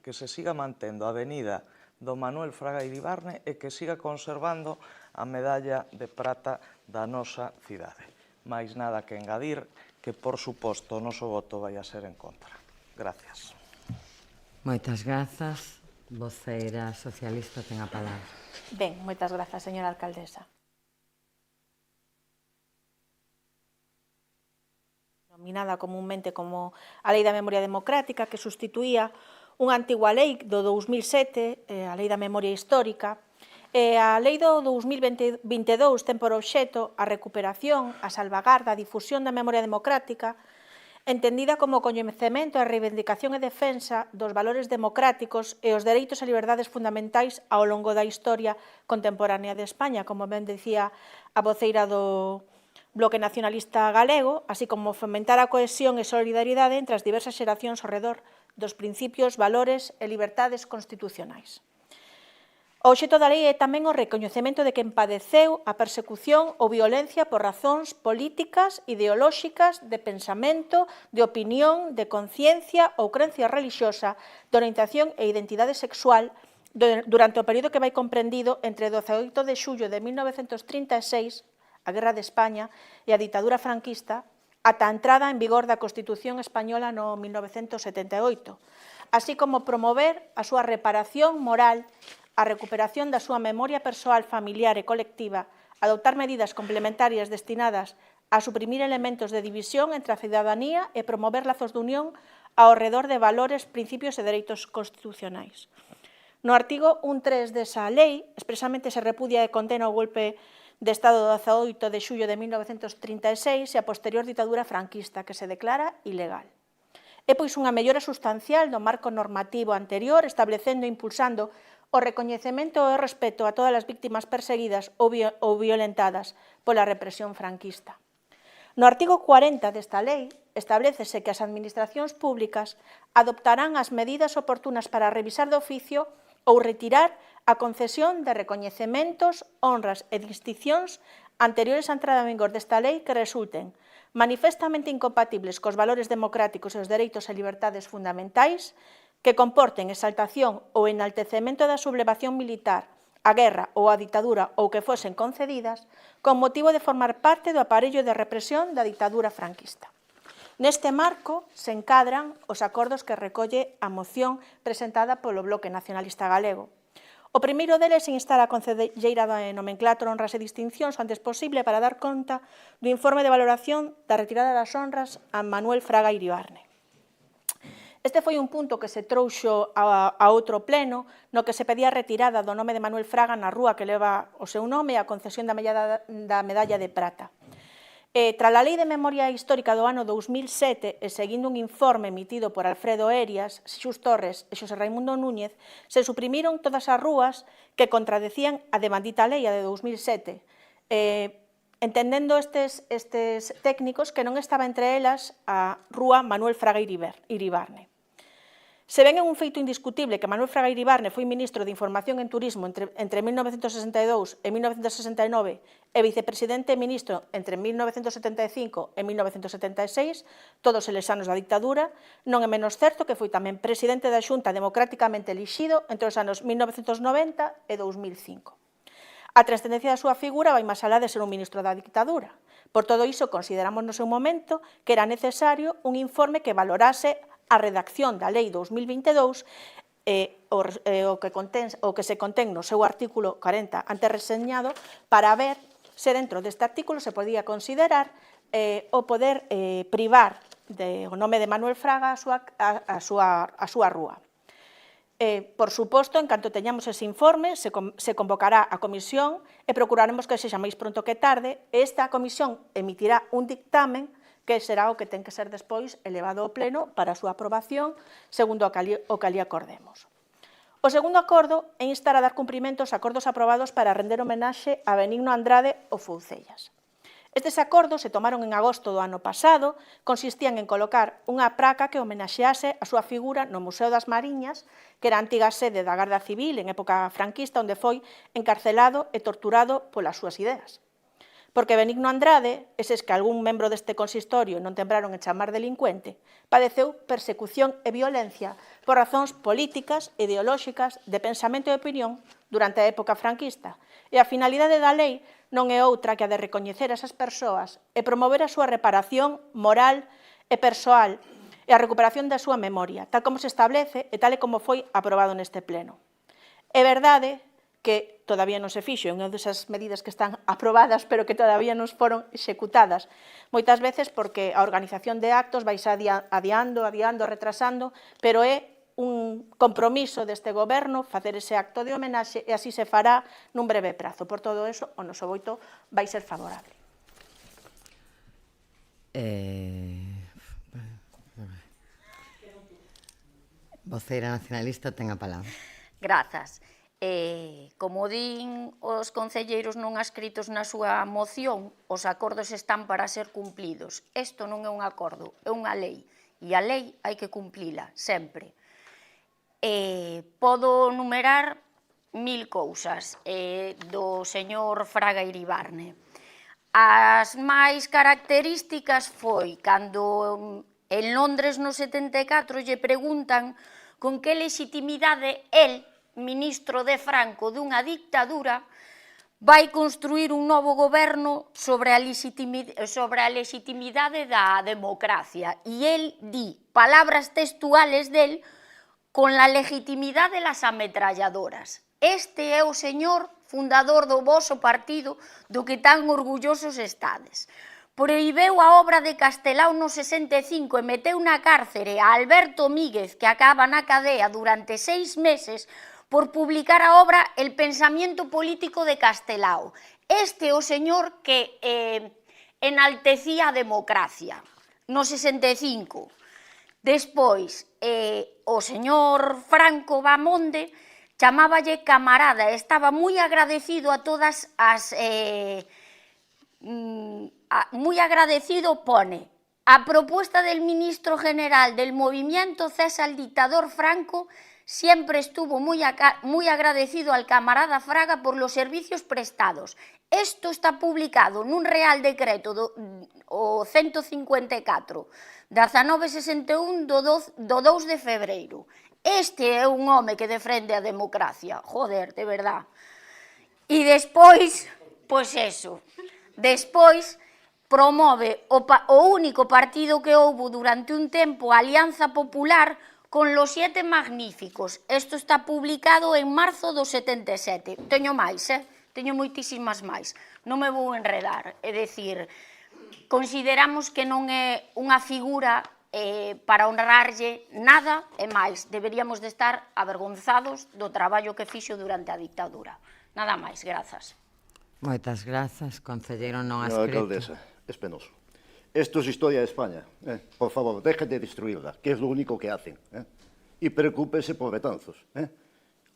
que se siga mantendo a avenida do Manuel Fraga Iribarne e que siga conservando a medalla de prata da nosa cidade. Mais nada que engadir, que por suposto o noso voto vai a ser en contra. Gracias. Moitas grazas. Voceira socialista ten a palabra. Ben, moitas grazas, señora alcaldesa. denominada comúnmente como a Lei da Memoria Democrática, que sustituía unha antigua lei do 2007, a Lei da Memoria Histórica. A Lei do 2022 ten por obxecto a recuperación, a salvagarda, a difusión da memoria democrática, entendida como coñecemento, a reivindicación e defensa dos valores democráticos e os dereitos e liberdades fundamentais ao longo da historia contemporánea de España, como ben dicía a voceira do Bloque Nacionalista Galego, así como fomentar a cohesión e solidaridade entre as diversas xeracións ao redor dos principios, valores e libertades constitucionais. O obxecto da lei é tamén o recoñecemento de quen padeceu a persecución ou violencia por razóns políticas, ideolóxicas, de pensamento, de opinión, de conciencia ou creencia religiosa, de orientación e identidade sexual durante o período que vai comprendido entre o 18 de xullo de 1936, a Guerra de España e a ditadura franquista, ata a entrada en vigor da Constitución española no 1978, así como promover a súa reparación moral, a recuperación da súa memoria persoal, familiar e colectiva, adoptar medidas complementarias destinadas a suprimir elementos de división entre a cidadanía e promover lazos de unión ao redor de valores, principios e dereitos constitucionais. No artigo 1.3 desa lei, expresamente se repudia e condena o golpe de Estado do 18 de xullo de 1936 e a posterior ditadura franquista, que se declara ilegal. É pois unha mellora sustancial do marco normativo anterior, establecendo e impulsando o recoñecemento e o respeto a todas as víctimas perseguidas ou violentadas pola represión franquista. No artigo 40 desta lei, establécese que as administracións públicas adoptarán as medidas oportunas para revisar de oficio ou retirar a concesión de recoñecementos, honras e distincións anteriores á entrada en vigor desta lei que resulten manifestamente incompatibles cos valores democráticos e os dereitos e liberdades fundamentais, que comporten exaltación ou enaltecemento da sublevación militar, a guerra ou a ditadura ou que fosen concedidas con motivo de formar parte do aparello de represión da ditadura franquista. Neste marco se encadran os acordos que recolle a moción presentada polo Bloque Nacionalista Galego. O primeiro deles é instar a Concelleira de Nomenclatura, Honras e Distincións o antes posible para dar conta do informe de valoración da retirada das honras a Manuel Fraga Iribarne. Este foi un punto que se trouxo a outro pleno no que se pedía a retirada do nome de Manuel Fraga na rúa que leva o seu nome e a concesión da medalla de prata. Tras a Lei de Memoria Histórica do ano 2007 e seguindo un informe emitido por Alfredo Erias, Xus Torres e Xosé Raimundo Núñez, se suprimiron todas as rúas que contradecían a demandita lei, a de 2007, entendendo estes técnicos que non estaba entre elas a rúa Manuel Fraga Iribarne. Se ven en un feito indiscutible que Manuel Fraga Iribarne foi ministro de Información e Turismo entre 1962 e 1969 e vicepresidente e ministro entre 1975 e 1976, todos eles anos da dictadura, non é menos certo que foi tamén presidente da Xunta democráticamente elixido entre os anos 1990 e 2005. A trascendencia da súa figura vai máis alá de ser un ministro da dictadura. Por todo iso, consideramos no seu momento que era necesario un informe que valorase a redacción da Lei 2022 o que se contén no seu artículo 40 antes reseñado para ver se dentro deste artículo se podía considerar o poder privar o nome de Manuel Fraga a súa rúa. Por suposto, en canto teñamos ese informe, se convocará a comisión e procuraremos que sexa máis pronto que tarde e esta comisión emitirá un dictamen que será o que ten que ser despois elevado ao pleno para a súa aprobación, segundo o que ali acordemos. O segundo acordo é instar a dar cumprimento aos acordos aprobados para render homenaxe a Benigno Andrade o Foucellas. Estes acordos se tomaron en agosto do ano pasado, consistían en colocar unha praca que homenaxease a súa figura no Museo das Mariñas, que era a antiga sede da Garda Civil en época franquista, onde foi encarcelado e torturado polas súas ideas. Porque Benigno Andrade, eses que algún membro deste consistorio non tembraron en chamar delincuente, padeceu persecución e violencia por razóns políticas, ideolóxicas, de pensamento e opinión durante a época franquista, e a finalidade da lei non é outra que a de recoñecer a esas persoas e promover a súa reparación moral e persoal e a recuperación da súa memoria, tal como se establece e tal como foi aprobado neste pleno. É verdade que todavía non se fixo, é unha desas medidas que están aprobadas, pero que todavía non foron executadas. Moitas veces porque a organización de actos vais adiando, retrasando, pero é un compromiso deste goberno facer ese acto de homenaxe e así se fará nun breve prazo. Por todo eso, o noso voto vai ser favorable. Voceira nacionalista ten a palabra. Grazas. Como din os concelleiros non adscritos na súa moción, os acordos están para ser cumplidos. Isto non é un acordo, é unha lei. E a lei hai que cumplila, sempre. Podo numerar 1000 cousas do señor Fraga Iribarne. As máis características foi cando en Londres no 74 lle preguntan con que legitimidade el, ministro de Franco dunha dictadura, vai construir un novo goberno sobre a legitimidade da democracia. E el di, palabras textuales del, con la legitimidad de las ametralladoras. Este é o señor fundador do voso partido do que tan orgullosos estades. Prohibeu a obra de Castelao no 65 e meteu na cárcere a Alberto Míguez, que acaba na cadea durante 6 meses, por publicar a obra El pensamiento político de Castelao. Este é o señor que enaltecía a democracia no 65. Despois, o señor Franco Bamonde chamáballe camarada, estaba moi agradecido a todas as... moi agradecido pone: a propuesta del ministro general del movimiento cesa al dictador Franco. Siempre estuvo muy agradecido al camarada Fraga por los servicios prestados. Esto está publicado nun Real Decreto o 154 da 1961 do 2 de febreiro. Este é un home que defende a democracia. Joder, de verdad. E despois, pois eso, despois promove o único partido que houbo durante un tempo, a Alianza Popular, con los 7 magníficos. Isto está publicado en marzo do 77. Teño máis, teño moitísimas máis. Non me vou enredar. É dicir, consideramos que non é unha figura para honrarlle nada e máis. Deberíamos de estar avergonzados do traballo que fixo durante a dictadura. Nada máis, grazas. Moitas grazas, concelleiro non Señora adscrito. alcaldesa, es penoso. Esto es historia de España. Por favor, dejen de destruirla, que es lo único que hacen. Y preocúpense por Betanzos.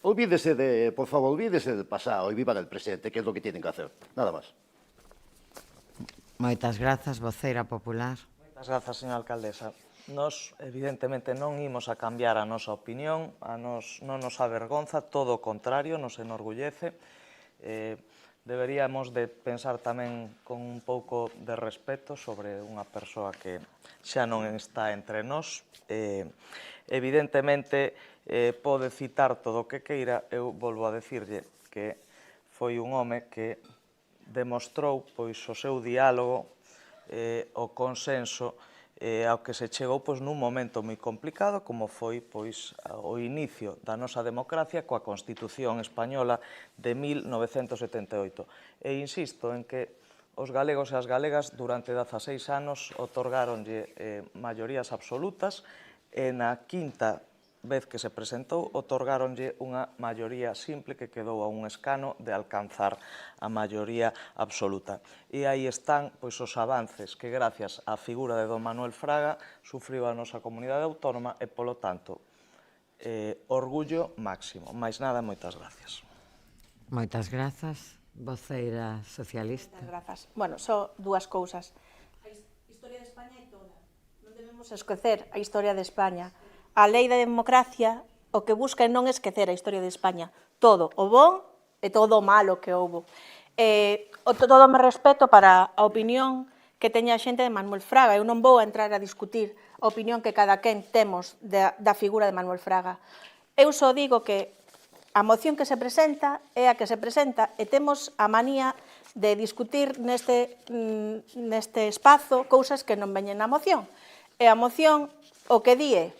Olvídese por favor, olvídese del pasado y viva el presente, que es lo que tienen que hacer. Nada más. Moitas grazas, voceira popular. Moitas grazas, señora alcaldesa. Nos, evidentemente, non imos a cambiar a nosa opinión, non nos avergonza, todo o contrario, nos enorgullece. Deberíamos de pensar tamén con un pouco de respeto sobre unha persoa que xa non está entre nós. Evidentemente, pode citar todo o que queira, eu volvo a decirlle que foi un home que demostrou pois o seu diálogo, o consenso, ao que se chegou nun momento moi complicado como foi o inicio da nosa democracia coa Constitución española de 1978. E insisto en que os galegos e as galegas durante 16 anos otorgáronlle maiorías absolutas e na quinta vez que se presentou otorgáronlle unha maioría simple que quedou a un escano de alcanzar a maioría absoluta. E aí están os avances que gracias á figura de don Manuel Fraga sufriu a nosa comunidade autónoma e, polo tanto, orgullo máximo. Mais nada, moitas gracias. Moitas grazas, voceira socialista. Grazas. Bueno, só dúas cousas. A historia de España é toda. Non debemos esquecer a historia de España. A lei da democracia o que busca é non esquecer a historia de España. Todo o bon e todo o malo que houbo. Todo o me respeto para a opinión que teña a xente de Manuel Fraga. Eu non vou a entrar a discutir a opinión que cada quen temos da figura de Manuel Fraga. Eu só digo que a moción que se presenta é a que se presenta e temos a manía de discutir neste espazo cousas que non veñen na moción. E a moción o que di é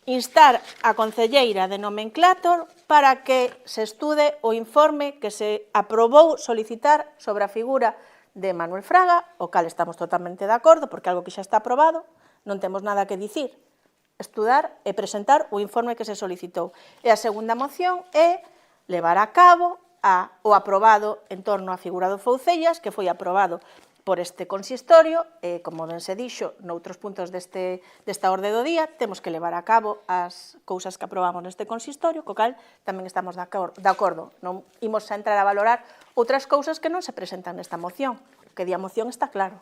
instar a concelleira de nomenclator para que se estude o informe que se aprobou solicitar sobre a figura de Manuel Fraga, o cal estamos totalmente de acordo, porque algo que xa está aprobado, non temos nada que dicir. Estudar e presentar o informe que se solicitou. E a segunda moción é levar a cabo o aprobado en torno á figura do Foucellas, que foi aprobado por este consistorio, e, como ben se dixo, noutros puntos desta orde do día, temos que levar a cabo as cousas que aprobamos neste consistorio, co cal tamén estamos de acordo. Non imos a entrar a valorar outras cousas que non se presentan nesta moción, que di a moción está claro.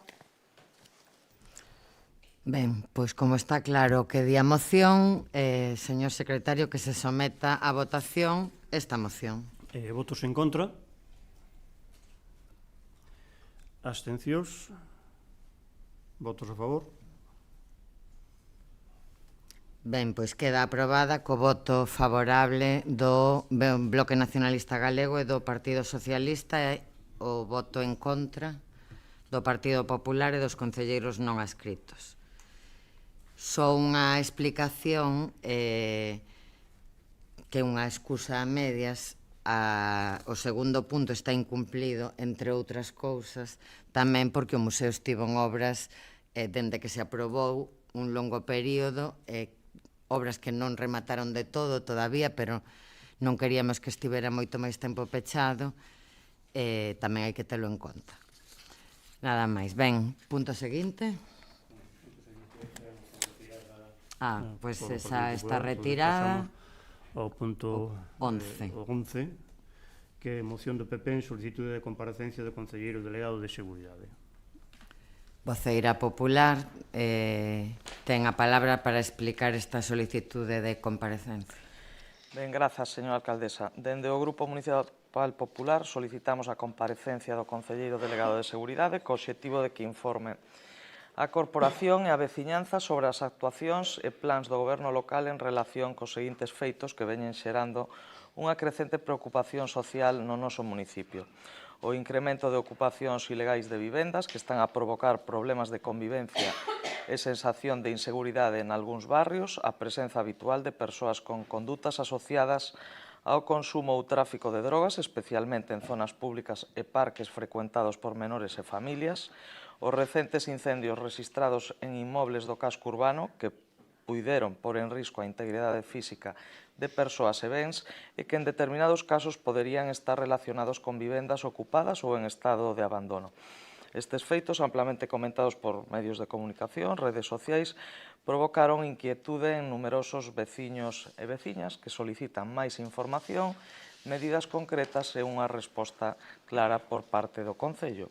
Ben, pois como está claro que di a moción, señor secretario, que se someta a votación esta moción. Votos en contra? Abstencións? Votos a favor? Ben, pois queda aprobada co voto favorable do Bloque Nacionalista Galego e do Partido Socialista e o voto en contra do Partido Popular e dos concelleiros non adscritos. Só unha explicación que é unha excusa a medias. O segundo punto está incumplido, entre outras cousas, tamén porque o museo estivo en obras dende que se aprobou un longo período, obras que non remataron de todo todavía, pero non queríamos que estivera moito máis tempo pechado, tamén hai que telo en conta. Nada máis. Ben, punto seguinte. Pois esa está retirada. O punto 11, que é moción do PP en solicitude de comparecencia do concelleiro delegado de Seguridade. Voceira popular ten a palabra para explicar esta solicitude de comparecencia. Ben, grazas, señora alcaldesa. Dende o Grupo Municipal Popular solicitamos a comparecencia do concelleiro delegado de Seguridade co obxectivo de que informe a corporación e a veciñanza sobre as actuacións e plans do goberno local en relación cos seguintes feitos que veñen xerando unha crecente preocupación social no noso municipio. O incremento de ocupacións ilegais de vivendas que están a provocar problemas de convivencia e sensación de inseguridade en algúns barrios, a presenza habitual de persoas con condutas asociadas ao consumo ou tráfico de drogas, especialmente en zonas públicas e parques frecuentados por menores e familias, os recentes incendios rexistrados en inmobles do casco urbano que puideron pôr en risco a integridade física de persoas e bens e que en determinados casos poderían estar relacionados con vivendas ocupadas ou en estado de abandono. Estes feitos, amplamente comentados por medios de comunicación, redes sociais, provocaron inquietude en numerosos veciños e veciñas que solicitan máis información, medidas concretas e unha resposta clara por parte do Concello.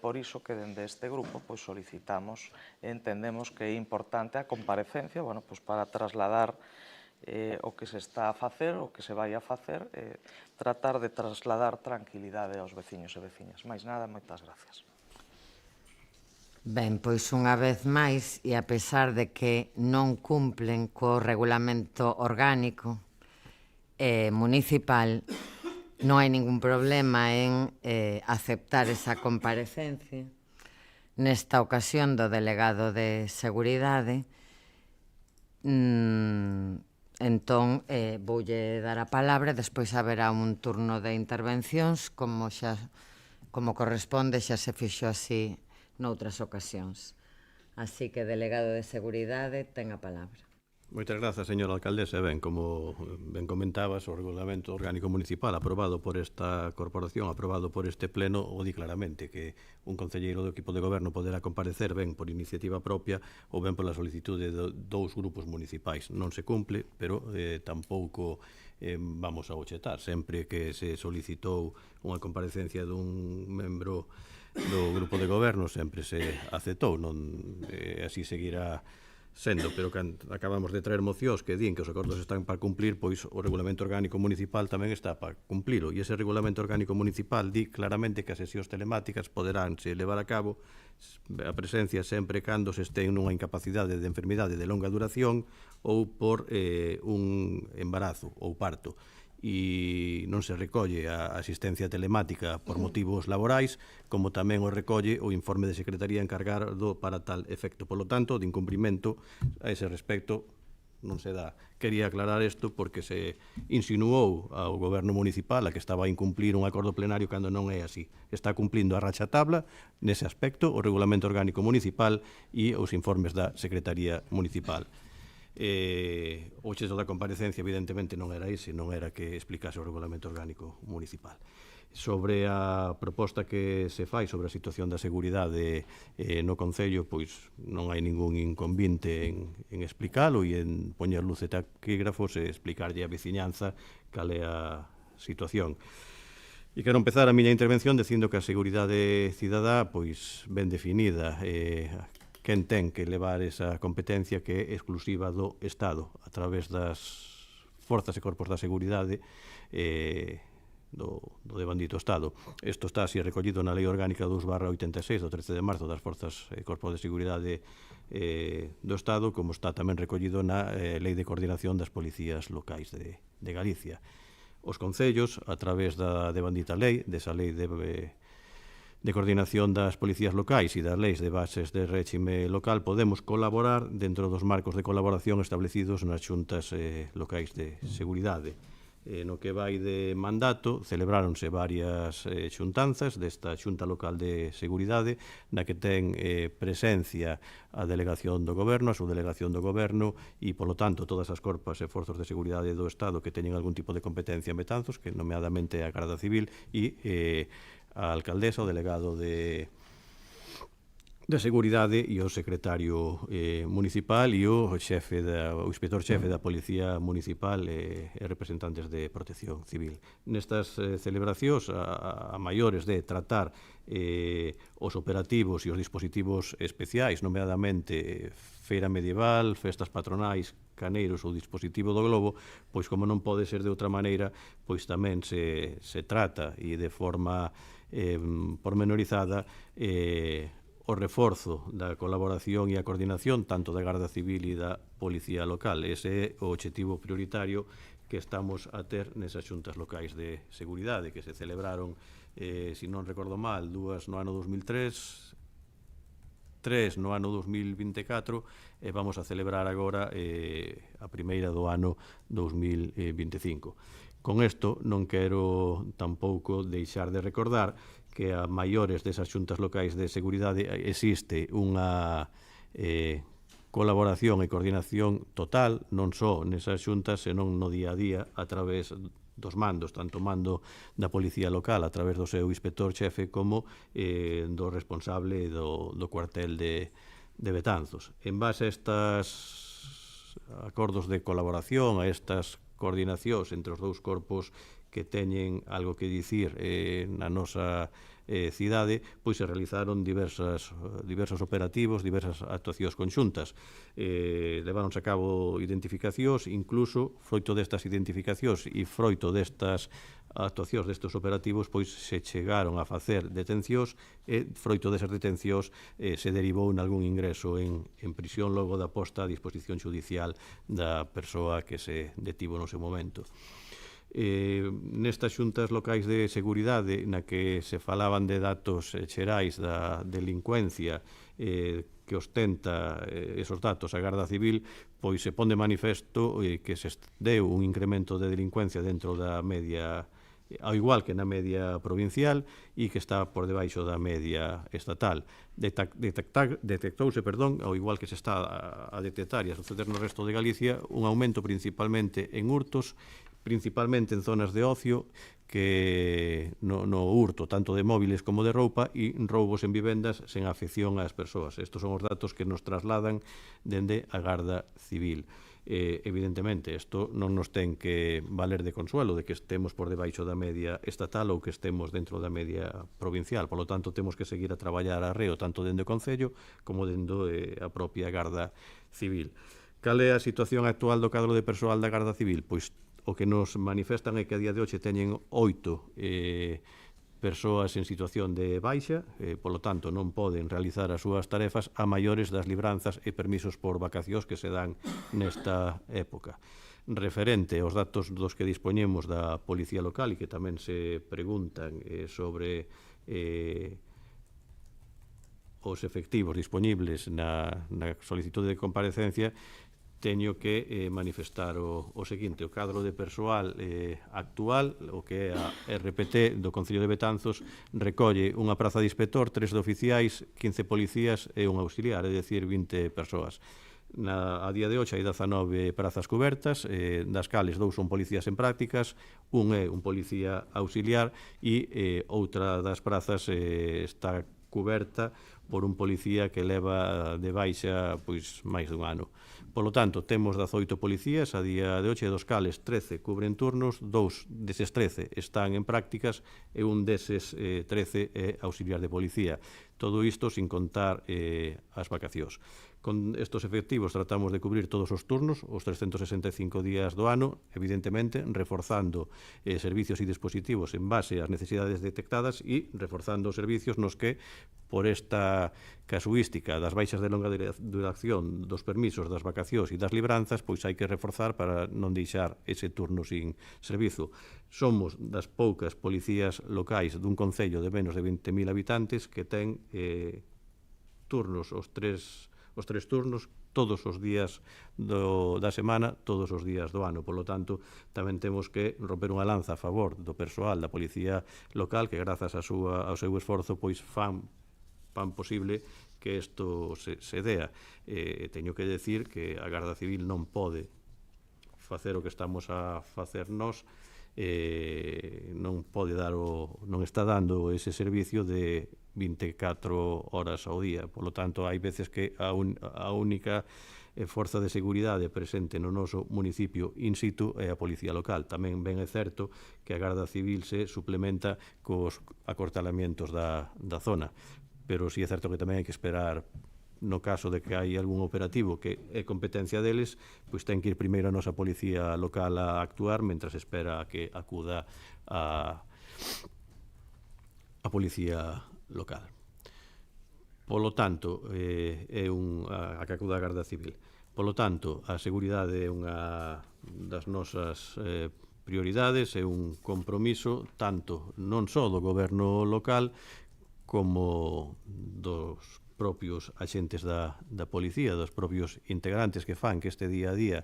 Por iso que dende este grupo solicitamos e entendemos que é importante a comparecencia para trasladar o que se está a facer, o que se vai a facer, tratar de trasladar tranquilidade aos veciños e veciñas. Máis nada, moitas gracias. Ben, pois unha vez máis, e a pesar de que non cumplen co regulamento orgánico municipal, non hai ningún problema en aceptar esa comparecencia. Nesta ocasión do delegado de Seguridade, entón voulle dar a palabra, despois haberá un turno de intervencións, como corresponde, xa se fixo así noutras ocasións. Así que, delegado de Seguridade, ten a palabra. Moitas grazas, señora alcaldesa. Ben, como ben comentabas, o regulamento orgánico municipal aprobado por esta corporación, aprobado por este pleno, o di claramente que un concelleiro do equipo de goberno poderá comparecer ben por iniciativa propia ou ben pola solicitude de dous grupos municipais. Non se cumple, pero tampouco vamos a ochetar. Sempre que se solicitou unha comparecencia dun membro do grupo de goberno, sempre se aceptou, non así seguirá sendo, pero que acabamos de traer mocións que din que os acordos están para cumplir, pois o regulamento orgánico municipal tamén está para cumplilo, e ese regulamento orgánico municipal di claramente que as sesións telemáticas poderánse levar a cabo a presencia sempre cando se estén nunha incapacidade de enfermidade de longa duración ou por un embarazo ou parto, e non se recolle a asistencia telemática por motivos laborais, como tamén o recolle o informe de secretaría encargado para tal efecto. Por lo tanto, de incumprimento a ese respecto non se dá. Quería aclarar isto porque se insinuou ao goberno municipal a que estaba a incumplir un acordo plenario cando non é así. Está cumplindo a rachatabla nese aspecto o Regulamento Orgánico Municipal e os informes da Secretaría Municipal. O chezo da comparecencia evidentemente non era ese, non era que explicase o Regulamento Orgánico Municipal. Sobre a proposta que se fai sobre a situación da seguridade no Concello, pois non hai ningún inconvinte en explicalo e en poñer luz e taquígrafos e explicarlle a veciñanza cal é a situación. E quero empezar a miña intervención dicindo que a seguridade cidadá, pois ben definida, quen ten que levar esa competencia que é exclusiva do Estado a través das forzas e corpos da seguridade do devandito Estado. Isto está así recollido na Lei Orgánica 2/86 do 13 de marzo das Forzas e Corpos de Seguridade do Estado, como está tamén recollido na Lei de Coordinación das Policías Locais de Galicia. Os concellos, a través da devandita lei, desa lei de coordinación das policías locais e das leis de bases de réxime local, podemos colaborar dentro dos marcos de colaboración establecidos nas xuntas locais de seguridade. No que vai de mandato, celebráronse varias xuntanzas desta xunta local de seguridade, na que ten presencia a delegación do goberno, a subdelegación do goberno e, polo tanto, todas as corpas e forzos de seguridade do Estado que teñen algún tipo de competencia en Betanzos, que nomeadamente a Garda Civil e a alcaldesa, o delegado de Seguridade e o secretario municipal e o inspector xefe da Policía Municipal e representantes de Protección Civil. Nestas celebracións a maiores de tratar os operativos e os dispositivos especiais, nomeadamente feira medieval, festas patronais, caneiros ou dispositivo do globo, pois como non pode ser de outra maneira, pois tamén se trata e de forma pormenorizada o reforzo da colaboración e a coordinación tanto da Garda Civil e da Policía Local. Ese é o objetivo prioritario que estamos a ter nesas xuntas locais de seguridade que se celebraron, se non recordo mal, 2 no ano 2003, 3 no ano 2024 e vamos a celebrar agora a primeira do ano 2025. Con isto non quero tampouco deixar de recordar que a maiores desas xuntas locais de seguridade existe unha colaboración e coordinación total, non só nesas xuntas, senón no día a día a través dos mandos, tanto o mando da Policía Local a través do seu inspector xefe como do responsable do cuartel de Betanzos. En base a estes acordos de colaboración, a estas coordinacións entre os dous corpos que teñen algo que dicir na nosa cidade, pois se realizaron diversos operativos, diversas actuacións conxuntas. Leváronse a cabo identificacións, incluso, froito destas identificacións e froito destas actuacións destes operativos, pois se chegaron a facer detencións e, froito desas detencións, se derivou en algún ingreso en prisión logo da posta a disposición judicial da persoa que se detivo no seu momento. Nestas xuntas locais de seguridade na que se falaban de datos xerais da delincuencia que ostenta esos datos a Garda Civil, pois se pon de manifesto que se deu un incremento de delincuencia dentro da media, ao igual que na media provincial e que está por debaixo da media estatal. Detectouse, ao igual que se está a detectar e a suceder no resto de Galicia, un aumento principalmente en hurtos, principalmente en zonas de ocio, que no hurto tanto de móviles como de roupa e roubos en vivendas sen afección ás persoas. Estos son os datos que nos trasladan dende a Garda Civil. Evidentemente, isto non nos ten que valer de consuelo de que estemos por debaixo da media estatal ou que estemos dentro da media provincial. Por lo tanto, temos que seguir a traballar arreo tanto dende o Concello como dende a propia Garda Civil. Cal é a situación actual do cadro de persoal da Garda Civil? Pois o que nos manifestan é que a día de hoxe teñen 8 persoas en situación de baixa, polo tanto non poden realizar as súas tarefas a maiores das libranzas e permisos por vacacións que se dan nesta época. Referente aos datos dos que dispoñemos da Policía Local e que tamén se preguntan sobre os efectivos disponibles na solicitude de comparecencia, teño que manifestar o seguinte: o cadro de persoal actual, o que é a RPT do Concello de Betanzos, recolle unha praza de inspector, 3 de oficiais, 15 policías e un auxiliar, é dicir, 20 persoas. A día de hoxe hai 19 prazas cubertas, das cales 2 son policías en prácticas, un é un policía auxiliar e outra das prazas está cuberta por un policía que leva de baixa pois máis dun ano. Polo tanto, temos 18 policías a día de hoxe, dos cales 13 cubren turnos, 2 deses 13 están en prácticas e un deses 13 é auxiliar de policía. Todo isto sin contar as vacacións. Con estos efectivos tratamos de cubrir todos os turnos, os 365 días do ano, evidentemente reforzando servicios e dispositivos en base ás necesidades detectadas e reforzando os servicios nos que, por esta casuística das baixas de longa duración, dos permisos, das vacacións e das libranzas, pois hai que reforzar para non deixar ese turno sin servizo. Somos das poucas policías locais dun concello de menos de 20.000 habitantes que ten turnos, os tres turnos, todos os días da semana, todos os días do ano. Por lo tanto, tamén temos que romper unha lanza a favor do persoal da Policía Local, que grazas ao seu esforzo, pois fan posible que isto se dea. Teño que decir que a Garda Civil non pode facer o que estamos a facer nós, non está dando ese servicio de 24 horas ao día. Por lo tanto, hai veces que a única forza de seguridade presente no noso municipio in situ é a Policía Local. Tamén ben é certo que a Garda Civil se suplementa cos acortalamientos da zona, pero si é certo que tamén hai que esperar. No caso de que hai algún operativo que é competencia deles, pois ten que ir primeiro a nosa Policía Local a actuar, mentras espera a que acuda a Policía Local. Polo tanto, a que acuda a Garda Civil. Polo tanto, a seguridade é unha das nosas prioridades, é un compromiso tanto non só do goberno local como dos propios axentes da policía, dos propios integrantes que fan que este día a día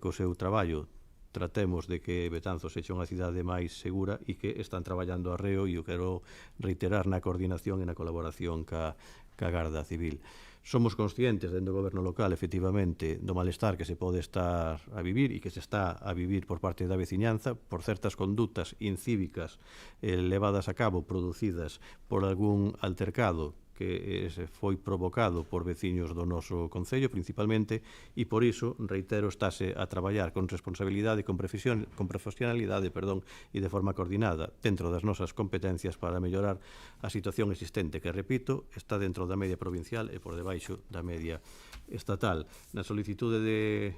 co seu traballo tratemos de que Betanzos sexa unha cidade máis segura e que están traballando arreo, e o quero reiterar, na coordinación e na colaboración ca Garda Civil. Somos conscientes dentro do goberno local, efectivamente, do malestar que se pode estar a vivir e que se está a vivir por parte da veciñanza por certas condutas incívicas levadas a cabo, producidas por algún altercado que foi provocado por veciños do noso concello, principalmente, e por iso, reitero, estáse a traballar con responsabilidade, con profesionalidade, e de forma coordinada dentro das nosas competencias para mellorar a situación existente, que, repito, está dentro da media provincial e por debaixo da media estatal. Na solicitude de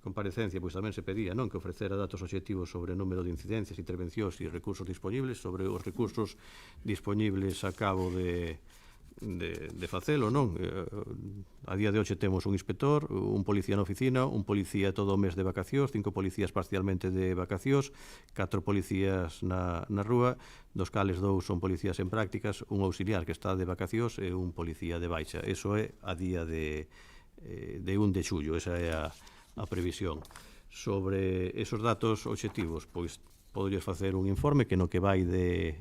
comparecencia, pois tamén se pedía que ofrecera datos obxectivos sobre o número de incidencias, intervencións e recursos disponibles, sobre os recursos disponibles a cabo de facelo, non? A día de hoxe temos un inspector, un policía na oficina, un policía todo o mes de vacacións, 5 policías parcialmente de vacacións, 4 policías na rúa, dos cales 2 son policías en prácticas, un auxiliar que está de vacacións e un policía de baixa. Eso é a día de 1 de xullo, esa é a previsión. Sobre esos datos obxectivos, pois poderías facer un informe que no que vai de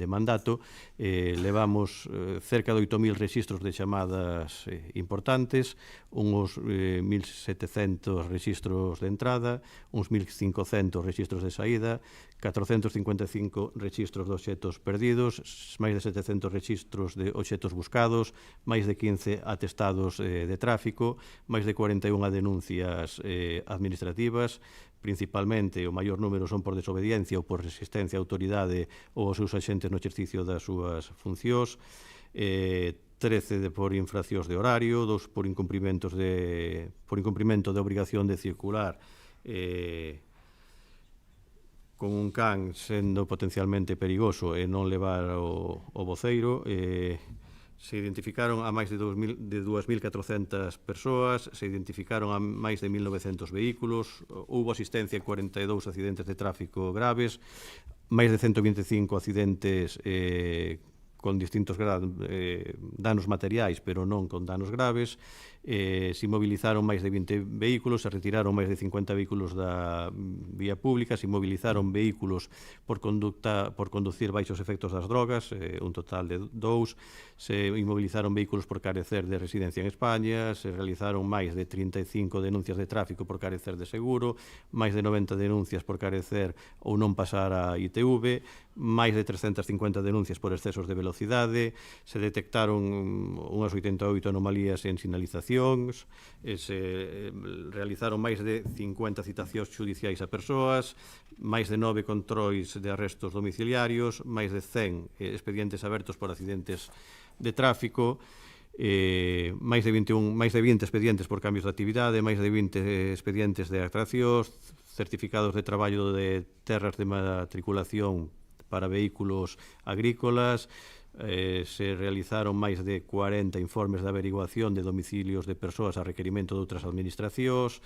mandato levamos cerca de 8.000 registros de chamadas importantes, uns 1.700 registros de entrada, uns 1.500 registros de saída, 455 registros de obxetos perdidos, máis de 700 registros de obxetos buscados, máis de 15 atestados de tráfico, máis de 41 denuncias administrativas. Principalmente, o maior número son por desobediencia ou por resistencia á autoridade ou aos seus axentes no exercicio das súas funcións, 13 por infraccións de horario, 2 por incumprimento de obrigación de circular con un can sendo potencialmente perigoso e non levar o voceiro. Se identificaron a máis de 2.400 persoas, se identificaron a máis de 1.900 vehículos, houbo asistencia en 42 accidentes de tráfico graves, máis de 125 accidentes con distintos danos materiais, pero non con danos graves. Se inmovilizaron máis de 20 vehículos, se retiraron máis de 50 vehículos da vía pública, se inmovilizaron vehículos por conducir baixos efectos das drogas, un total de 2, se inmovilizaron vehículos por carecer de residencia en España, se realizaron máis de 35 denuncias de tráfico por carecer de seguro, máis de 90 denuncias por carecer ou non pasar a ITV, máis de 350 denuncias por excesos de velocidade, se detectaron unhas 88 anomalías en sinalizacións, se realizaron máis de 50 citacións judiciais a persoas, máis de 9 controis de arrestos domiciliarios, máis de 100 expedientes abertos por accidentes de tráfico, máis de 20 expedientes por cambios de actividade, máis de 20 expedientes de atraccións, certificados de traballo de terras de matriculación para vehículos agrícolas, se realizaron máis de 40 informes de averiguación de domicilios de persoas a requerimento de outras administracións,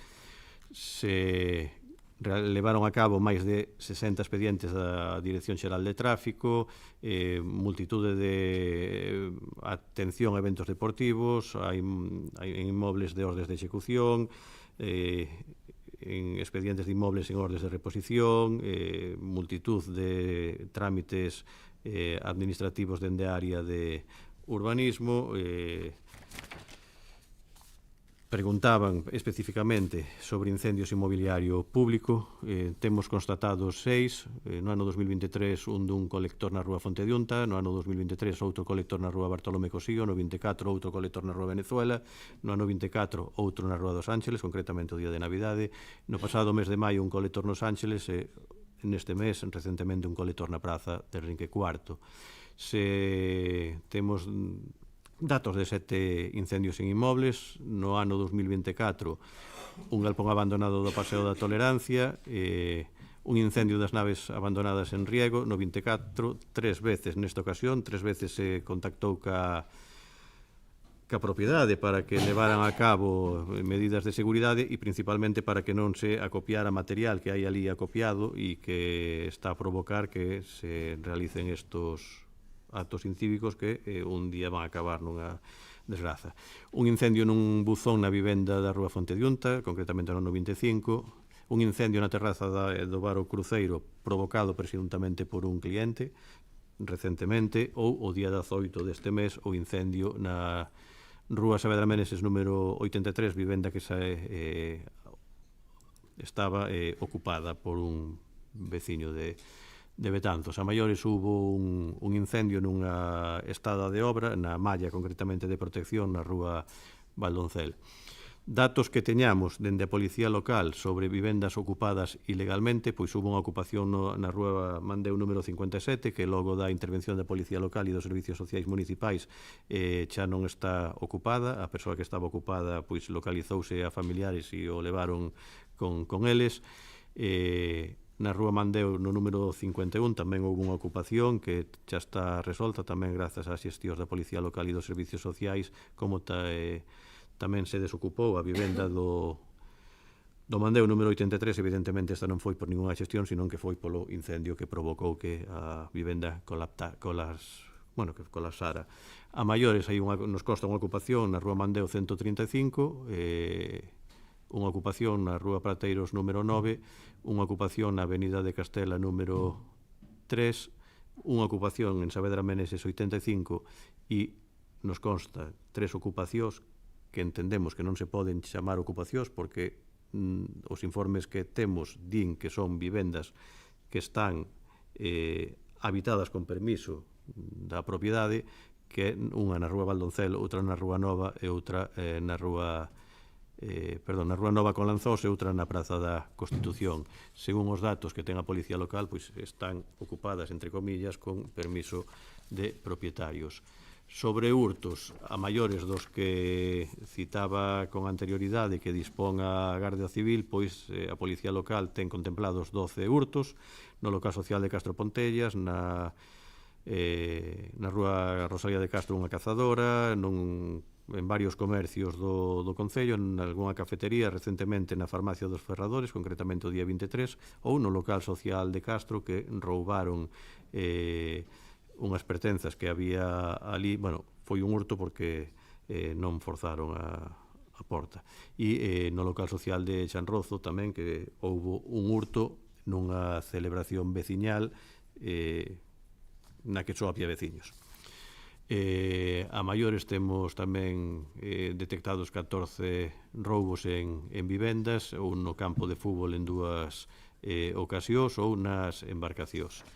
se levaron a cabo máis de 60 expedientes da Dirección Xeral de Tráfico, multitude de atención a eventos deportivos, hai inmobles de ordes de execución, en expedientes de inmobles en ordes de reposición, multitud de trámites administrativos dende a área de urbanismo. Preguntaban especificamente sobre incendios inmobiliario público. Temos constatados 6. No ano 2023 un dun colector na rúa Fonte de Unta, no ano 2023 outro colector na rúa Bartolomé Cosío, no 24 outro colector na rúa Venezuela, no ano 24 outro na rúa dos Ángeles, concretamente o día de Navidade, no pasado mes de maio un colector nos Ángeles e neste mes recentemente un colector na praza de Enrique IV. Temos datos de 7 incendios en inmobles. No ano 2024 un galpón abandonado do Paseo da Tolerancia, un incendio das naves abandonadas en Riego. No 24, 3 veces nesta ocasión, 3 veces se contactou ca propiedade para que levaran a cabo medidas de seguridade e principalmente para que non se acopiara material que hai ali acopiado e que está a provocar que se realicen estos actos incívicos que un día van a acabar nunha desgraza. Un incendio nun buzón na vivenda da rúa Fonte de Unta, concretamente no ano 25, un incendio na terraza do bar O Cruceiro provocado presuntamente por un cliente recentemente, ou o día 18 deste mes o incendio na rúa Saavedra Meneses número 83, vivenda que estaba ocupada por un veciño de Betanzos. A maiores hubo un incendio nunha estada de obra na malla concretamente de protección na rúa Valdoncel. Datos que teñamos dende a Policía Local sobre vivendas ocupadas ilegalmente, pois hubo unha ocupación na rúa Mandeu número 57, que logo da intervención da Policía Local e dos Servicios Sociais Municipais xa non está ocupada. A persoa que estaba ocupada pois localizouse a familiares e o levaron con eles. Na rúa Mandeu no número 51 tamén houve unha ocupación que xa está resolta tamén grazas ás xestións da Policía Local e dos Servicios Sociais, como tamén se desocupou a vivenda do Mandeu número 83. Evidentemente esta non foi por ninguna xestión, senón que foi polo incendio que provocou que a vivenda colapsara. A maiores nos consta unha ocupación na rúa Mandeu 135, unha ocupación na rúa Prateiros número 9, unha ocupación na avenida de Castela número 3, unha ocupación en Saavedra Meneses 85 e nos consta 3 ocupacións que entendemos que non se poden chamar ocupacións porque os informes que temos din que son vivendas que están habitadas con permiso da propiedade, que unha na rúa Valdoncel, outra na rúa Nova e outra na rúa Nova con Lanzós e outra na Praza da Constitución. Según os datos que ten a Policía Local, pois están ocupadas, entre comillas, con permiso de propietarios. Sobre hurtos, a maiores dos que citaba con anterioridade que dispón a Garda Civil, pois a Policía Local ten contemplados 12 hurtos no local social de Castro Pontellas, na rúa Rosalía de Castro unha cazadora, en varios comercios do Concello, en algunha cafetería, recentemente na Farmacia dos Ferradores, concretamente o día 23, ou no local social de Castro, que roubaron unhas pertenzas que había ali, bueno, foi un hurto porque non forzaron a porta. E no local social de Xanrozo tamén que houbo un hurto nunha celebración veciñal na que só había veciños. A maiores temos tamén detectados 14 roubos en vivendas ou no campo de fútbol en 2 ocasións ou nas embarcacións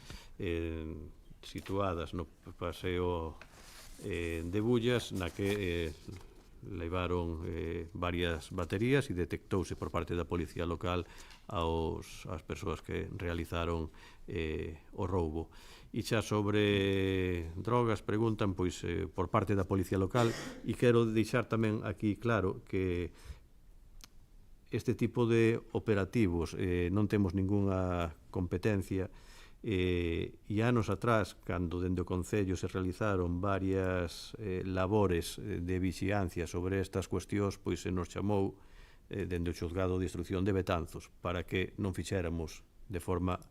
situadas no paseo de Bullas, na que levaron varias baterías e detectouse por parte da policía local ás persoas que realizaron o roubo. E xa sobre drogas preguntan pois por parte da policía local, e quero deixar tamén aquí claro que este tipo de operativos non temos ningunha competencia, e anos atrás, cando dende o Concello se realizaron varias labores de vixiancia sobre estas cuestións, pois se nos chamou dende o Xulgado de Instrucción de Betanzos para que non fixéramos de forma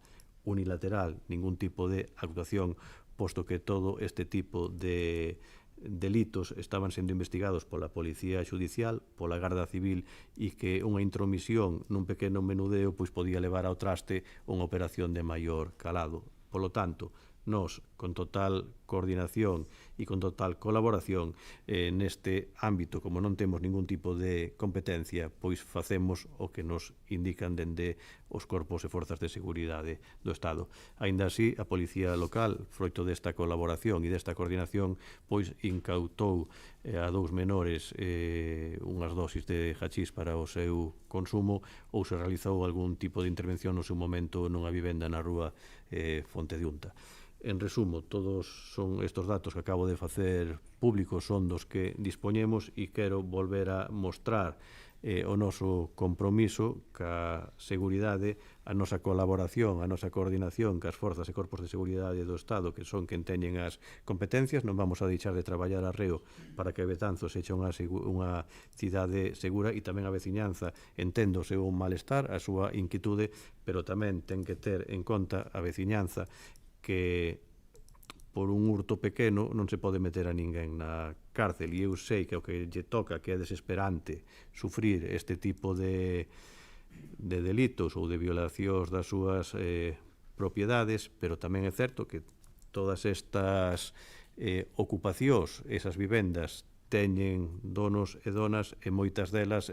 unilateral ningún tipo de actuación, posto que todo este tipo de delitos estaban sendo investigados pola Policía Xudicial, pola Garda Civil, e que unha intromisión nun pequeno menudeo pois podía levar ao traste unha operación de maior calado. Polo tanto, nós, con total coordinación e con total colaboración neste ámbito, como non temos ningún tipo de competencia, pois facemos o que nos indican dende os corpos e forzas de seguridade do Estado. Aínda así, a Policía Local, froito desta colaboración e desta coordinación, pois incautou a 2 menores unhas dosis de hachís para o seu consumo, ou se realizou algún tipo de intervención no seu momento nunha vivenda na rúa Fonte de Unta. En resumo, todos son estes datos que acabo de facer públicos son dos que dispoñemos, e quero volver a mostrar o noso compromiso ca seguridade, a nosa colaboración, a nosa coordinación cas forzas e corpos de seguridade do Estado, que son quen teñen as competencias. Non vamos a deixar de traballar arreo para que Betanzos sexa unha cidade segura, e tamén a veciñanza entendo o seu malestar, a súa inquietude, pero tamén ten que ter en conta a veciñanza que por un hurto pequeno non se pode meter a ninguén na cárcel, e eu sei que o que lle toca, que é desesperante sufrir este tipo de delitos ou de violacións das súas propiedades, pero tamén é certo que todas estas ocupacións, esas vivendas, teñen donos e donas, e moitas delas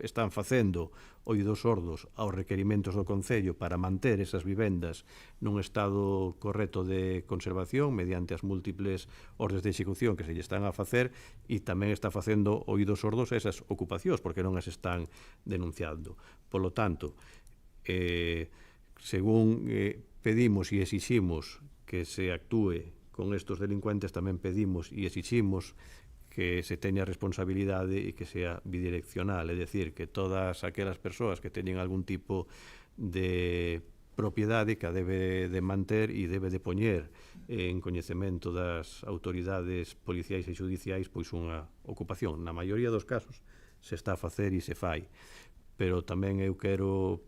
están facendo oídos sordos aos requerimentos do Concello para manter esas vivendas nun estado correcto de conservación mediante as múltiples ordes de execución que se lle están a facer, e tamén está facendo oídos sordos a esas ocupacións porque non as están denunciando. Polo tanto, según pedimos e exiximos que se actúe con estos delincuentes, tamén pedimos e exiximos que se teña responsabilidade e que sea bidireccional, é dicir, que todas aquelas persoas que teñen algún tipo de propiedade que a debe de manter e debe de poñer en coñecemento das autoridades policiais e xudiciais pois unha ocupación. Na maioría dos casos se está a facer e se fai, pero tamén eu quero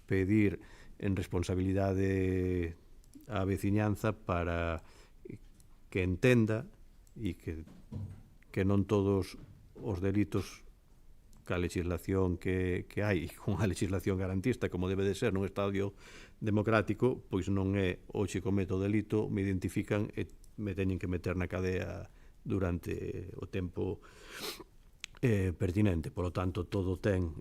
pedir en responsabilidade á veciñanza para que entenda e que non todos os delitos ca legislación que hai, unha legislación garantista como debe de ser nun Estado democrático, pois non é hoxe cometo delito, me identifican e me teñen que meter na cadea durante o tempo pertinente. Por lo tanto, todo ten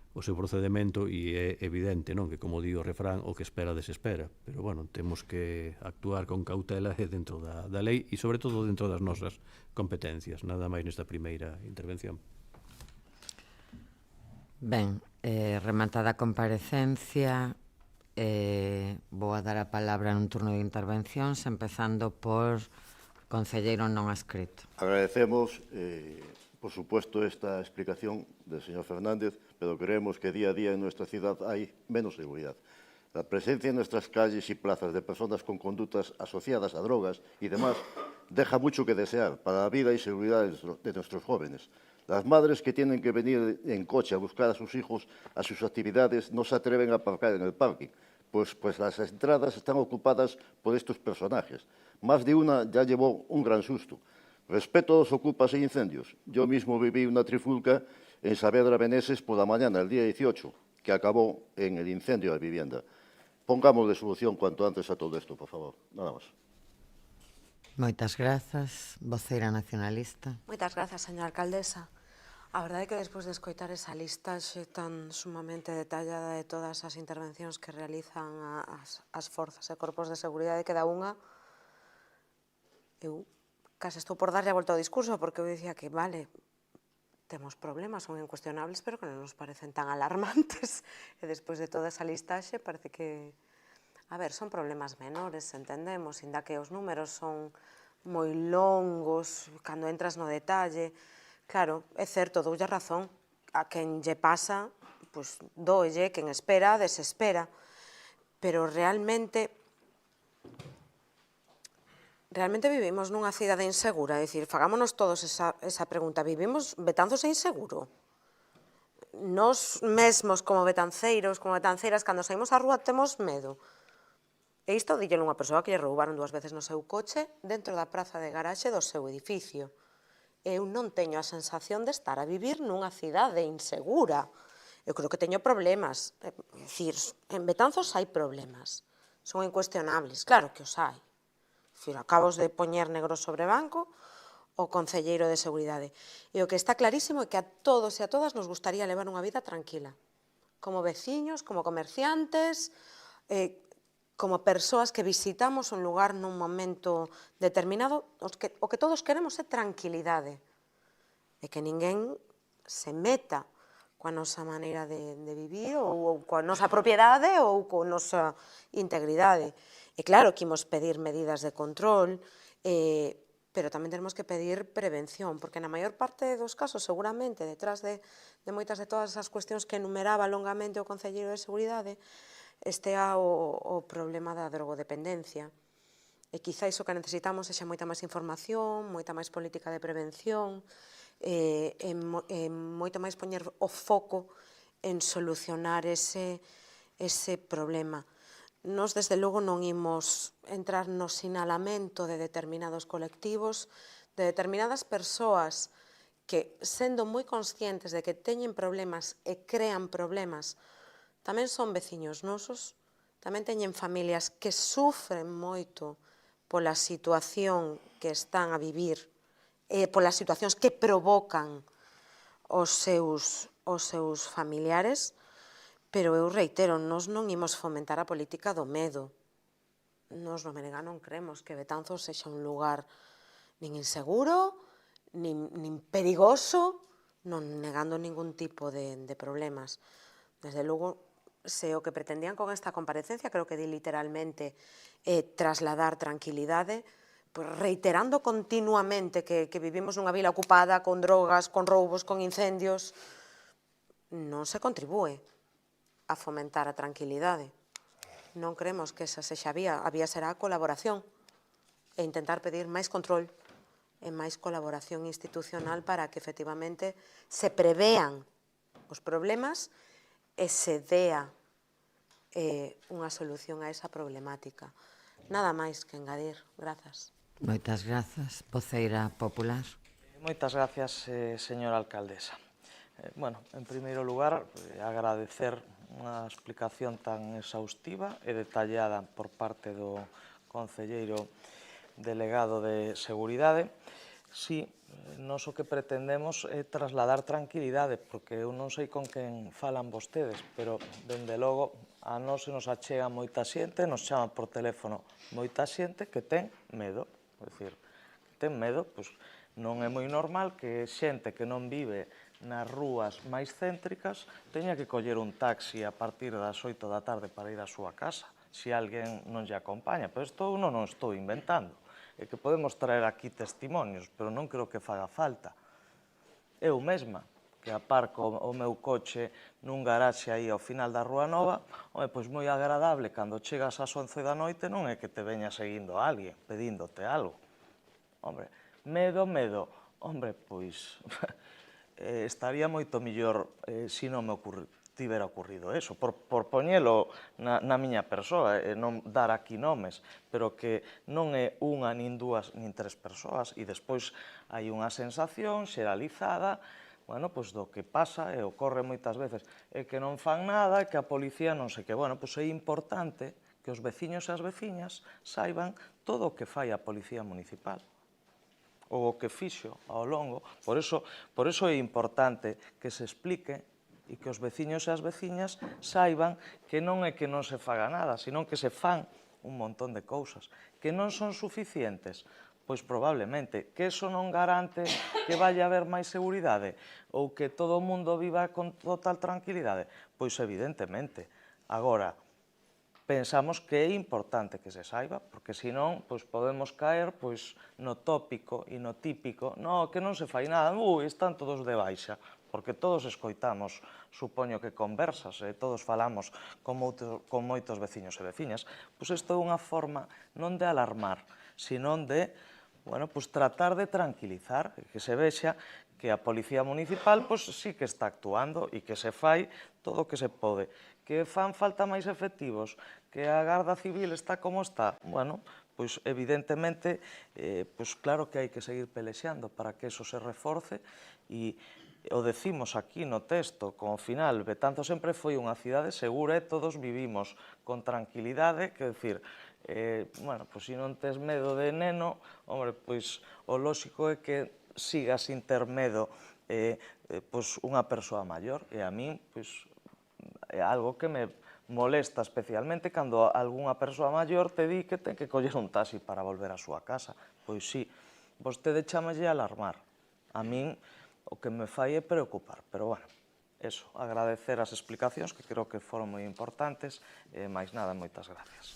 o seu procedimento, e é evidente, non, que como di o refrán, o que espera desespera, pero bueno, temos que actuar con cautela e dentro da lei, e sobre todo dentro das nosas competencias. Nada máis nesta primeira intervención. Ben, rematada a comparecencia, vou a dar a palabra nun turno de intervencións, empezando por concelleiro non adscrito. Agradecemos, por supuesto, esta explicación del señor Fernández, pero creemos que día a día en nuestra ciudad hay menos seguridad. La presencia en nuestras calles y plazas de personas con conductas asociadas a drogas y demás deja mucho que desear para la vida y seguridad de nuestros jóvenes. Las madres que tienen que venir en coche a buscar a sus hijos a sus actividades no se atreven a aparcar en el parking, pues las entradas están ocupadas por estos personajes. Más de una ya llevó un gran susto. Respeto a los ocupas e incendios. Yo mismo viví una trifulca en Saavedra Meneses por la mañana, el día 18, que acabó en el incendio de vivienda. Pongámosle solución cuanto antes a todo esto, por favor. Nada más. Moitas grazas, voceira nacionalista. Moitas grazas, señora alcaldesa. A verdade é que despois de escoitar esa listaxe tan sumamente detallada de todas as intervencións que realizan as forzas e corpos de seguridade que da unha, eu case estou por darlle a volta ao discurso, porque eu dicía que, vale, temos problemas, son incuestionables, pero que non nos parecen tan alarmantes. E despois de toda esa listaxe, parece que, a ver, son problemas menores, entendemos, inda que os números son moi longos, cando entras no detalle. Claro, é certo, doulle razón, a quen lle pasa, pois doelle, quen espera, desespera, pero realmente vivimos nunha cidade insegura, é dicir, fagámonos todos esa pregunta, vivimos Betanzos é inseguro? Nos mesmos como betanceiros, como betanceiras, cando saímos á rúa temos medo. E isto díllelo unha persoa que lle roubaron 2 veces no seu coche dentro da praza de garaxe do seu edificio. Eu non teño a sensación de estar a vivir nunha cidade insegura. Eu creo que teño problemas. É dicir, en Betanzos hai problemas. Son incuestionables, claro que os hai. Acabos de poñer negro sobre banco o concelleiro de Seguridade. E o que está clarísimo é que a todos e a todas nos gustaría levar unha vida tranquila. Como veciños, como comerciantes, como persoas que visitamos un lugar nun momento determinado, o que todos queremos é tranquilidade. E que ninguén se meta coa nosa maneira de vivir ou coa nosa propiedade ou coa nosa integridade. E claro que imos pedir medidas de control, pero tamén temos que pedir prevención, porque na maior parte dos casos, seguramente, detrás de moitas de todas as cuestións que enumeraba longamente o Concelleiro de Seguridade, estea o problema da drogodependencia. E quizáis o que necesitamos é moita máis información, moita máis política de prevención, e moito máis poñer o foco en solucionar ese problema. Nos, desde logo, non imos entrar no sinalamento de determinados colectivos, de determinadas persoas que, sendo moi conscientes de que teñen problemas e crean problemas, tamén son veciños nosos, tamén teñen familias que sufren moito pola situación que están a vivir, polas situacións que provocan os seus familiares, pero eu reitero, nós non imos fomentar a política do medo. Nós no Menega non creemos que Betanzos sexa un lugar nin inseguro, nin perigoso, non negando ningún tipo de problemas. Desde logo, se o que pretendían con esta comparecencia, creo que di literalmente trasladar tranquilidade, reiterando continuamente que vivimos nunha vila ocupada con drogas, con roubos, con incendios, non se contribúe a fomentar a tranquilidade. Non creemos que esa sexa a vía. A vía será a colaboración e intentar pedir máis control e máis colaboración institucional para que efectivamente se prevean os problemas e se dea unha solución a esa problemática. Nada máis que engadir. Grazas. Moitas grazas, voceira popular. Moitas gracias, señora alcaldesa. Bueno, en primeiro lugar, agradecer unha explicación tan exhaustiva e detallada por parte do concelleiro delegado de Seguridade. Si, nós o que pretendemos é trasladar tranquilidade, porque eu non sei con quen falan vostedes, pero, dende logo, a nós se nos achega moita xente, nos chama por teléfono moita xente que ten medo. É dicir, que ten medo, pois non é moi normal que xente que non vive nas rúas máis céntricas teña que coller un taxi a partir das 8 da tarde para ir á súa casa, se alguén non lle acompaña. Pero isto non o estou inventando. É que podemos traer aquí testimonios, pero non creo que faga falta. Eu mesma, que aparco o meu coche nun garaxe aí ao final da Rúa Nova, pois moi agradable, cando chegas ás 11 da noite non é que te veña seguindo alguén, pedíndote algo. Hombre, medo, hombre, pois estaría moito mellor se non me tivera ocurrido eso, por poñelo na miña persoa, e non dar aquí nomes, pero que non é unha, nin dúas, nin tres persoas, e despois hai unha sensación xeralizada, bueno, pois do que pasa e ocorre moitas veces, é que non fan nada, que a policía non sei que, bueno, pois é importante que os veciños e as veciñas saiban todo o que fai a Policía Municipal, ou o que fixo ao longo, por eso é importante que se explique e que os veciños e as veciñas saiban que non é que non se faga nada, senón que se fan un montón de cousas. Que non son suficientes? Pois probablemente. Que eso non garante que vaya haber máis seguridade? Ou que todo o mundo viva con total tranquilidade? Pois evidentemente. Agora, pensamos que é importante que se saiba, porque senón podemos caer no tópico e no típico, que non se fai nada, están todos de baixa, porque todos escoitamos, supoño que conversas, e todos falamos con moitos veciños e veciñas, pois isto é unha forma non de alarmar, senón de tratar de tranquilizar, que se vexa que a Policía Municipal sí que está actuando e que se fai todo o que se pode. Que fan falta máis efectivos, que a Garda Civil está como está, pois evidentemente, claro que hai que seguir pelexando para que eso se reforce e o decimos aquí no texto, como final, Betanzos sempre foi unha cidade segura e todos vivimos con tranquilidade, que decir, se non tes medo de neno, pois o lóxico é que sigas sin ter medo unha persoa maior, e a min é algo que me molesta especialmente cando algunha persoa maior te di que ten que coller un taxi para volver á súa casa. Pois sí, vostede chámalle alarmar. A min o que me fai é preocupar, pero eso, agradecer as explicacións que creo que foron moi importantes, e máis nada, moitas gracias.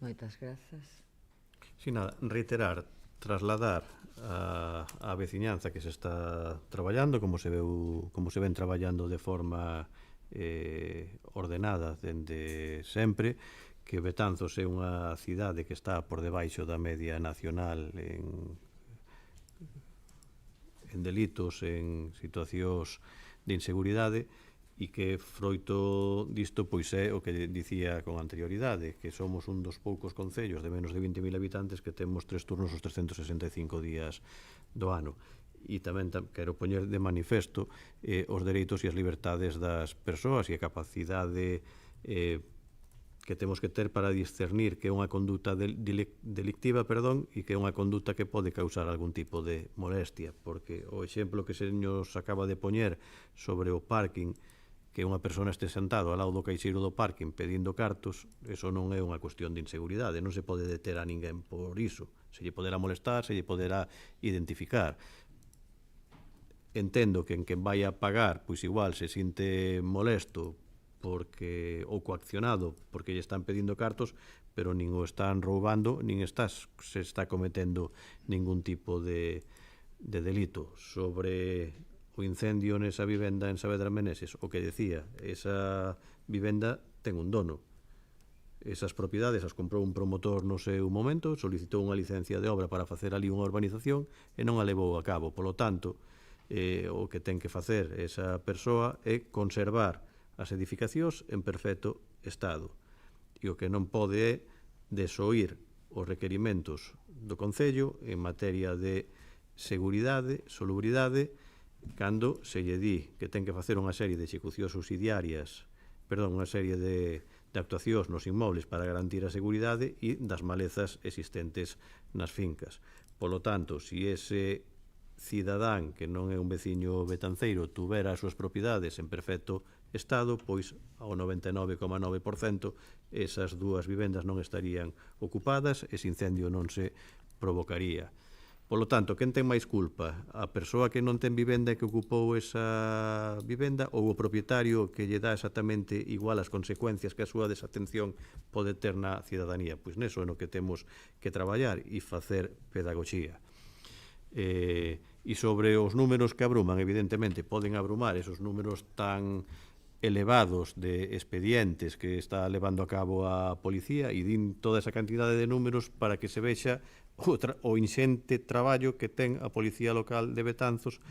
Moitas grazas. Sin nada, reiterar, trasladar a veciñanza que se está traballando, como se ven traballando de forma ordenada dende sempre, que Betanzos é unha cidade que está por debaixo da media nacional en delitos, en situacións de inseguridade, e que froito disto pois é o que dicía con anterioridade, que somos un dos poucos concellos de menos de 20.000 habitantes que temos 3 turnos os 365 días do ano. E tamén quero poñer de manifesto os dereitos e as libertades das persoas e a capacidade que temos que ter para discernir que é unha conduta delictiva, e que é unha conduta que pode causar algún tipo de molestia, porque o exemplo que se nos acaba de poñer sobre o parking, que unha persona este sentado ao lado do caixeiro do parking pedindo cartos, eso non é unha cuestión de inseguridade, non se pode deter a ninguén por iso, se lle poderá molestar, se lle poderá identificar. Entendo que en quen vai a pagar, pois igual se sinte molesto ou coaccionado porque lle están pedindo cartos, pero nin o están roubando, nin se está cometendo ningún tipo de delito. Sobre o incendio nesa vivenda en Saavedra Meneses, o que decía, esa vivenda ten un dono. Esas propiedades as comprou un promotor no seu momento, solicitou unha licencia de obra para facer ali unha urbanización e non a levou a cabo. Polo tanto, o que ten que facer esa persoa é conservar as edificacións en perfecto estado. E o que non pode é desoír os requerimentos do Concello en materia de seguridade, salubridade, cando se lle di que ten que facer unha serie de execucións subsidiarias, unha serie de actuacións nos inmobles para garantir a seguridade e das malezas existentes nas fincas. Polo tanto, se ese cidadán que non é un veciño betanceiro tuvera as súas propiedades en perfecto estado, pois ao 99,9% esas dúas vivendas non estarían ocupadas, ese incendio non se provocaría. Polo tanto, quen ten máis culpa? A persoa que non ten vivenda e que ocupou esa vivenda, ou o propietario que lle dá exactamente igual as consecuencias que a súa desatención pode ter na cidadanía? Pois neso é no que temos que traballar e facer pedagogía. E sobre os números que abruman, evidentemente, poden abrumar esos números tan elevados de expedientes que está levando a cabo a policía, e din toda esa cantidade de números para que se vexa o inxente traballo que ten a Policía Local de Betanzos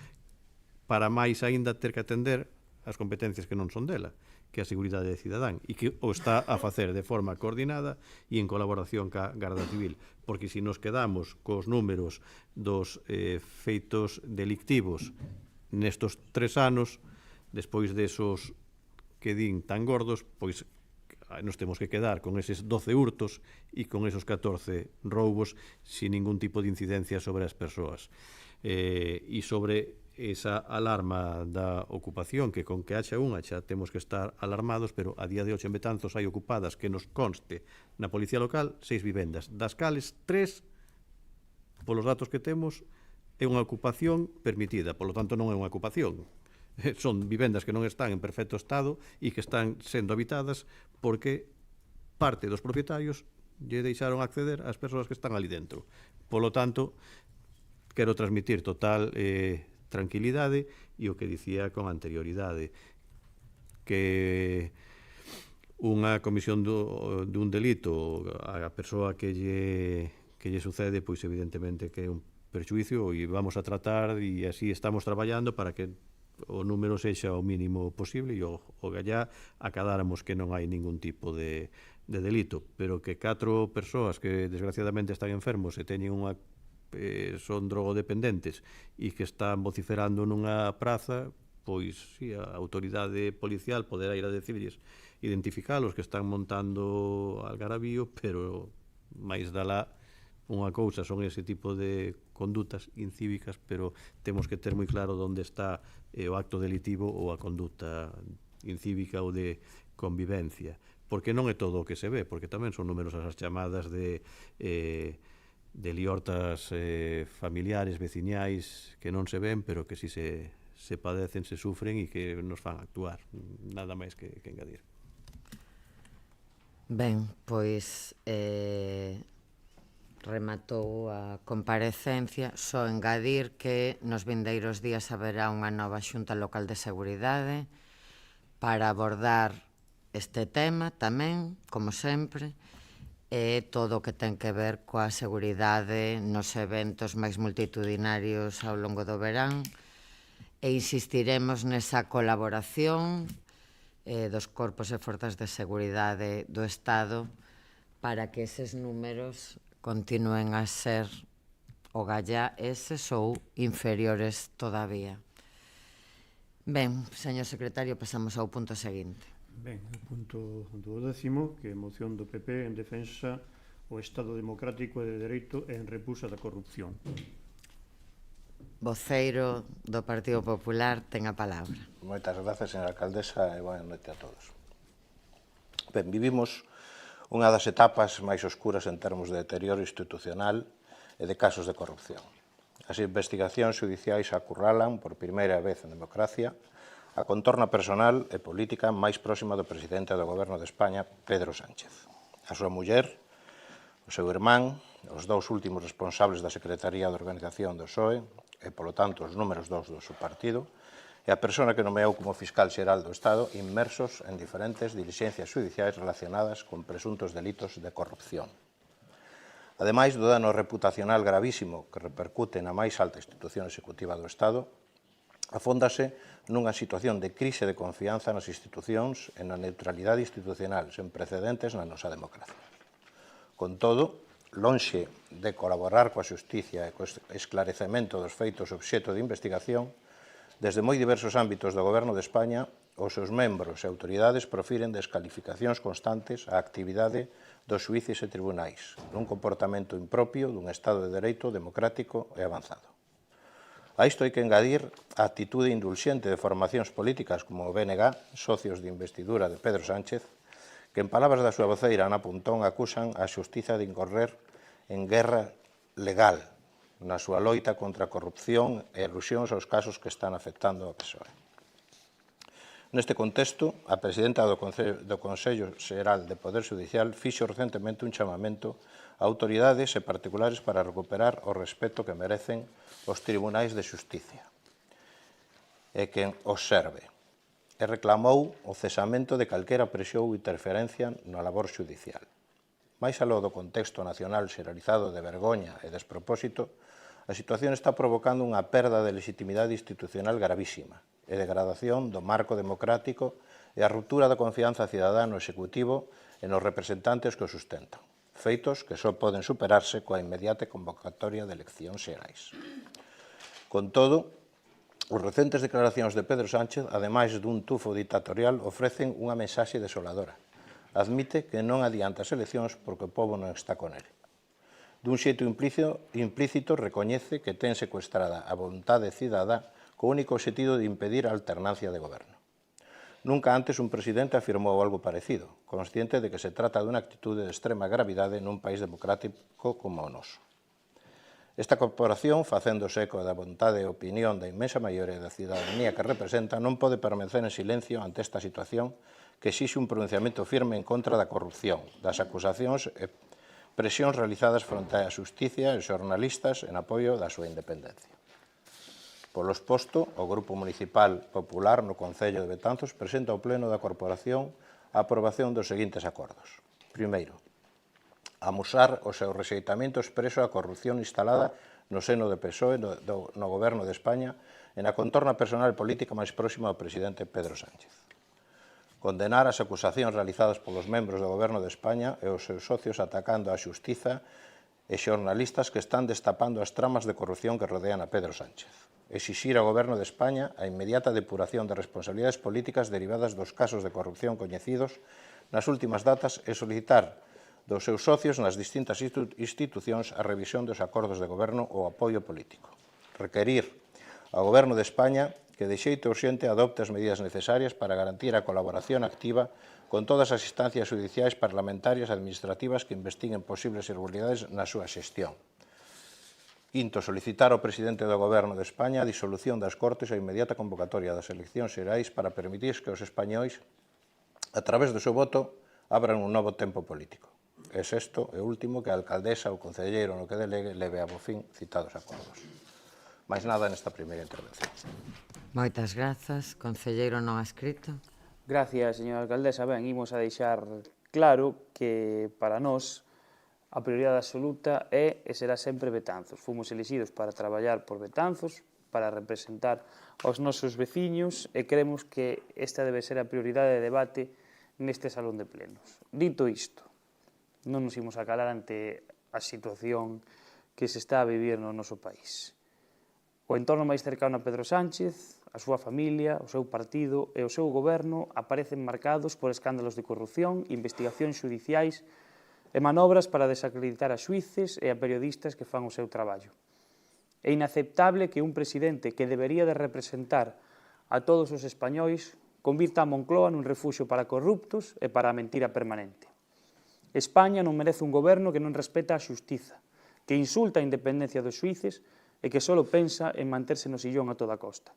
para máis aínda ter que atender as competencias que non son dela, que é a seguridade cidadán, e que o está a facer de forma coordinada e en colaboración ca Garda Civil, porque se nos quedamos cos números dos feitos delictivos nestos 3 anos, despois desos que din tan gordos, pois nos temos que quedar con eses 12 hurtos e con esos 14 roubos sin ningún tipo de incidencia sobre as persoas. E sobre esa alarma da ocupación, que con que haxa unha xa temos que estar alarmados, pero a día de hoxe en Betanzos hai ocupadas, que nos conste na Policía Local, 6 vivendas, das cales 3, polos datos que temos, é unha ocupación permitida, polo tanto non é unha ocupación. Son vivendas que non están en perfecto estado e que están sendo habitadas porque parte dos propietarios lle deixaron acceder ás persoas que están ali dentro. Polo tanto, quero transmitir total tranquilidade e o que dicía con anterioridade, que unha comisión dun delito a persoa que lle sucede, pois evidentemente que é un perxuicio e vamos a tratar, e así estamos traballando para que o número sexa o mínimo posible e o gallá acadáramos que non hai ningún tipo de delito, pero que 4 persoas que desgraciadamente están enfermos e teñen unha son drogodependentes e que están vociferando nunha praza, pois si, a autoridade policial poderá ir a decirles identificalos que están montando algarabío, pero máis dalá unha cousa son ese tipo de condutas incívicas, pero temos que ter moi claro onde está o acto delitivo ou a conduta incívica ou de convivencia, porque non é todo o que se ve, porque tamén son numerosas as chamadas de liortas familiares, veciñais, que non se ven, pero que si se padecen, se sufren e que nos fan actuar. Nada máis que engadir. Ben, pois rematou a comparecencia. Só engadir que nos vindeiros días haberá unha nova Xunta Local de Seguridade para abordar este tema tamén, como sempre, e todo o que ten que ver coa seguridade nos eventos máis multitudinarios ao longo do verán, e insistiremos nesa colaboración dos corpos e forzas de seguridade do Estado para que eses números continúen a ser o gallá eses ou inferiores todavía. Ben, señor secretario, pasamos ao punto seguinte. Ben, o punto 12, que é moción do PP en defensa o Estado democrático e de dereito e en repulsa da corrupción. Voceiro do Partido Popular ten a palabra. Moitas grazas, señora alcaldesa, e boa noite a todos. Ben, vivimos unha das etapas máis oscuras en termos de deterioro institucional e de casos de corrupción. As investigacións judiciais acurralan, por primeira vez en democracia, a contorna personal e política máis próxima do presidente do Goberno de España, Pedro Sánchez. A súa muller, o seu irmán, os 2 últimos responsables da Secretaría de Organización do PSOE, e, polo tanto, os números 2 do seu partido, e a persona que nomeou como fiscal xeral do Estado inmersos en diferentes dilixencias judiciais relacionadas con presuntos delitos de corrupción. Ademais do dano reputacional gravísimo que repercute na máis alta institución executiva do Estado, afóndase nunha situación de crise de confianza nas institucións e na neutralidade institucional sen precedentes na nosa democracia. Con todo, lonxe de colaborar coa xusticia e co esclarecemento dos feitos obxeto de investigación, desde moi diversos ámbitos do Goberno de España, os seus membros e autoridades profiren descalificacións constantes á actividade dos xuíces e tribunais, nun comportamento impropio dun Estado de Dereito democrático e avanzado. A isto hai que engadir a actitude indulxente de formacións políticas como o BNG, socios de investidura de Pedro Sánchez, que en palabras da súa voceira Ana Pontón acusan a xustiza de incorrer en guerra legal na súa loita contra a corrupción e alusións aos casos que están afectando ao PSOE. Neste contexto, a presidenta do Consello Xeral de Poder Judicial fixo recentemente un chamamento a autoridades e particulares para recuperar o respeto que merecen os tribunais de xusticia e quen os serve, e reclamou o cesamento de calquera presión ou interferencia na labor judicial. Mais aló do contexto nacional xeralizado de vergoña e despropósito, a situación está provocando unha perda de legitimidade institucional gravísima e degradación do marco democrático e a ruptura da confianza cidadá no Executivo e nos representantes que o sustentan, feitos que só poden superarse coa inmediata convocatoria de eleccións xerais. Con todo, os recentes declaracións de Pedro Sánchez, ademais dun tufo dictatorial, ofrecen unha mensaxe desoladora. Admite que non adianta as eleccións porque o pobo non está con ele. Dun xeito implícito recoñece que ten secuestrada a vontade cidadá co único obxectivo de impedir a alternancia de goberno. Nunca antes un presidente afirmou algo parecido, consciente de que se trata dunha actitude de extrema gravidade nun país democrático como o noso. Esta corporación, facéndose eco da vontade e opinión da inmensa maioría da cidadanía que representa, non pode permanecer en silencio ante esta situación que exixe un pronunciamento firme en contra da corrupción, das acusacións e presións realizadas fronte á xusticia e xornalistas en apoio da súa independencia. Polo exposto, o Grupo Municipal Popular no Concello de Betanzos presenta ao Pleno da Corporación a aprobación dos seguintes acordos. Primeiro, amosar o seu rexeitamento expreso á corrupción instalada no seno do PSOE no Goberno de España e na contorna personal e política máis próxima ao presidente Pedro Sánchez. Condenar as acusacións realizadas polos membros do Goberno de España e os seus socios atacando a xustiza e xornalistas que están destapando as tramas de corrupción que rodean a Pedro Sánchez. Exixir ao Goberno de España a inmediata depuración de responsabilidades políticas derivadas dos casos de corrupción coñecidos nas últimas datas e solicitar dos seus socios nas distintas institucións a revisión dos acordos de goberno ou apoio político. Requerir ao Goberno de España que de xeito urxente adopte as medidas necesarias para garantir a colaboración activa con todas as instancias judiciais, parlamentarias e administrativas que investiguen posibles irregularidades na súa xestión. Quinto, solicitar ao presidente do Goberno de España a disolución das Cortes e a inmediata convocatoria das eleccións xerais para permitir que os españois, a través do seu voto, abran un novo tempo político. E sexto e último, que a alcaldesa ou concelleiro no que delegue leve a bo fin citados acordos. Mais nada nesta primeira intervención. Moitas grazas. Concelleiro non adscrito. Gracias, señora alcaldesa. Ben, imos a deixar claro que para nós a prioridade absoluta é e será sempre Betanzos. Fomos elixidos para traballar por Betanzos, para representar aos nosos veciños e creemos que esta debe ser a prioridade de debate neste salón de plenos. Dito isto, non nos imos a calar ante a situación que se está a vivir no noso país. O entorno máis cercano a Pedro Sánchez, a súa familia, o seu partido e o seu goberno aparecen marcados por escándalos de corrupción, investigacións xudiciais e manobras para desacreditar a xuíces e a periodistas que fan o seu traballo. É inaceptable que un presidente que debería de representar a todos os españois convirta a Moncloa nun refuxio para corruptos e para a mentira permanente. España non merece un goberno que non respeta a xustiza, que insulta a independencia dos xuíces e que só pensa en manterse no sillón a toda costa.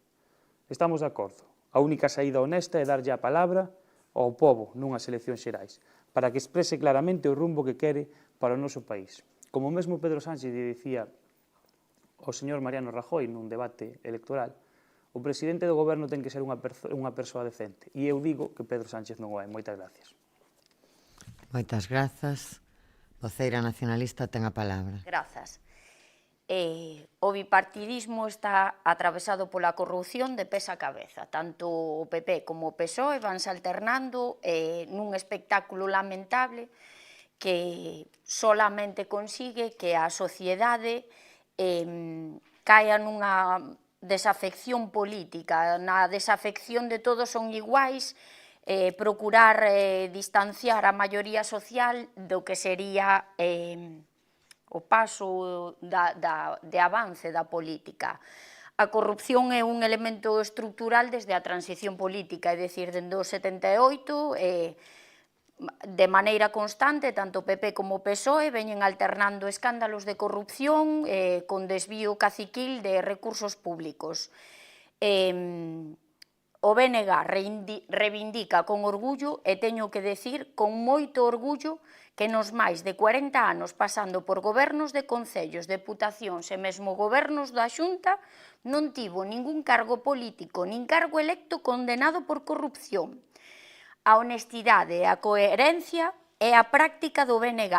Estamos de acordo. A única saída honesta é darlle a palabra ao pobo nunhas eleccións xerais, para que exprese claramente o rumbo que quere para o noso país. Como mesmo Pedro Sánchez lle dicía ao señor Mariano Rajoy nun debate electoral, o presidente do goberno ten que ser unha persoa decente. E eu digo que Pedro Sánchez non o é. Moitas gracias. Moitas grazas. Voceira nacionalista ten a palabra. Grazas. O bipartidismo está atravesado pola corrupción de pés a cabeza. Tanto o PP como o PSOE vanse alternando nun espectáculo lamentable que solamente consigue que a sociedade caia nunha desafección política. Na desafección de todos son iguais, procurar distanciar a maioría social do que sería o paso de avance da política. A corrupción é un elemento estructural desde a transición política, é dicir, dende o 78, de maneira constante, tanto PP como PSOE veñen alternando escándalos de corrupción con desvío caciquil de recursos públicos. O BNG reivindica con orgullo, e teño que decir con moito orgullo, que nos máis de 40 anos pasando por gobernos de concellos, deputacións e mesmo gobernos da Xunta, non tivo ningún cargo político nin cargo electo condenado por corrupción. A honestidade e a coherencia é a práctica do BNG,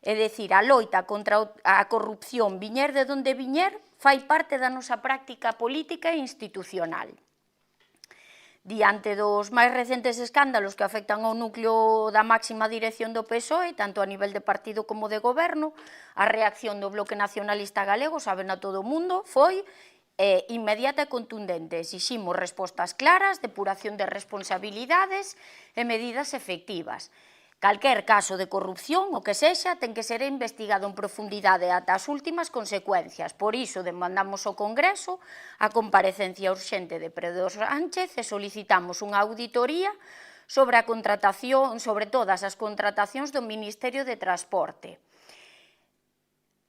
é dicir, a loita contra a corrupción, viñer de donde viñer, fai parte da nosa práctica política e institucional. Diante dos máis recentes escándalos que afectan ao núcleo da máxima dirección do PSOE, tanto a nivel de partido como de goberno, a reacción do Bloque Nacionalista Galego, saben a todo o mundo, foi inmediata e contundente. Exiximos respostas claras, depuración de responsabilidades e medidas efectivas. Calquer caso de corrupción, o que sexa, ten que ser investigado en profundidade ata as últimas consecuencias. Por iso, demandamos ao Congreso a comparecencia urxente de Pedro Sánchez e solicitamos unha auditoría sobre a contratación, sobre todas as contratacións do Ministerio de Transporte.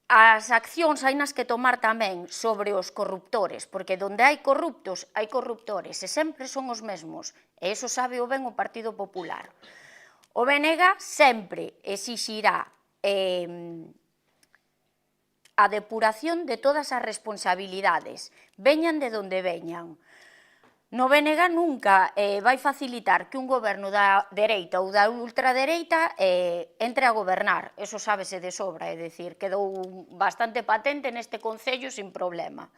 As accións hai nas que tomar tamén sobre os corruptores, porque onde hai corruptos, hai corruptores, e sempre son os mesmos, e iso sabe o ben o Partido Popular. O BNG sempre exixirá a depuración de todas as responsabilidades, veñan de onde veñan. No BNG nunca vai facilitar que un goberno da dereita ou da ultradereita entre a gobernar, eso sábese de sobra, é dicir, quedou bastante patente neste Concello sin problema.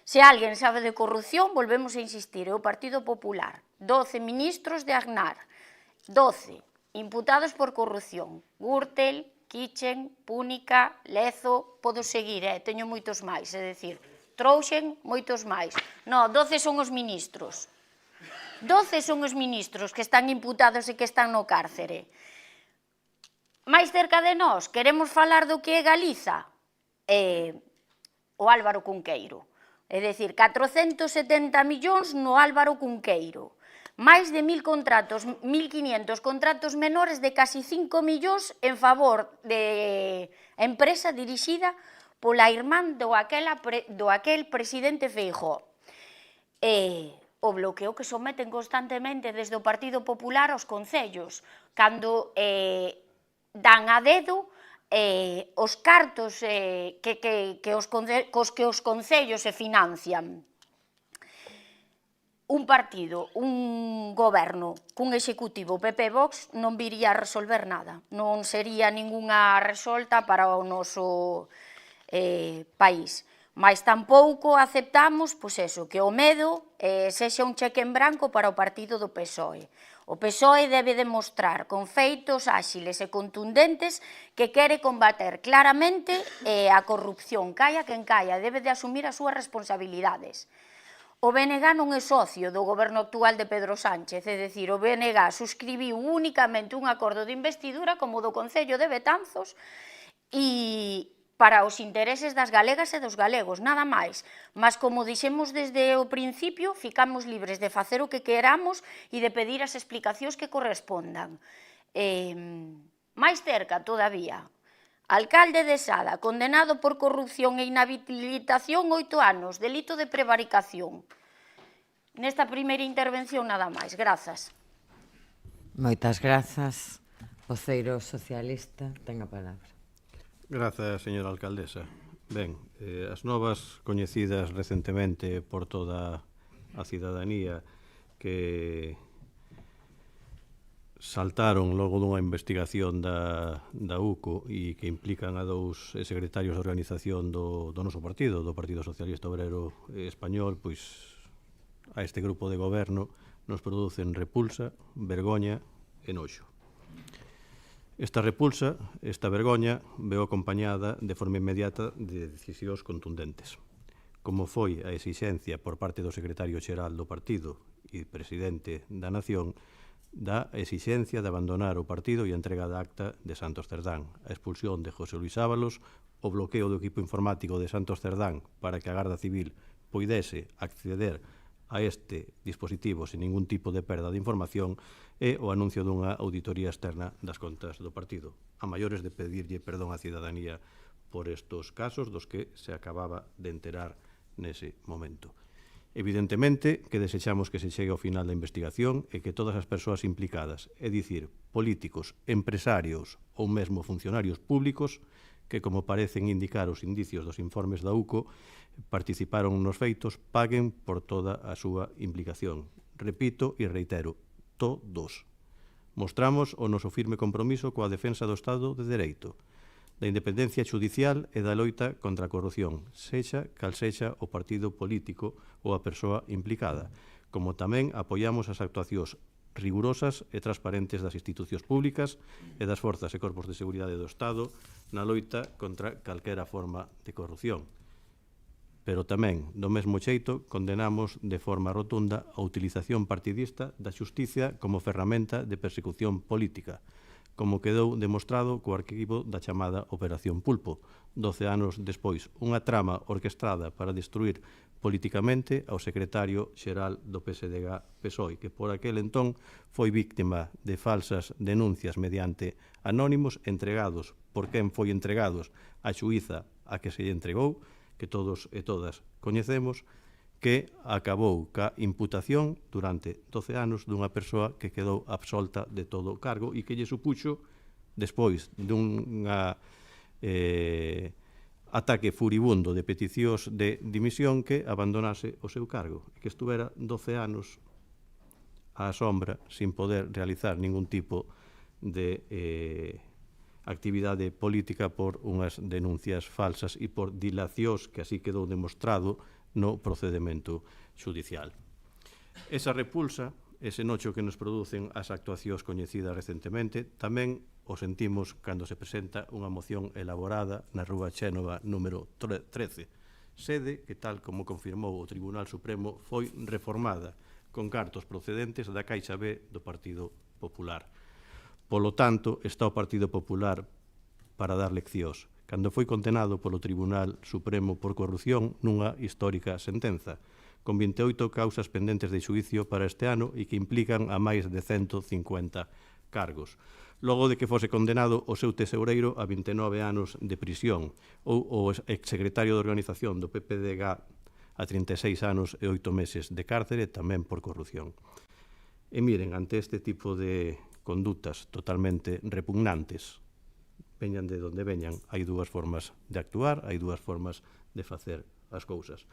Se alguén sabe de corrupción, volvemos a insistir, é o Partido Popular. 12 ministros de Aznar, 12 imputados por corrupción, Gürtel, Kitchen, Púnica, Lezo, podo seguir, teño moitos máis, é dicir, trouxen moitos máis. No, 12 son os ministros. 12 son os ministros que están imputados e que están no cárcere. Máis cerca de nós, queremos falar do que é Galiza? O Álvaro Cunqueiro. É dicir, 470 millóns no Álvaro Cunqueiro. Máis de 1.000 contratos, 1.500 contratos menores de casi 5 millóns en favor de empresa dirixida pola irmán do aquel presidente Feijóo. O bloqueo que someten constantemente desde o Partido Popular aos concellos, cando dan a dedo os cartos cos que os concellos se financian. Un partido, un goberno cun executivo PP-Vox non viría a resolver nada, non sería ningunha resolta para o noso país. Mais tampouco aceptamos que o medo sexa un cheque en branco para o partido do PSOE. O PSOE debe demostrar con feitos áxiles e contundentes que quere combater claramente a corrupción, caia quen caia, debe de asumir as súas responsabilidades. O BNG non é socio do goberno actual de Pedro Sánchez, é dicir, o BNG suscribiu únicamente un acordo de investidura como o do Concello de Betanzos e para os intereses das galegas e dos galegos, nada máis. Mas, como dixemos desde o principio, ficamos libres de facer o que queramos e de pedir as explicacións que correspondan. Máis cerca, todavía, alcalde de Sada, condenado por corrupción e inhabilitación 8 anos, delito de prevaricación. Nesta primeira intervención, nada máis. Grazas. Moitas grazas. Voceiro socialista, ten a palabra. Grazas, señora alcaldesa. Ben, as novas coñecidas recentemente por toda a cidadanía que saltaron logo dunha investigación da UCO e que implican a dous secretarios de organización do noso partido, do Partido Socialista Obrero Español, pois a este grupo de goberno nos producen repulsa, vergoña e noxo. Esta repulsa, esta vergoña, veo acompañada de forma inmediata de decisións contundentes, como foi a exixencia por parte do secretario xeral do partido e presidente da Nación da exixencia de abandonar o partido e a entrega da acta de Santos Cerdán, a expulsión de José Luis Ábalos, o bloqueo do equipo informático de Santos Cerdán para que a Garda Civil poidese acceder a este dispositivo sen ningún tipo de perda de información e o anuncio dunha auditoría externa das contas do partido, a maiores de pedirlle perdón á cidadanía por estos casos dos que se acababa de enterar nese momento. Evidentemente que desexamos que se chegue ao final da investigación e que todas as persoas implicadas, é dicir, políticos, empresarios ou mesmo funcionarios públicos, que, como parecen indicar os indicios dos informes da UCO, participaron nos feitos, paguen por toda a súa implicación. Repito e reitero, todos. Mostramos o noso firme compromiso coa defensa do Estado de Dereito, da independencia judicial e da loita contra a corrupción, sexa cal sexa o partido político ou a persoa implicada, como tamén apoiamos as actuacións rigurosas e transparentes das institucións públicas e das forzas e corpos de seguridade do Estado na loita contra calquera forma de corrupción. Pero tamén, do mesmo xeito, condenamos de forma rotunda a utilización partidista da xustiza como ferramenta de persecución política, como quedou demostrado co arquivo da chamada Operación Pulpo, 12 anos despois, unha trama orquestrada para destruir políticamente ao secretario xeral do PSDG-PSOE, que por aquel entón foi víctima de falsas denuncias mediante anónimos entregados por quen foi entregados á xuíza a que se lle entregou, que todos e todas coñecemos, que acabou ca imputación durante 12 anos dunha persoa que quedou absolta de todo o cargo e que lle supuxo, despois dunha ataque furibundo de peticións de dimisión, que abandonase o seu cargo, que estuvera 12 anos á sombra sin poder realizar ningún tipo de actividade política por unhas denuncias falsas e por dilacións que así quedou demostrado no procedimento xudicial. Esa repulsa, ese nocho que nos producen as actuacións coñecidas recentemente, tamén o sentimos cando se presenta unha moción elaborada na Rúa Xénova número 13, sede que, tal como confirmou o Tribunal Supremo, foi reformada con cartos procedentes da Caixa B do Partido Popular. Polo tanto, está o Partido Popular para dar leccións, cando foi condenado polo Tribunal Supremo por corrupción nunha histórica sentenza, con 28 causas pendentes de xuicio para este ano e que implican a máis de 150 cargos. Logo de que fose condenado o seu tesoureiro a 29 anos de prisión, ou o exsecretario de organización do PPDG a 36 anos e 8 meses de cárcere tamén por corrupción. E miren, ante este tipo de condutas totalmente repugnantes, veñan de onde veñan, hai dúas formas de actuar, hai dúas formas de facer as cousas.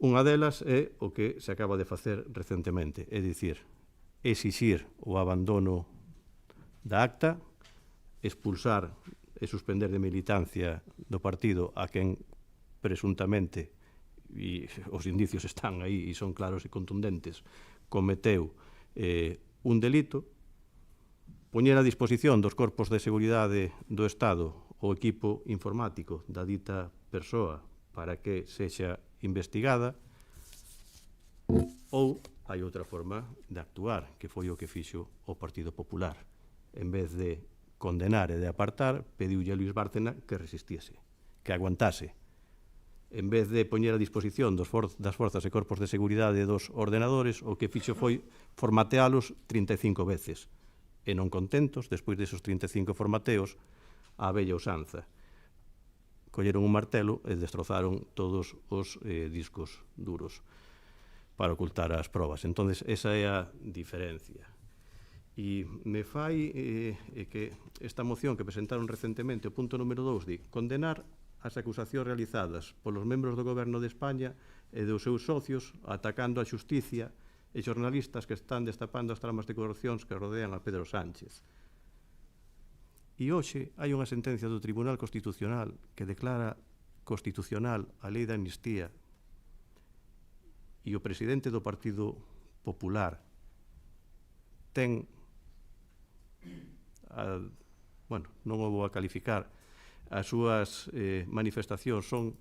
Unha delas é o que se acaba de facer recentemente, é dicir, exixir o abandono da acta, expulsar e suspender de militancia do partido a quen presuntamente, e os indicios están aí e son claros e contundentes, cometeu un delito, poñer a disposición dos corpos de seguridade do Estado o equipo informático da dita persoa para que sexa investigada, ou hai outra forma de actuar, que foi o que fixo o Partido Popular. En vez de condenar e de apartar, pediulle a Luís Bárcena que resistiese, que aguantase. En vez de poñer a disposición das forzas e corpos de seguridade dos ordenadores, o que fixo foi formatealos 35 veces. E non contentos, despois desos 35 formateos, a bella usanza. Colleron un martelo e destrozaron todos os discos duros para ocultar as probas. Entonces, esa é a diferencia. E me fai que esta moción que presentaron recentemente, o punto número 2, de condenar as acusacións realizadas polos membros do Goberno de España e dos seus socios atacando a xusticia e xornalistas que están destapando as tramas de corrupcións que rodean a Pedro Sánchez. E hoxe hai unha sentencia do Tribunal Constitucional que declara constitucional a lei da amnistía e o presidente do Partido Popular ten, non o vou a calificar, as súas manifestacións son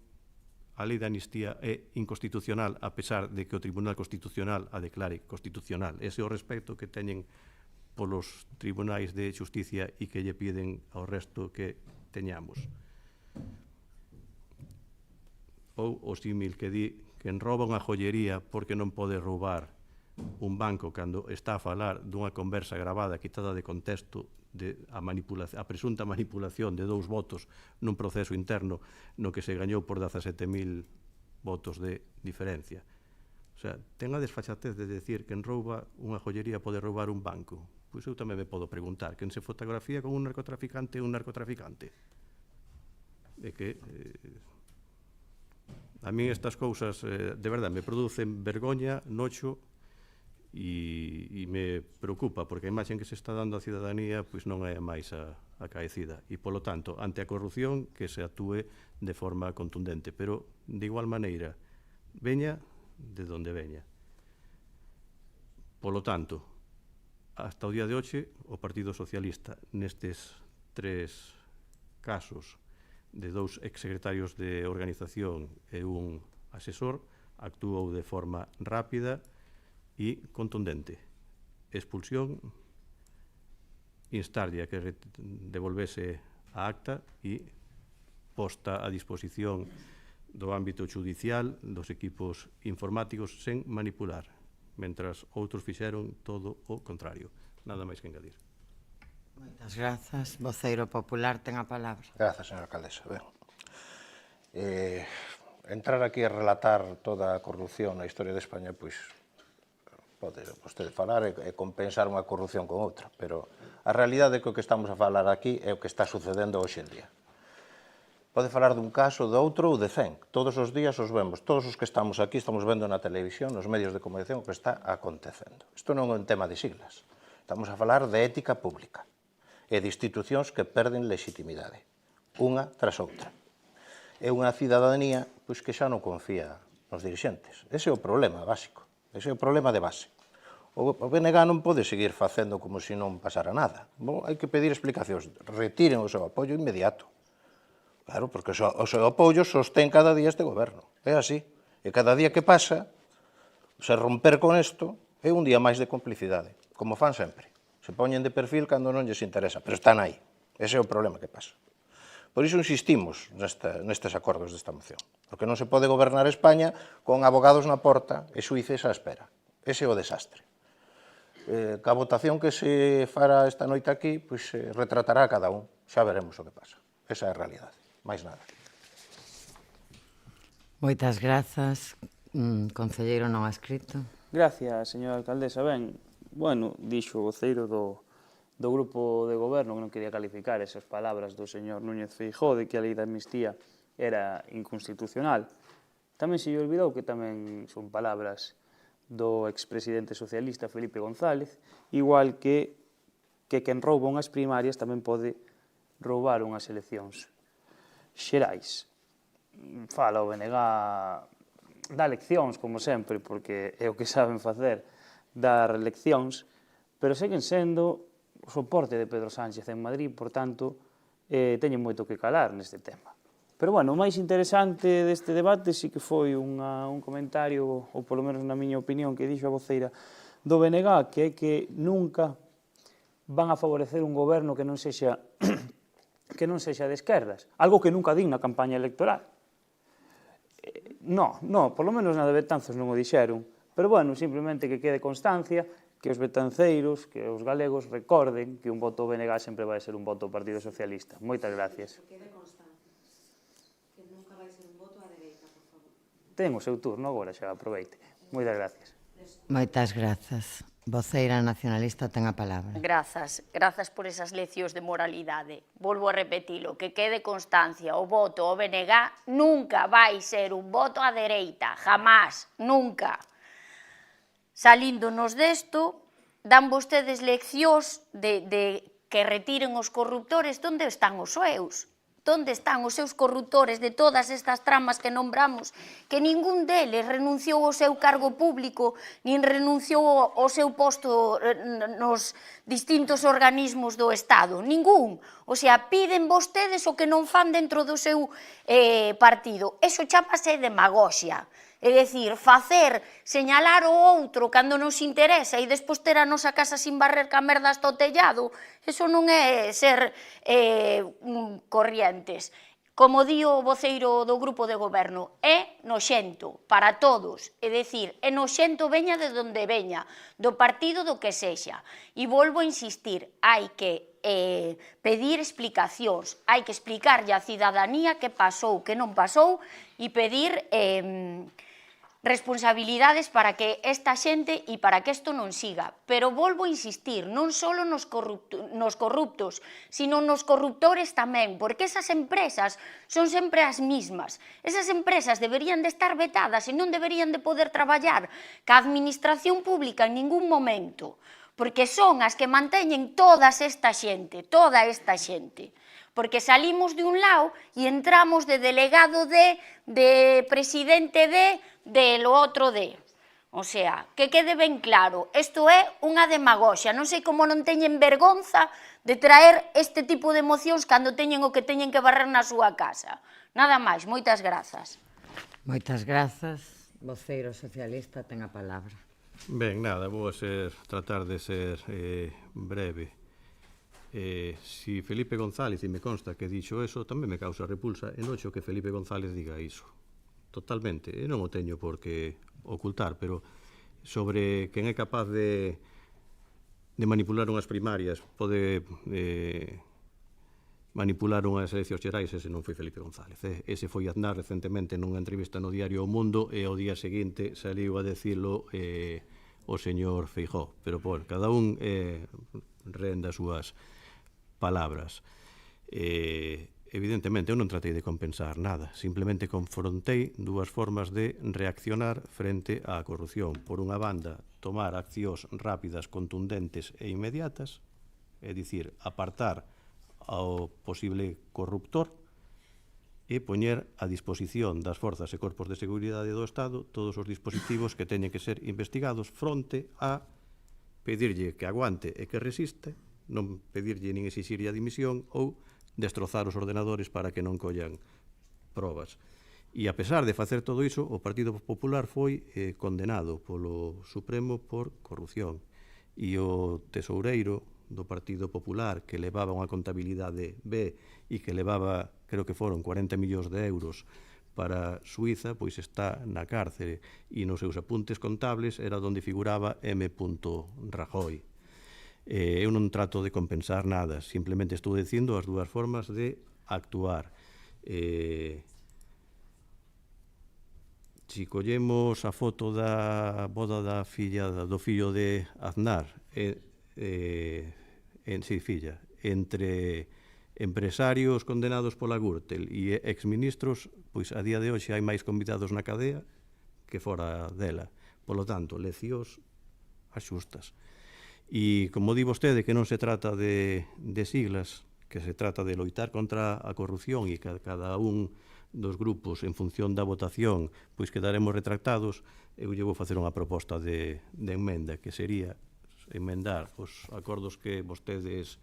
a lei da amnistía é inconstitucional a pesar de que o Tribunal Constitucional a declare constitucional. Ese é o respecto que teñen polos tribunais de xusticia e que lle piden ao resto que teñamos. Ou o símil que di que rouba unha joyería porque non pode roubar un banco cando está a falar dunha conversa gravada quitada de contexto a presunta manipulación de 2 votos nun proceso interno no que se gañou por 17.000 votos de diferencia. O sea, ten a desfachatez de decir que en rouba unha joyería pode roubar un banco. Pois eu tamén me podo preguntar, quen se fotografía con un narcotraficante é un narcotraficante? É que a min estas cousas de verdade me producen vergoña, nocho e me preocupa porque a imaxe que se está dando á cidadanía pois non é máis acaecida e polo tanto, ante a corrupción que se actúe de forma contundente, pero de igual maneira veña de donde veña. Polo tanto, hasta o día de hoxe, o Partido Socialista nestes 3 casos de 2 exsecretarios de organización e un asesor actuou de forma rápida e contundente. Expulsión, instarlle a que devolvese a acta e posta a disposición do ámbito judicial dos equipos informáticos sen manipular, mentras outros fixeron todo o contrario. Nada máis que engadir. Moitas grazas. Voceiro popular, ten a palabra. Grazas, señora alcaldesa. Ben, entrar aquí a relatar toda a corrupción na historia de España, pois, pode vostede falar e compensar unha corrupción con outra, pero a realidade é que o que estamos a falar aquí é o que está sucedendo hoxe en día. Pode falar dun caso, de outro ou de 100. Todos os días os vemos, todos os que estamos aquí estamos vendo na televisión, nos medios de comunicación, o que está acontecendo. Isto non é un tema de siglas. Estamos a falar de ética pública e de institucións que perden legitimidade, unha tras outra. É unha cidadanía pois, que xa non confía nos dirixentes. Ese é o problema básico, ese é o problema de base. O BNG non pode seguir facendo como se non pasara nada. Hai que pedir explicacións, retiren o seu apoio inmediato. Claro, porque o seu apoio sostén cada día este goberno. É así. E cada día que pasa, se romper con isto, é un día máis de complicidade, como fan sempre. Se poñen de perfil cando non lles interesa, pero están aí. Ese é o problema que pasa. Por iso insistimos nestes acordos desta moción, porque non se pode gobernar España con abogados na porta e xuíces á espera. Ese é o desastre. Ca votación que se fará esta noite aquí, pois retratará a cada un. Xa veremos o que pasa. Esa é a realidade. Mais nada. Moitas grazas. Concelleiro non adscrito. Gracias, señora alcaldesa. Ben, bueno, dixo o voceiro do grupo de goberno que non quería calificar esas palabras do señor Núñez Feijóo de que a lei da amnistía era inconstitucional. Tamén se lle olvidou que tamén son palabras do expresidente socialista Felipe González, igual que quen rouba unhas primarias tamén pode roubar unhas eleccións xerais. Fala o BNG, dá leccións, como sempre, porque é o que saben facer, dar leccións, pero seguen sendo o soporte de Pedro Sánchez en Madrid, por tanto, teñen moito que calar neste tema. Pero, bueno, o máis interesante deste debate sí que foi un comentario, ou polo menos na miña opinión, que dixo a voceira do BNG, que é que nunca van a favorecer un goberno que non sexa de esquerdas, algo que nunca din na campaña electoral. No, polo menos na de Betanzos non o dixeron, pero, bueno, simplemente que quede constancia que os betanceiros, que os galegos recorden que un voto BNG sempre vai ser un voto ao Partido Socialista. Moitas gracias. Ten o seu turno agora, xa aproveite. Moitas gracias. Moitas grazas. Voceira nacionalista ten a palabra. Grazas por esas leccións de moralidade. Volvo a repetilo, que quede constancia, o voto ao BNG nunca vai ser un voto á dereita, jamás, nunca. Salíndonos desto, dan vostedes leccións de que retiren os corruptores. Onde están os seus? Onde están os seus corruptores de todas estas tramas que nombramos, que ningún deles renunciou ao seu cargo público, nin renunciou ao seu posto nos distintos organismos do Estado? Ningún. O sea, piden vostedes o que non fan dentro do seu partido. Eso chámase demagoxia. É dicir, señalar o outro cando nos interesa e despois ter a nosa casa sin barrer ca merda hasta o tellado, eso non é ser corrientes. Como di o voceiro do grupo de goberno, é noxento para todos, é dicir, é noxento veña de onde veña, do partido do que sexa. E volvo a insistir, hai que pedir explicacións, hai que explicarlle á cidadanía que pasou, que non pasou, e pedir responsabilidades para que esta xente e para que isto non siga. Pero volvo a insistir, non só nos corruptos, sino nos corruptores tamén, porque esas empresas son sempre as mismas. Esas empresas deberían de estar vetadas e non deberían de poder traballar ca administración pública en ningún momento, porque son as que manteñen toda esta xente. Porque salimos de un lado e entramos de delegado de presidente de lo outro de. O sea, que quede ben claro, isto é unha demagoxia, non sei como non teñen vergonza de traer este tipo de mocións cando teñen o que teñen que barrer na súa casa. Nada máis, moitas grazas. Moitas grazas. Voceiro socialista ten a palabra. Ben, nada, vou tratar de ser breve. Si Felipe González, e me consta que dixo eso, tamén me causa repulsa e nocho que Felipe González diga iso. Totalmente, e non o teño por que ocultar, pero sobre quen é capaz de manipular unhas primarias, pode manipular unhas eleccións xerais, ese non foi Felipe González. Ese foi Aznar recentemente nunha entrevista no diario O Mundo e ao día seguinte saliu a decirlo o señor Feijóo. Pero, cada un rende as súas palabras. Evidentemente, eu non tratei de compensar nada, simplemente confrontei dúas formas de reaccionar frente á corrupción. Por unha banda, tomar accións rápidas, contundentes e inmediatas, é dicir, apartar ao posible corruptor e poñer a disposición das forzas e corpos de seguridade do Estado todos os dispositivos que teñen que ser investigados fronte a pedirlle que aguante e que resiste, non pedirlle nin exixirlle a dimisión ou destrozar os ordenadores para que non collan probas. E a pesar de facer todo iso, o Partido Popular foi condenado polo Supremo por corrupción. E o tesoureiro do Partido Popular, que levaba unha contabilidade B e que levaba, creo que foron 40 millóns de euros para Suiza, pois está na cárcere e nos seus apuntes contables era onde figuraba M. Rajoy. Eu non trato de compensar nada, simplemente estou dicindo as dúas formas de actuar. Si collemos a foto da boda do fillo de Aznar, entre empresarios condenados pola Gürtel e exministros, pois a día de hoxe hai máis convidados na cadea que fora dela. Polo tanto, leccións axustas. E como di vostede que non se trata de siglas, que se trata de loitar contra a corrupción e que cada un dos grupos, en función da votación, pois quedaremos retractados, eu lle vou facer unha proposta de emenda, que sería emendar os acordos que vostedes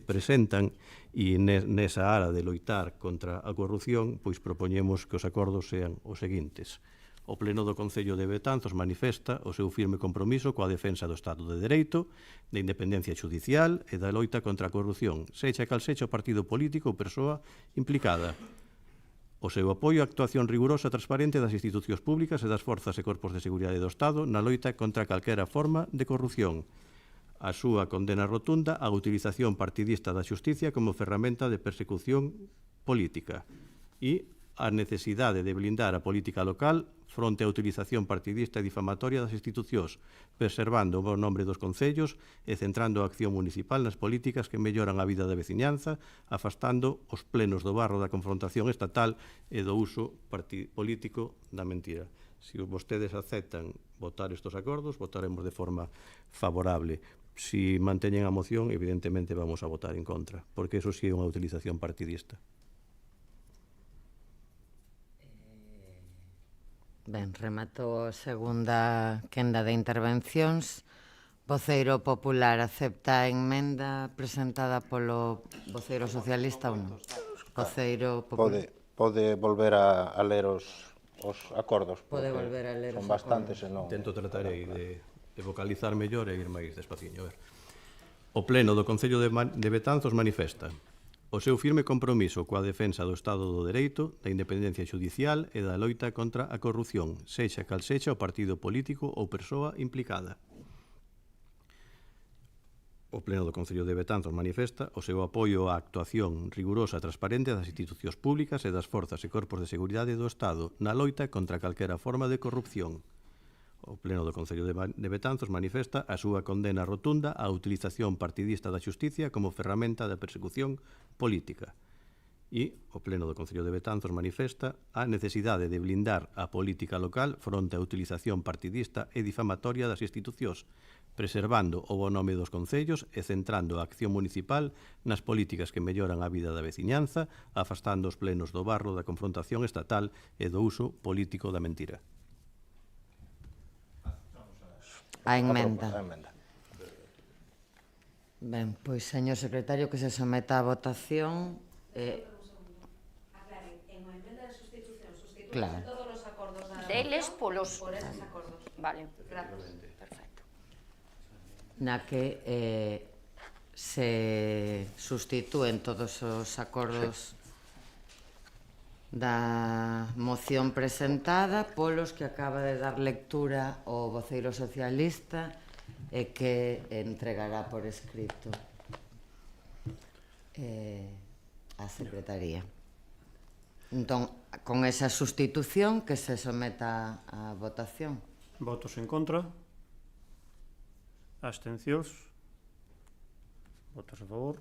presentan e nesa área de loitar contra a corrupción, pois propoñemos que os acordos sean os seguintes. O Pleno do Concello de Betanzos manifesta o seu firme compromiso coa defensa do Estado de Dereito, da independencia judicial e da loita contra a corrupción, sexa cal sexa o partido político ou persoa implicada. O seu apoio á actuación rigurosa e transparente das institucións públicas e das forzas e corpos de seguridade do Estado na loita contra calquera forma de corrupción. A súa condena rotunda á utilización partidista da xusticia como ferramenta de persecución política e a necesidade de blindar a política local fronte á utilización partidista e difamatoria das institucións, preservando o bo nome dos concellos e centrando a acción municipal nas políticas que melloran a vida da veciñanza, afastando os plenos do barro da confrontación estatal e do uso político da mentira. Se vostedes aceptan votar estes acordos, votaremos de forma favorable. Si manteñen a moción, evidentemente vamos a votar en contra, porque eso sí é unha utilización partidista. Ben, rematou a segunda quenda de intervencións. Voceiro Popular acepta a emenda presentada polo voceiro socialista ou non? Voceiro Popular. Pode volver a ler os acordos. Pode volver a ler os acordos. Son bastantes e non... Intento tratarei de vocalizar mellor e ir máis despaciño. O Pleno do Concello de Betanzos manifesta o seu firme compromiso coa defensa do Estado do Dereito, da independencia judicial e da loita contra a corrupción, sexa cal sexa o partido político ou persoa implicada. O Pleno do Concello de Betanzos manifesta o seu apoio á actuación rigurosa e transparente das institucións públicas e das forzas e corpos de seguridade do Estado na loita contra calquera forma de corrupción. O Pleno do Concello de Betanzos manifesta a súa condena rotunda á utilización partidista da xusticia como ferramenta da persecución política. E o Pleno do Concello de Betanzos manifesta a necesidade de blindar a política local fronte á utilización partidista e difamatoria das institucións, preservando o bo nome dos concellos e centrando a acción municipal nas políticas que melloran a vida da veciñanza, afastando os plenos do barro da confrontación estatal e do uso político da mentira. A emenda. A emenda. Ben, pois, señor secretario, que se someta a votación. Claro. Deles polos... Vale. Perfecto. Na que se sustitúen todos os acordos da moción presentada polos que acaba de dar lectura o voceiro socialista e que entregará por escrito a Secretaría. Entón, con esa sustitución que se someta a votación. Votos en contra. Abstencións. Votos a favor.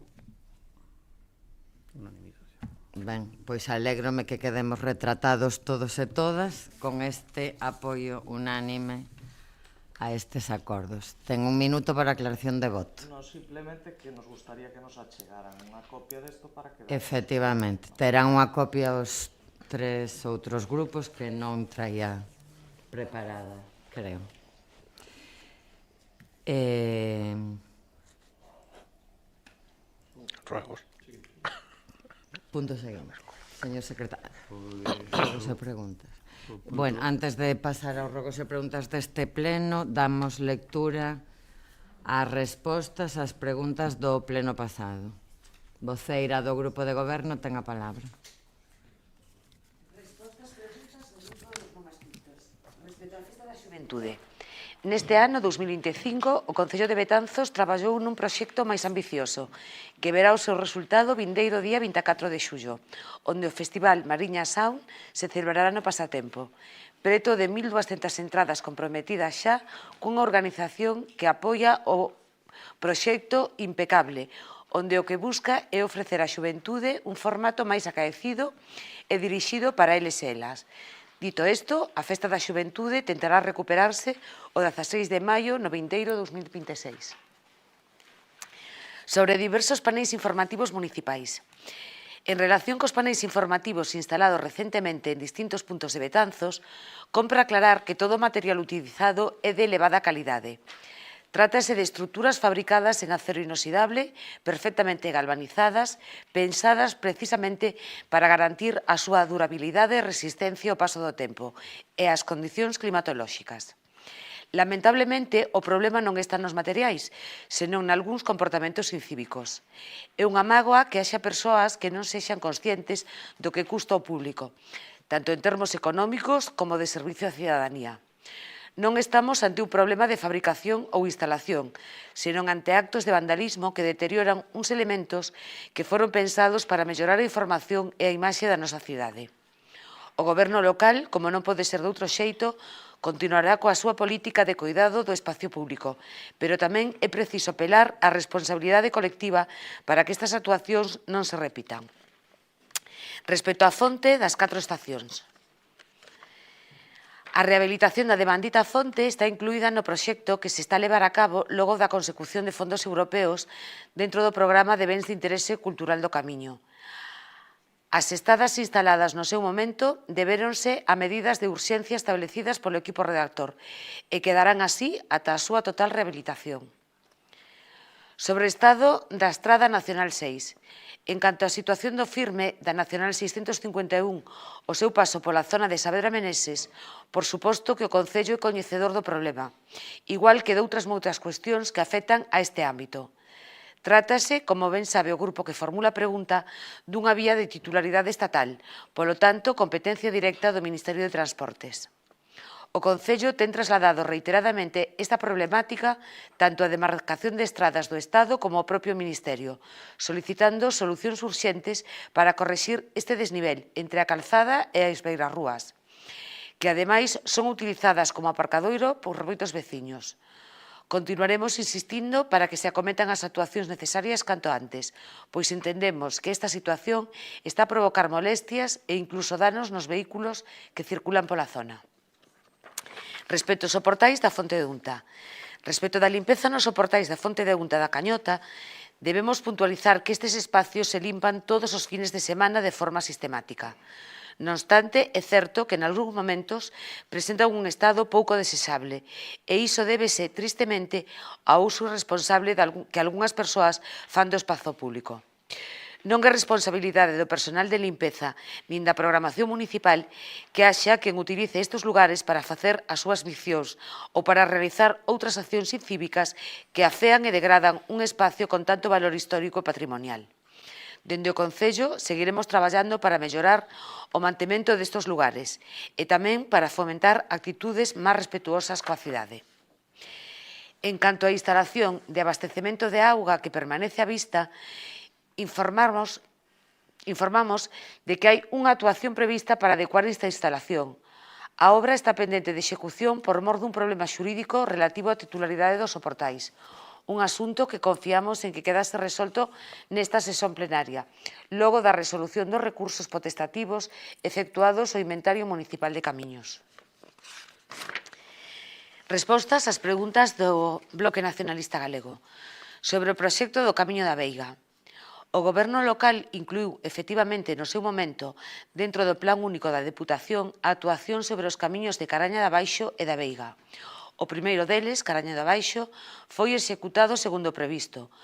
Unanimidade. Ben, pois alégrome que quedemos retratados todos e todas con este apoio unánime a estes acordos. Ten un minuto para aclaración de voto. No, simplemente que nos gustaría que nos achegaran unha copia desto para que... Efectivamente, terán unha copia os 3 outros grupos que non traía preparada, creo. Ruegos. Punto seguinte. Señor secretario, ruegos e preguntas. Bueno, antes de pasar aos ruegos e preguntas deste pleno, damos lectura ás respostas ás preguntas do pleno pasado. Voceira do Grupo de Goberno ten a palabra. Respostas preguntas do Grupo de non escritas. Respecto á festa da xuventude. Neste ano 2025, o Concello de Betanzos traballou nun proxecto máis ambicioso, que verá o seu resultado vindeiro día 24 de xullo, onde o Festival Mariña Sound se celebrará no pasatempo. Preto de 1.200 entradas comprometidas xa cunha organización que apoia o proxecto impecable, onde o que busca é ofrecer á xuventude un formato máis acaecido e dirixido para eles e elas. Dito isto, a Festa da Xuventude tentará recuperarse o 16 de maio no vindeiro 2026. Sobre diversos paneis informativos municipais. En relación cos paneis informativos instalados recentemente en distintos puntos de Betanzos, compra aclarar que todo o material utilizado é de elevada calidade. Trátase de estruturas fabricadas en acero inoxidable, perfectamente galvanizadas, pensadas precisamente para garantir a súa durabilidade e resistencia ao paso do tempo e as condicións climatolóxicas. Lamentablemente, o problema non está nos materiais, senón nalgúns comportamentos incívicos. É unha mágoa que haxa persoas que non sexan conscientes do que custa ao público, tanto en termos económicos como de servicio á cidadanía. Non estamos ante un problema de fabricación ou instalación, senón ante actos de vandalismo que deterioran uns elementos que foron pensados para mellorar a información e a imaxe da nosa cidade. O Goberno local, como non pode ser de outro xeito, continuará coa súa política de cuidado do espacio público, pero tamén é preciso apelar á responsabilidade colectiva para que estas actuacións non se repitan. Respecto á fonte das 4 estacións. A rehabilitación da demandita fonte está incluída no proxecto que se está a levar a cabo logo da consecución de fondos europeos dentro do programa de bens de interese cultural do Camiño. As estadas instaladas no seu momento debéronse a medidas de urxencia establecidas polo equipo redactor e quedarán así ata a súa total rehabilitación. Sobre o estado da Estrada Nacional 6. En canto á situación do firme da Nacional 651, o seu paso pola zona de Saavedra Meneses, por suposto que o Concello é coñecedor do problema, igual que doutras moitas cuestións que afectan a este ámbito. Trátase, como ben sabe o grupo que formula a pregunta, dunha vía de titularidade estatal, polo tanto, competencia directa do Ministerio de Transportes. O Concello ten trasladado reiteradamente esta problemática tanto a demarcación de estradas do Estado como ao propio Ministerio, solicitando solucións urxentes para correxir este desnivel entre a calzada e as beirarrúas, que ademais son utilizadas como aparcadoiro por moitos veciños. Continuaremos insistindo para que se acometan as actuacións necesarias canto antes, pois entendemos que esta situación está a provocar molestias e incluso danos nos vehículos que circulan pola zona. Respecto aos soportais da Fonte de Unta. Respecto da limpeza nos soportais da Fonte de Unta da Cañota, debemos puntualizar que estes espacios se limpan todos os fines de semana de forma sistemática. Non obstante, é certo que en algúns momentos presentan un estado pouco desexable e iso débese tristemente ao uso irresponsable que algunhas persoas fan do espazo público. Non é responsabilidade do personal de limpeza nin da programación municipal que haxa quen utilice estes lugares para facer as súas misións ou para realizar outras accións incívicas que afean e degradan un espacio con tanto valor histórico e patrimonial. Dende o Concello seguiremos traballando para mellorar o mantemento destes lugares e tamén para fomentar actitudes máis respetuosas coa cidade. En canto á instalación de abastecemento de auga que permanece á vista, informamos de que hai unha actuación prevista para adecuar esta instalación. A obra está pendente de execución por mor dun problema xurídico relativo á titularidade dos soportais, un asunto que confiamos en que quedase resolto nesta sesión plenaria, logo da resolución dos recursos potestativos efectuados ao Inventario Municipal de Camiños. Respostas ás preguntas do Bloque Nacionalista Galego sobre o proxecto do Camiño da Veiga. O Goberno local incluiu efectivamente no seu momento, dentro do Plan Único da Deputación, a actuación sobre os camiños de Caraña de Abaixo e da Veiga. O primeiro deles, Caraña de Abaixo, foi executado segundo o previsto.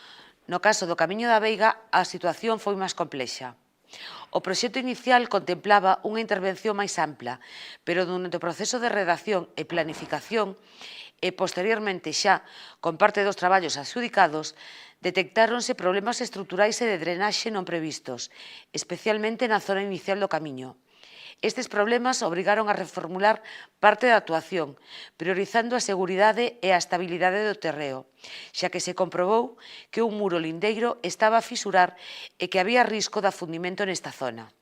No caso do Camiño da Veiga, a situación foi máis complexa. O proxecto inicial contemplaba unha intervención máis ampla, pero durante o proceso de redacción e planificación e posteriormente xa con parte dos traballos adxudicados, detectáronse problemas estruturais e de drenaxe non previstos, especialmente na zona inicial do camiño. Estes problemas obrigaron a reformular parte da actuación, priorizando a seguridade e a estabilidade do terreo, xa que se comprobou que un muro lindeiro estaba a fisurar e que había risco de afundimento nesta zona.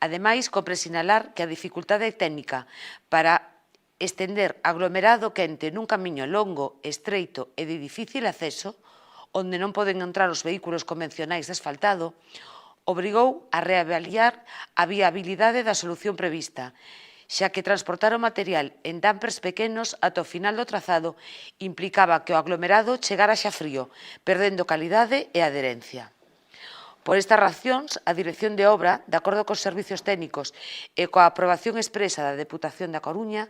Ademais, compre sinalar que a dificultade técnica para estender aglomerado quente nun camiño longo, estreito e de difícil acceso, onde non poden entrar os vehículos convencionais de asfaltado, obrigou a reavaliar a viabilidade da solución prevista, xa que transportar o material en dampers pequenos ata o final do trazado implicaba que o aglomerado chegara xa frío, perdendo calidade e adherencia. Por estas razóns, a Dirección de Obra, de acordo cos servizos técnicos e coa aprobación expresa da Deputación da Coruña,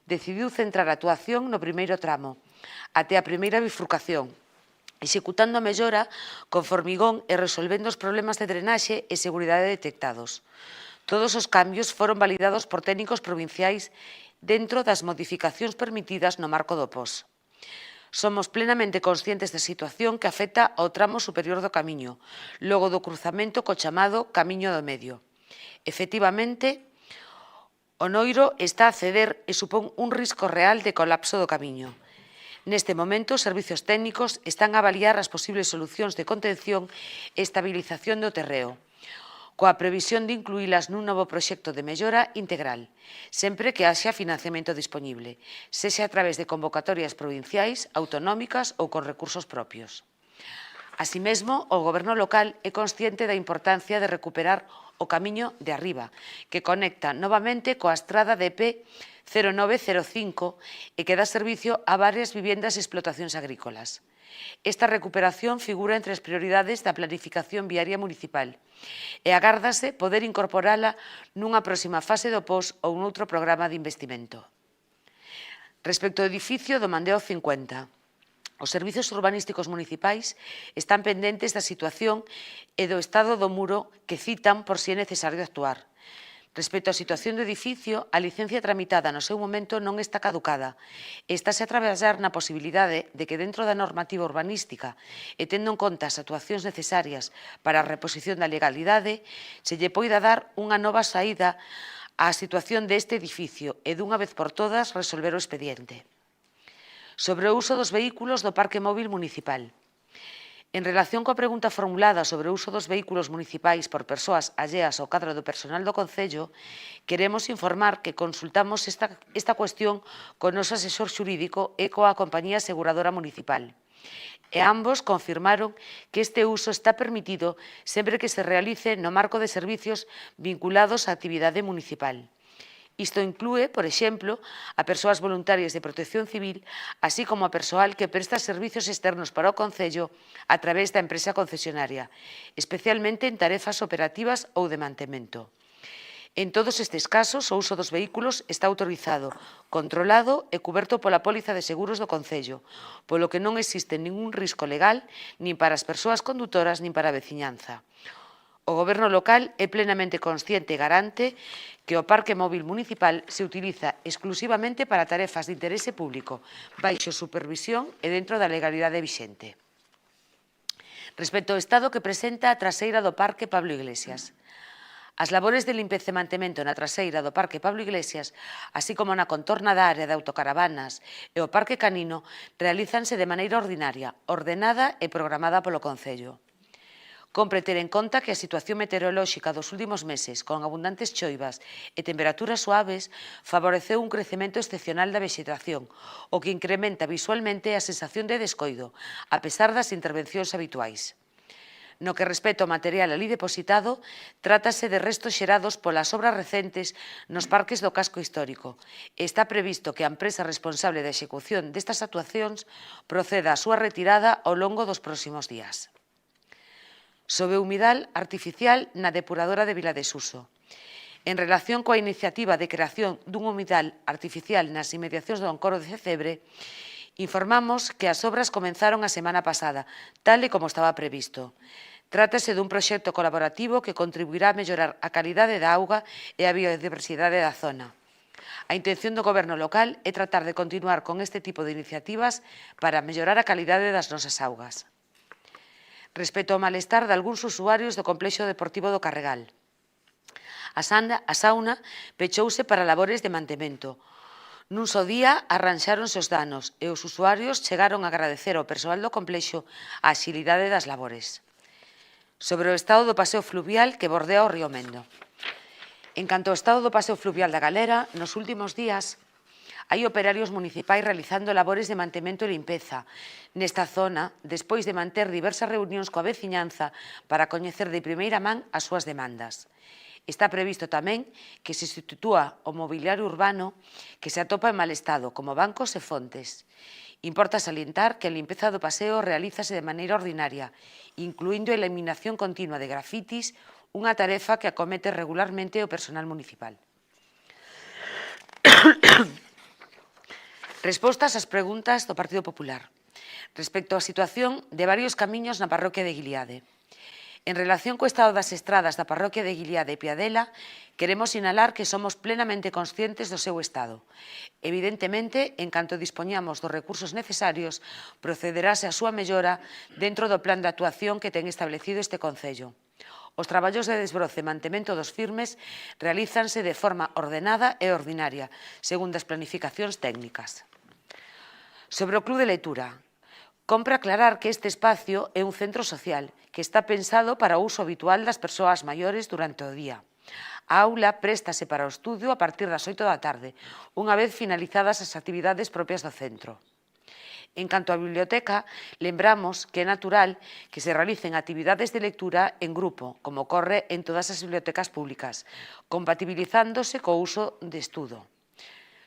decidiu centrar a actuación no primeiro tramo, até a primeira bifurcación, executando a mellora con formigón e resolvendo os problemas de drenaxe e seguridade detectados. Todos os cambios foron validados por técnicos provinciais dentro das modificacións permitidas no marco do POS. Somos plenamente conscientes da situación que afecta ao tramo superior do camiño, logo do cruzamento co chamado Camiño do Medio. Efectivamente, o Noiro está a ceder e supón un risco real de colapso do camiño. Neste momento, os servizos técnicos están a avaliar as posibles solucións de contención e estabilización do terreo, coa previsión de incluílas nun novo proxecto de mellora integral, sempre que haxa financiamento disponible, sexa a través de convocatorias provinciais, autonómicas ou con recursos propios. Así mesmo, o Goberno local é consciente da importancia de recuperar o camiño de arriba, que conecta novamente coa estrada de P0905 e que dá servicio a varias viviendas e explotacións agrícolas. Esta recuperación figura entre as prioridades da planificación viaria municipal e agárdase poder incorporala nunha próxima fase do POS ou noutro programa de investimento. Respecto ao edificio do Mandeo 50, os servizos urbanísticos municipais están pendentes da situación e do estado do muro que citan por si é necesario actuar. Respecto á situación do edificio, a licencia tramitada no seu momento non está caducada e estáse a traballar na posibilidade de que dentro da normativa urbanística e tendo en conta as actuacións necesarias para a reposición da legalidade, se lle poida dar unha nova saída á situación deste edificio e dunha vez por todas resolver o expediente. Sobre o uso dos vehículos do Parque Móvil Municipal. En relación coa pregunta formulada sobre o uso dos vehículos municipais por persoas alleas ao cadro do personal do Concello, queremos informar que consultamos esta cuestión co noso asesor xurídico e coa compañía aseguradora municipal. E ambos confirmaron que este uso está permitido sempre que se realice no marco de servicios vinculados á actividade municipal. Isto inclúe, por exemplo, a persoas voluntarias de protección civil, así como a persoal que presta servicios externos para o Concello a través da empresa concesionaria, especialmente en tarefas operativas ou de mantemento. En todos estes casos, o uso dos vehículos está autorizado, controlado e cuberto pola póliza de seguros do Concello, polo que non existe ningún risco legal nin para as persoas condutoras nin para a veciñanza. O Goberno local é plenamente consciente e garante que o parque móvil municipal se utiliza exclusivamente para tarefas de interese público, baixo supervisión e dentro da legalidade vixente. Respecto ao estado que presenta a traseira do Parque Pablo Iglesias. As labores de limpeza e mantemento na traseira do Parque Pablo Iglesias, así como na contorna da área de autocaravanas e o Parque Canino, realízanse de maneira ordinaria, ordenada e programada polo Concello. Compre ter en conta que a situación meteorolóxica dos últimos meses, con abundantes choivas e temperaturas suaves, favoreceu un crecemento excepcional da vexetación, o que incrementa visualmente a sensación de descoido, a pesar das intervencións habituais. No que respecta ao material ali depositado, trátase de restos xerados polas obras recentes nos parques do casco histórico. Está previsto que a empresa responsable da execución destas actuacións proceda á súa retirada ao longo dos próximos días. Sobre o humidal artificial na depuradora de Viladesuso. En relación coa iniciativa de creación dun humidal artificial nas inmediacións do Encoro de Cebre, informamos que as obras comenzaron a semana pasada, tal e como estaba previsto. Trátase dun proxecto colaborativo que contribuirá a mellorar a calidade da auga e a biodiversidade da zona. A intención do Goberno local é tratar de continuar con este tipo de iniciativas para mellorar a calidade das nosas augas. Respecto ao malestar de algúns usuarios do complexo deportivo do Carregal. A sauna pechouse para labores de mantemento. Nun só día arranxáronse os danos e os usuarios chegaron a agradecer ao persoal do complexo a axilidade das labores. Sobre o estado do paseo fluvial que bordea o río Mendo. En canto ao estado do paseo fluvial da Galera, nos últimos días hai operarios municipais realizando labores de mantemento e limpeza nesta zona, despois de manter diversas reunións coa veciñanza para coñecer de primeira man as súas demandas. Está previsto tamén que se substitúa o mobiliario urbano que se atopa en mal estado, como bancos e fontes. Importa salientar que a limpeza do paseo realízase de maneira ordinaria, incluindo a eliminación continua de grafitis, unha tarefa que acomete regularmente o personal municipal. Respostas ás preguntas do Partido Popular. Respecto á situación de varios camiños na parroquia de Guiliade. En relación co estado das estradas da parroquia de Guiliade e Piadela, queremos sinalar que somos plenamente conscientes do seu estado. Evidentemente, en canto dispoñamos dos recursos necesarios, procederase a súa mellora dentro do plan de actuación que ten establecido este Concello. Os traballos de desbroce e mantemento dos firmes realízanse de forma ordenada e ordinaria, segundo as planificacións técnicas. Sobre o Club de Lectura, compre aclarar que este espacio é un centro social que está pensado para o uso habitual das persoas maiores durante o día. A aula préstase para o estudio a partir das 8 da tarde, unha vez finalizadas as actividades propias do centro. En canto á biblioteca, lembramos que é natural que se realicen actividades de lectura en grupo, como ocorre en todas as bibliotecas públicas, compatibilizándose co uso de estudo.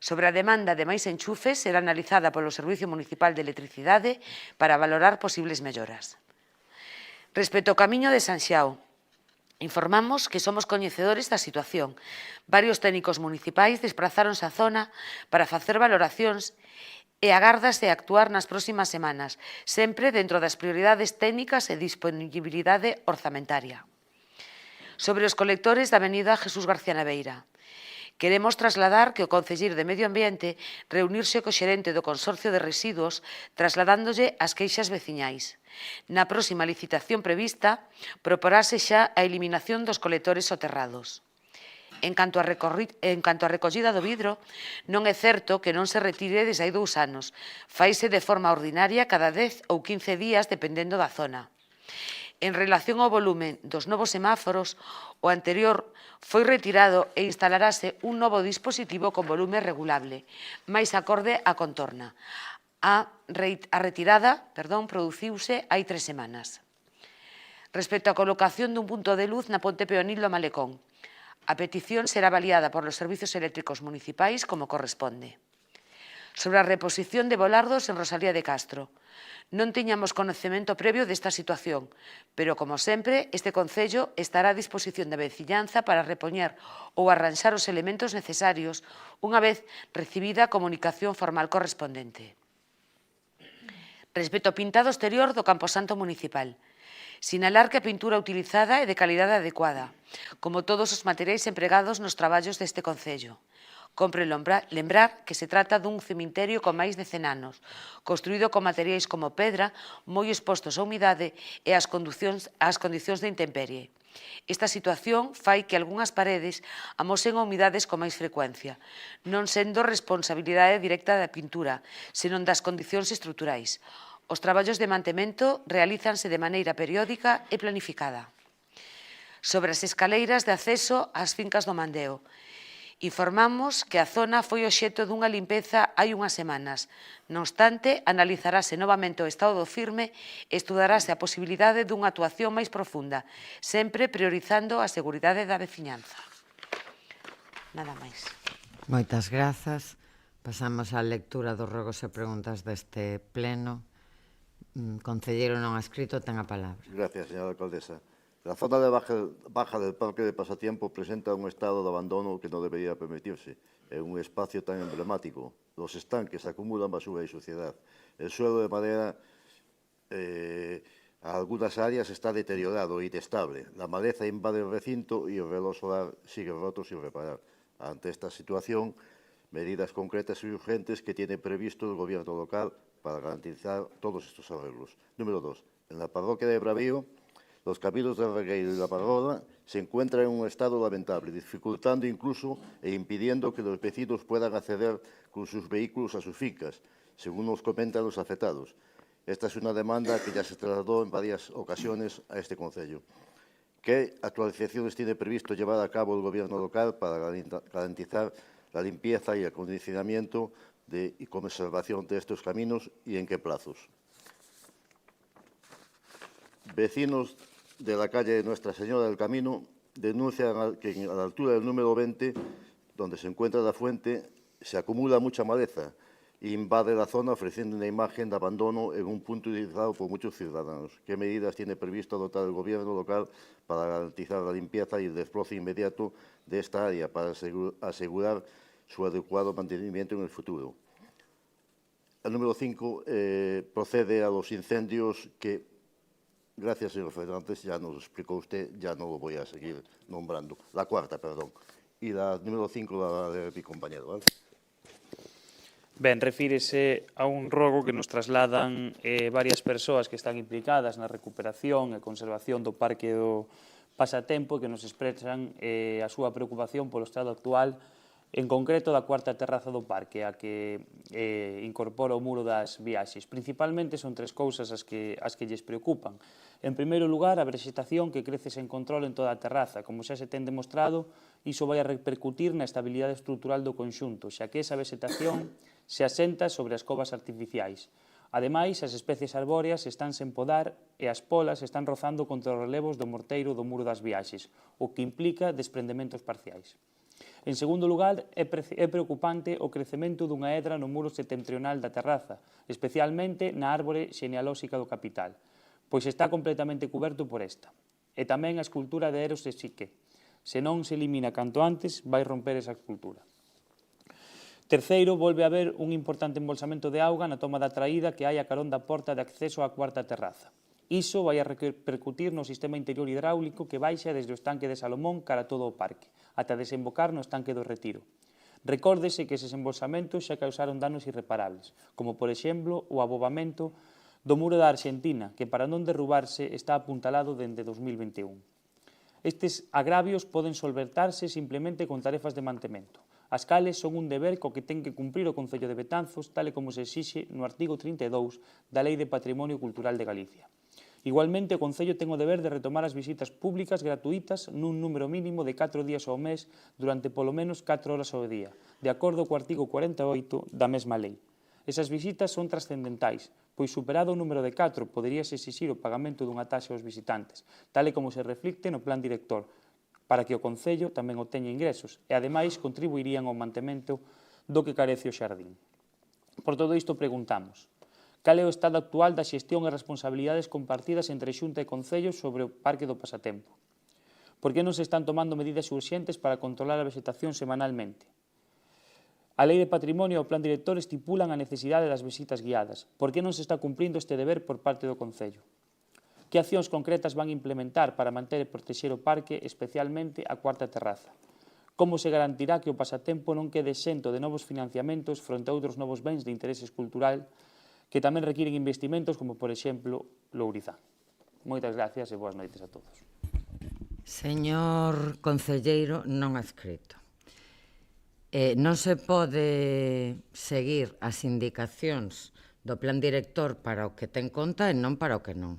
Sobre a demanda de máis enchufes, será analizada polo Servicio Municipal de Electricidade para valorar posibles melloras. Respecto ao camiño de Sanxiao, informamos que somos coñecedores da situación. Varios técnicos municipais desprazáronse á zona para facer valoracións e agárdase actuar nas próximas semanas, sempre dentro das prioridades técnicas e disponibilidade orzamentaria. Sobre os colectores da avenida Jesús García Naveira, queremos trasladar que o Concelleiro de Medio Ambiente reunirse co xerente do Consorcio de Residuos trasladándolle as queixas veciñais. Na próxima licitación prevista, proporase xa a eliminación dos colectores soterrados. En canto a recollida do vidro, non é certo que non se retire desde hai 2 anos. Faise de forma ordinaria cada 10 ou 15 días, dependendo da zona. En relación ao volumen dos novos semáforos, o anterior foi retirado e instalarase un novo dispositivo con volume regulable, máis acorde á contorna. A retirada produciuse hai 3 semanas. Respecto á colocación dun punto de luz na ponte peonil do Malecón, a petición será avaliada por los servicios eléctricos municipais como corresponde. sobre a reposición de volardos en Rosalía de Castro. Non tiñamos conocemento previo desta situación, pero, como sempre, este Concello estará a disposición da veciñanza para repoñer ou arranxar os elementos necesarios unha vez recibida a comunicación formal correspondente. Respecto ao pintado exterior do Camposanto municipal, sinalar que a pintura utilizada é de calidade adecuada, como todos os materiais empregados nos traballos deste Concello. Compre lembrar que se trata dun cemiterio con máis de 100 anos, construído con materiais como pedra, moi expostos á humidade e ás condicións de intemperie. Esta situación fai que algunhas paredes amosen humidades con máis frecuencia, non sendo responsabilidade directa da pintura, senón das condicións estruturais. Os traballos de mantemento realízanse de maneira periódica e planificada. Sobre as escaleiras de acceso ás fincas do Mandeo, informamos que a zona foi obxecto dunha limpeza hai unhas semanas. Non obstante, analizarase novamente o estado do firme e estudarase a posibilidade dunha actuación máis profunda, sempre priorizando a seguridade da veciñanza. Nada máis. Moitas grazas. Pasamos á lectura dos rogos e preguntas deste pleno. Concelleiro non adscrito, ten a palabra. Gracias, señora alcaldesa. La zona de baja del Parque de Pasatiempo presenta un estado de abandono que no debería permitirse. En un espacio tan emblemático, los estanques acumulan basura y suciedad. El suelo de madera a algunas áreas está deteriorado e inestable. La maleza invade el recinto y el reloj solar sigue roto sin reparar. Ante esta situación, medidas concretas y urgentes que tiene previsto el gobierno local para garantizar todos estos arreglos. Número 2. En la parroquia de Bravío, los caminos del Regueiro y la Pagoda se encuentran en un estado lamentable, dificultando incluso e impidiendo que los vecinos puedan acceder con sus vehículos a sus fincas, según nos comentan los afectados. Esta es una demanda que ya se trasladó en varias ocasiones a este concello. ¿Qué actualizaciones tiene previsto llevar a cabo el gobierno local para garantizar la limpieza y el acondicionamiento y conservación de estos caminos y en qué plazos? Vecinos de la calle Nuestra Señora del Camino denuncian que a la altura del número 20, donde se encuentra la fuente, se acumula mucha maleza e invade la zona ofreciendo una imagen de abandono en un punto utilizado por muchos ciudadanos. ¿Qué medidas tiene previsto adoptar el gobierno local para garantizar la limpieza y el desbroce inmediato de esta área para asegurar su adecuado mantenimiento en el futuro? El número 5 procede a los incendios que... Gracias, señor Fernández, ya nos lo explicó usted, ya no lo voy a seguir nombrando. La cuarta, perdón. Y la número 5 la de mi compañero, ¿vale? Ben, refírese a un rogo que nos trasladan varias persoas que están implicadas na recuperación e conservación do Parque do Pasatempo que nos expresan a súa preocupación polo estado actual, en concreto da cuarta terraza do parque, a que incorpora o muro das viaxes. Principalmente son tres cousas as que lles preocupan. En primeiro lugar, a vexetación que crece sen control en toda a terraza. Como xa se ten demostrado, iso vai a repercutir na estabilidade estrutural do conxunto, xa que esa vexetación se asenta sobre as covas artificiais. Ademais, as especies arbóreas están sen podar e as polas están rozando contra os relevos do morteiro do muro das viaxes, o que implica desprendementos parciais. En segundo lugar, é preocupante o crecemento dunha hedra no muro setentrional da terraza, especialmente na árbore xenealóxica do capital, pois está completamente coberto por esta. E tamén a escultura de Eros e Psique. Se non se elimina canto antes, vai romper esa escultura. Terceiro, volve a haber un importante embolsamento de auga na toma da traída que hai a carón da porta de acceso á cuarta terraza. Iso vai a repercutir no sistema interior hidráulico que baixa desde o estanque de Salomón cara a todo o parque, ata desembocar no estanque do Retiro. Recórdese que eses embolsamentos xa causaron danos irreparables, como, por exemplo, o abobamento do muro da Arxentina, que para non derrubarse está apuntalado dende 2021. Estes agravios poden solventarse simplemente con tarefas de mantemento, as cales son un deber co que ten que cumprir o Concello de Betanzos, tal e como se exixe no artigo 32 da Lei de Patrimonio Cultural de Galicia. Igualmente, o Concello ten o deber de retomar as visitas públicas gratuítas nun número mínimo de 4 días ao mes durante polo menos 4 horas ao día, de acordo co artigo 48 da mesma lei. Esas visitas son trascendentais, pois superado o número de 4 poderíase exixir o pagamento dunha taxa aos visitantes, tal e como se reflicte no plan director, para que o Concello tamén obteña ingresos e, ademais, contribuirían ao mantemento do que carece o xardín. Por todo isto preguntamos: cal é o estado actual da xestión e responsabilidades compartidas entre Xunta e Concello sobre o Parque do Pasatempo? Por que non se están tomando medidas urxentes para controlar a vegetación semanalmente? A Lei de Patrimonio e o Plan Director estipulan a necesidade das visitas guiadas. Por que non se está cumprindo este deber por parte do Concello? Que accións concretas van implementar para manter e protexer o parque, especialmente a cuarta terraza? Como se garantirá que o pasatempo non quede exento de novos financiamentos fronte a outros novos bens de interese cultural que tamén requiren investimentos, como, por exemplo, Lourizán? Moitas gracias e boas noites a todos. Señor concelleiro non adscrito, non se pode seguir as indicacións do plan director para o que ten conta e non para o que non.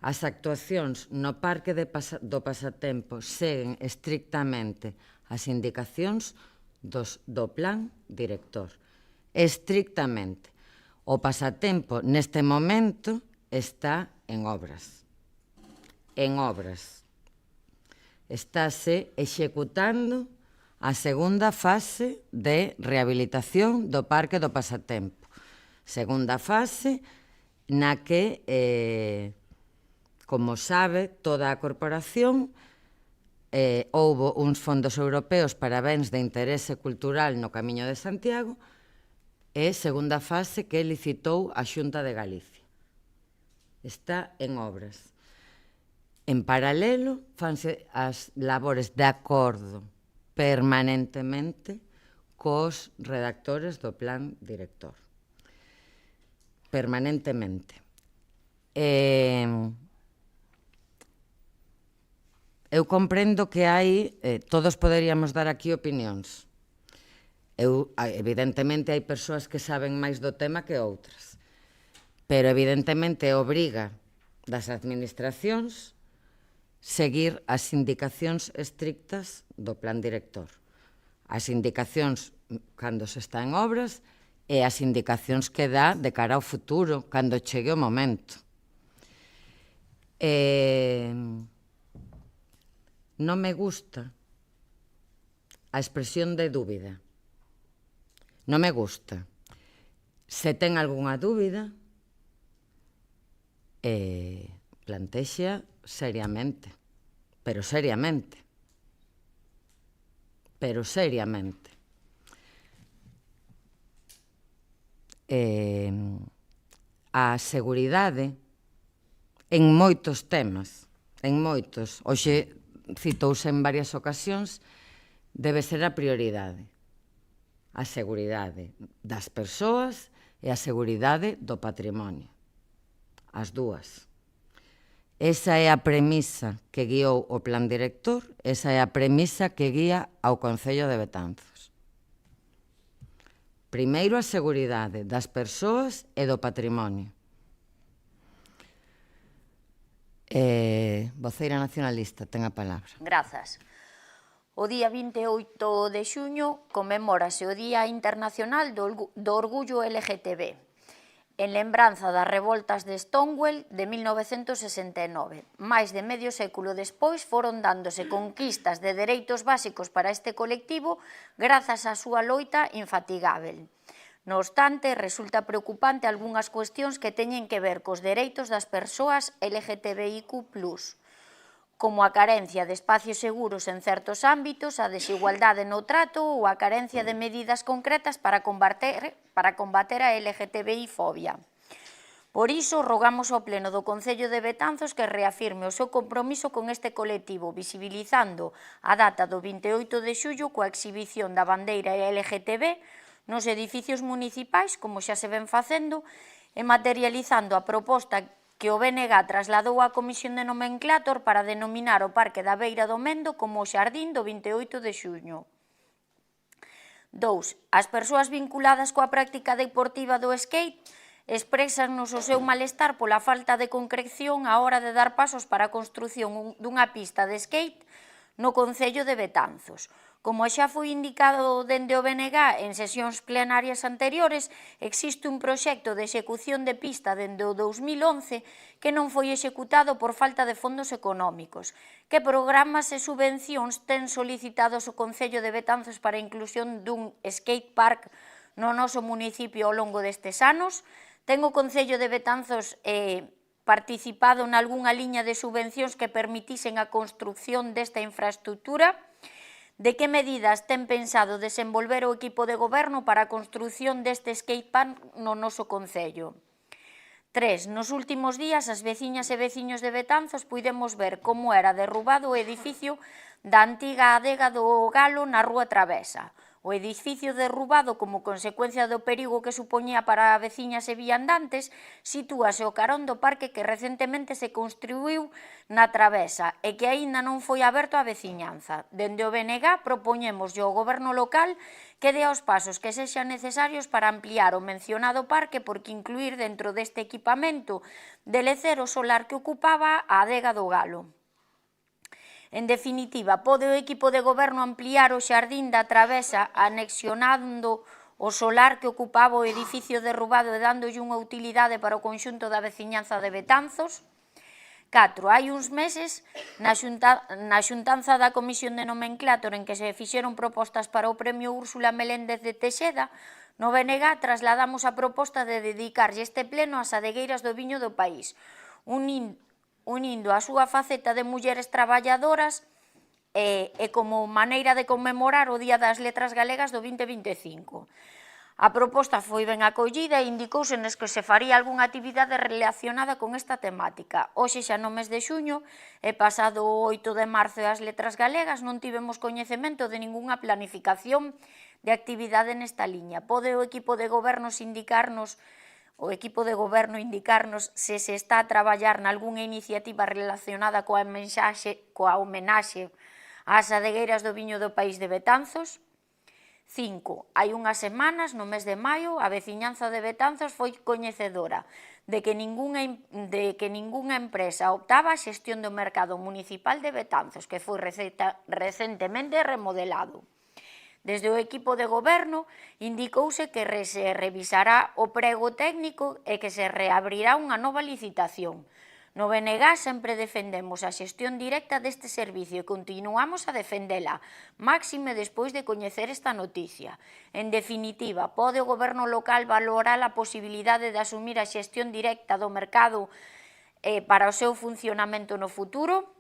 As actuacións no Parque do Pasatempo seguen estrictamente as indicacións do plan director. Estrictamente. O pasatempo neste momento está en obras. En obras. Estáse executando a segunda fase de rehabilitación do Parque do Pasatempo. Segunda fase na que, como sabe, toda a corporación houbo uns fondos europeos para bens de interese cultural no Camiño de Santiago e segunda fase que licitou a Xunta de Galicia. Está en obras. En paralelo, fanse as labores de acordo permanentemente cos redactores do plan director. Permanentemente. Eu comprendo que hai, todos poderíamos dar aquí opinións. Evidentemente hai persoas que saben máis do tema que outras, pero evidentemente obriga das administracións seguir as indicacións estrictas do plan director. As indicacións cando se está en obras e as indicacións que dá de cara ao futuro, cando chegue o momento. Non me gusta a expresión de dúbida. Non me gusta. Se ten algunha dúbida, plantexa seriamente. Pero seriamente. Pero seriamente. A seguridade en moitos temas, en moitos, hoxe citouse en varias ocasións, debe ser a prioridade. A seguridade das persoas e a seguridade do patrimonio. As dúas. Esa é a premisa que guiou o plan director, esa é a premisa que guía ao Concello de Betanzos. Primeiro, a seguridade das persoas e do patrimonio. Voceira nacionalista, ten a palabra. Grazas. O día 28 de xuño conmemórase o Día Internacional do Orgullo LGTB, en lembranza das revoltas de Stonewall de 1969. Máis de medio século despois foron dándose conquistas de dereitos básicos para este colectivo grazas á súa loita infatigável. No obstante, resulta preocupante algunhas cuestións que teñen que ver cos dereitos das persoas LGTBIQ+, como a carencia de espacios seguros en certos ámbitos, a desigualdade no trato ou a carencia de medidas concretas para combater a LGTBI-fobia. Por iso, rogamos ao Pleno do Concello de Betanzos que reafirme o seu compromiso con este colectivo, visibilizando a data do 28 de xullo coa exhibición da bandeira LGTB nos edificios municipais, como xa se ven facendo, e materializando a proposta que o BNG trasladou á Comisión de Nomenclator para denominar o Parque da Beira do Mendo como o Xardín do 28 de xuño. 2. As persoas vinculadas coa práctica deportiva do skate expresannos o seu malestar pola falta de concreción á hora de dar pasos para a construción dunha pista de skate no Concello de Betanzos. Como xa foi indicado dende o BNG en sesións plenarias anteriores, existe un proxecto de execución de pista dende o 2011 que non foi executado por falta de fondos económicos. Que programas e subvencións ten solicitados o Concello de Betanzos para a inclusión dun skate park no noso municipio ao longo destes anos. Ten o Concello de Betanzos participado nalgúnha liña de subvencións que permitisen a construcción desta infraestructura? De que medidas ten pensado desenvolver o equipo de goberno para a construcción deste skatepark no noso Concello? 3. Nos últimos días, as veciñas e veciños de Betanzos puidemos ver como era derrubado o edificio da antiga adega do Galo na Rúa Travesa. O edificio derrubado como consecuencia do perigo que supoñía para veciñas e viandantes sitúase ao carón do parque que recentemente se construiu na Travesa e que aínda non foi aberto á veciñanza. Dende o BNG propoñemos ao goberno local que dea os pasos que sexan necesarios para ampliar o mencionado parque porque incluir dentro deste equipamento de lecer o solar que ocupaba a adega do Galo. En definitiva, pode o equipo de goberno ampliar o xardín da Travesa anexionando o solar que ocupaba o edificio derrubado e dándolle unha utilidade para o conxunto da veciñanza de Betanzos? 4. Hai uns meses, na xuntanza da Comisión de Nomenclator en que se fixeron propostas para o Premio Úrsula Meléndez de Teixeda, no BNG trasladamos a proposta de dedicarlle este pleno ás adegueiras do viño do país, unindo a súa faceta de mulleres traballadoras e como maneira de conmemorar o Día das Letras Galegas do 2025. A proposta foi ben acollida e indicouse nes que se faría algunha actividade relacionada con esta temática. Hoxe xa no mes de xuño e pasado o 8 de marzo as Letras Galegas non tivemos coñecemento de ningunha planificación de actividade nesta liña. Pode o equipo de goberno indicarnos se se está a traballar nalgúnha iniciativa relacionada coa homenaxe ás adegueiras do viño do país de Betanzos. 5. Hai unhas semanas, no mes de maio, a veciñanza de Betanzos foi coñecedora de que ningunha empresa optaba a xestión do mercado municipal de Betanzos, que foi recentemente remodelado. Desde o equipo de goberno indicouse que se revisará o prego técnico e que se reabrirá unha nova licitación. No BNG sempre defendemos a xestión directa deste servicio e continuamos a defendela, máxime despois de coñecer esta noticia. En definitiva, pode o goberno local valorar a posibilidade de asumir a xestión directa do mercado para o seu funcionamento no futuro?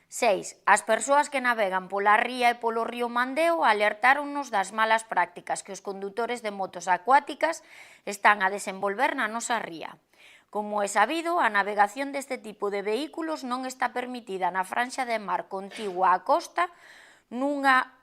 6. As persoas que navegan pola ría e polo río Mandeo alertáronnos das malas prácticas que os condutores de motos acuáticas están a desenvolver na nosa ría. Como é sabido, a navegación deste tipo de vehículos non está permitida na franxa de mar contigua á costa nunha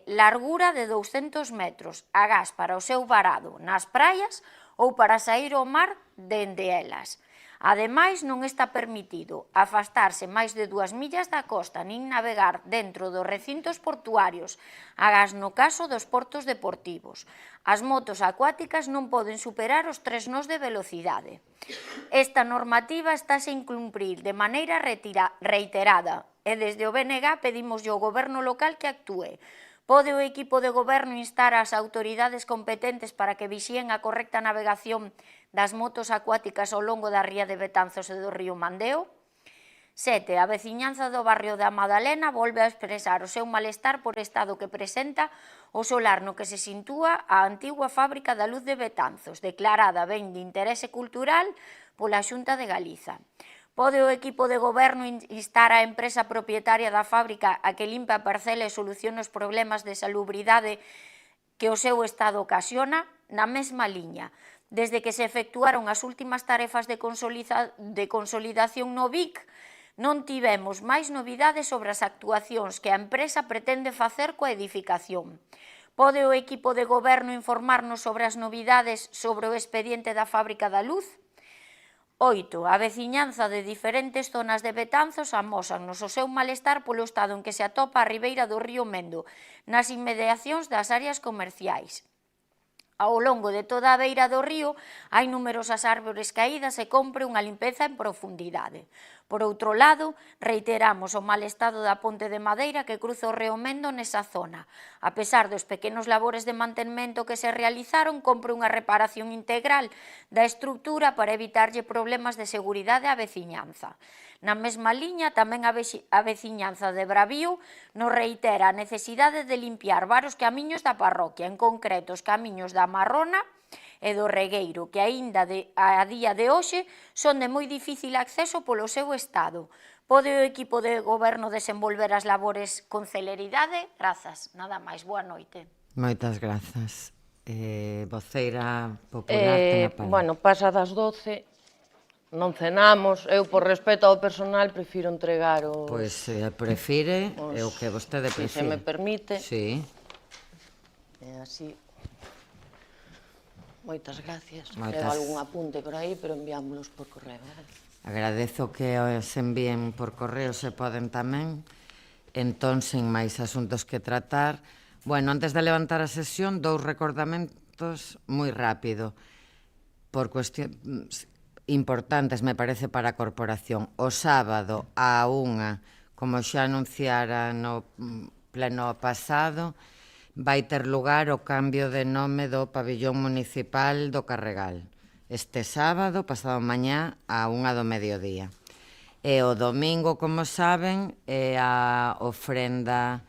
largura de 200 metros, agás para o seu varado nas praias ou para sair ao mar dende elas. Ademais, non está permitido afastarse máis de 2 millas da costa nin navegar dentro dos recintos portuarios, agás no caso dos portos deportivos. As motos acuáticas non poden superar os 3 nós de velocidade. Esta normativa estáse a incumprir de maneira reiterada e desde o BNG pedimos ao goberno local que actúe. Pode o equipo de goberno instar ás autoridades competentes para que vixíen a correcta navegación das motos acuáticas ao longo da ría de Betanzos e do río Mandeo? 7. A veciñanza do barrio da Madalena volve a expresar o seu malestar por estado que presenta o solar no que se sitúa a antigua fábrica da luz de Betanzos, declarada ben de interese cultural pola Xunta de Galiza. Pode o equipo de goberno instar a empresa propietaria da fábrica a que limpe a parcela e solucione os problemas de salubridade que o seu estado ocasiona? Na mesma liña, desde que se efectuaron as últimas tarefas de consolidación no BIC, non tivemos máis novidades sobre as actuacións que a empresa pretende facer coa edificación. Pode o equipo de goberno informarnos sobre as novidades sobre o expediente da fábrica da luz? 8. A veciñanza de diferentes zonas de Betanzos amósannos o seu malestar polo estado en que se atopa a ribeira do río Mendo, nas inmediacións das áreas comerciais. Ao longo de toda a beira do río hai numerosas árbores caídas e compre unha limpeza en profundidade. Por outro lado, reiteramos o mal estado da ponte de madeira que cruza o río Mendo nesa zona. A pesar dos pequenos labores de mantemento que se realizaron, compre unha reparación integral da estrutura para evitarlle problemas de seguridade á veciñanza. Na mesma liña, tamén a veciñanza de Bravío nos reitera a necesidade de limpiar varios camiños da parroquia, en concreto os camiños da Marrona e do Regueiro, que aínda a día de hoxe son de moi difícil acceso polo seu estado. Pode o equipo de goberno desenvolver as labores con celeridade? Grazas. Nada máis. Boa noite. Moitas grazas. Voceira popular, ten a palabra. Bueno, pasa das 12, non cenamos. Eu, por respeto ao personal, prefiro entregar os... Pois, prefire, é o que vostede prefire. Se me permite. Sí. E así... Moitas gracias. Moitas. Levo algún apunte por aí, pero enviámonos por correo. Agradezo que os envíen por correo, se poden tamén. Entón, sen máis asuntos que tratar. Bueno, antes de levantar a sesión, dous recordamentos moi rápido. Por cuestións importantes, me parece, para a corporación. O sábado, a 1, como xa anunciara no pleno pasado, vai ter lugar o cambio de nome do pabillón municipal do Carregal. Este sábado, pasado mañá, a 1 do mediodía. E o domingo, como saben, é a ofrenda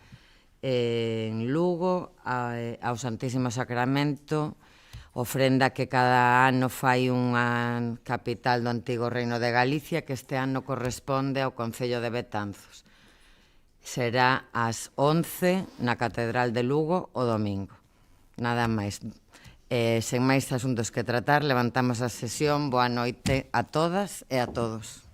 en Lugo ao Santísimo Sacramento, ofrenda que cada ano fai unha capital do antigo Reino de Galicia, que este ano corresponde ao Concello de Betanzos. Será ás 11 na Catedral de Lugo o domingo. Nada máis. Sen máis asuntos que tratar, levantamos a sesión. Boa noite a todas e a todos.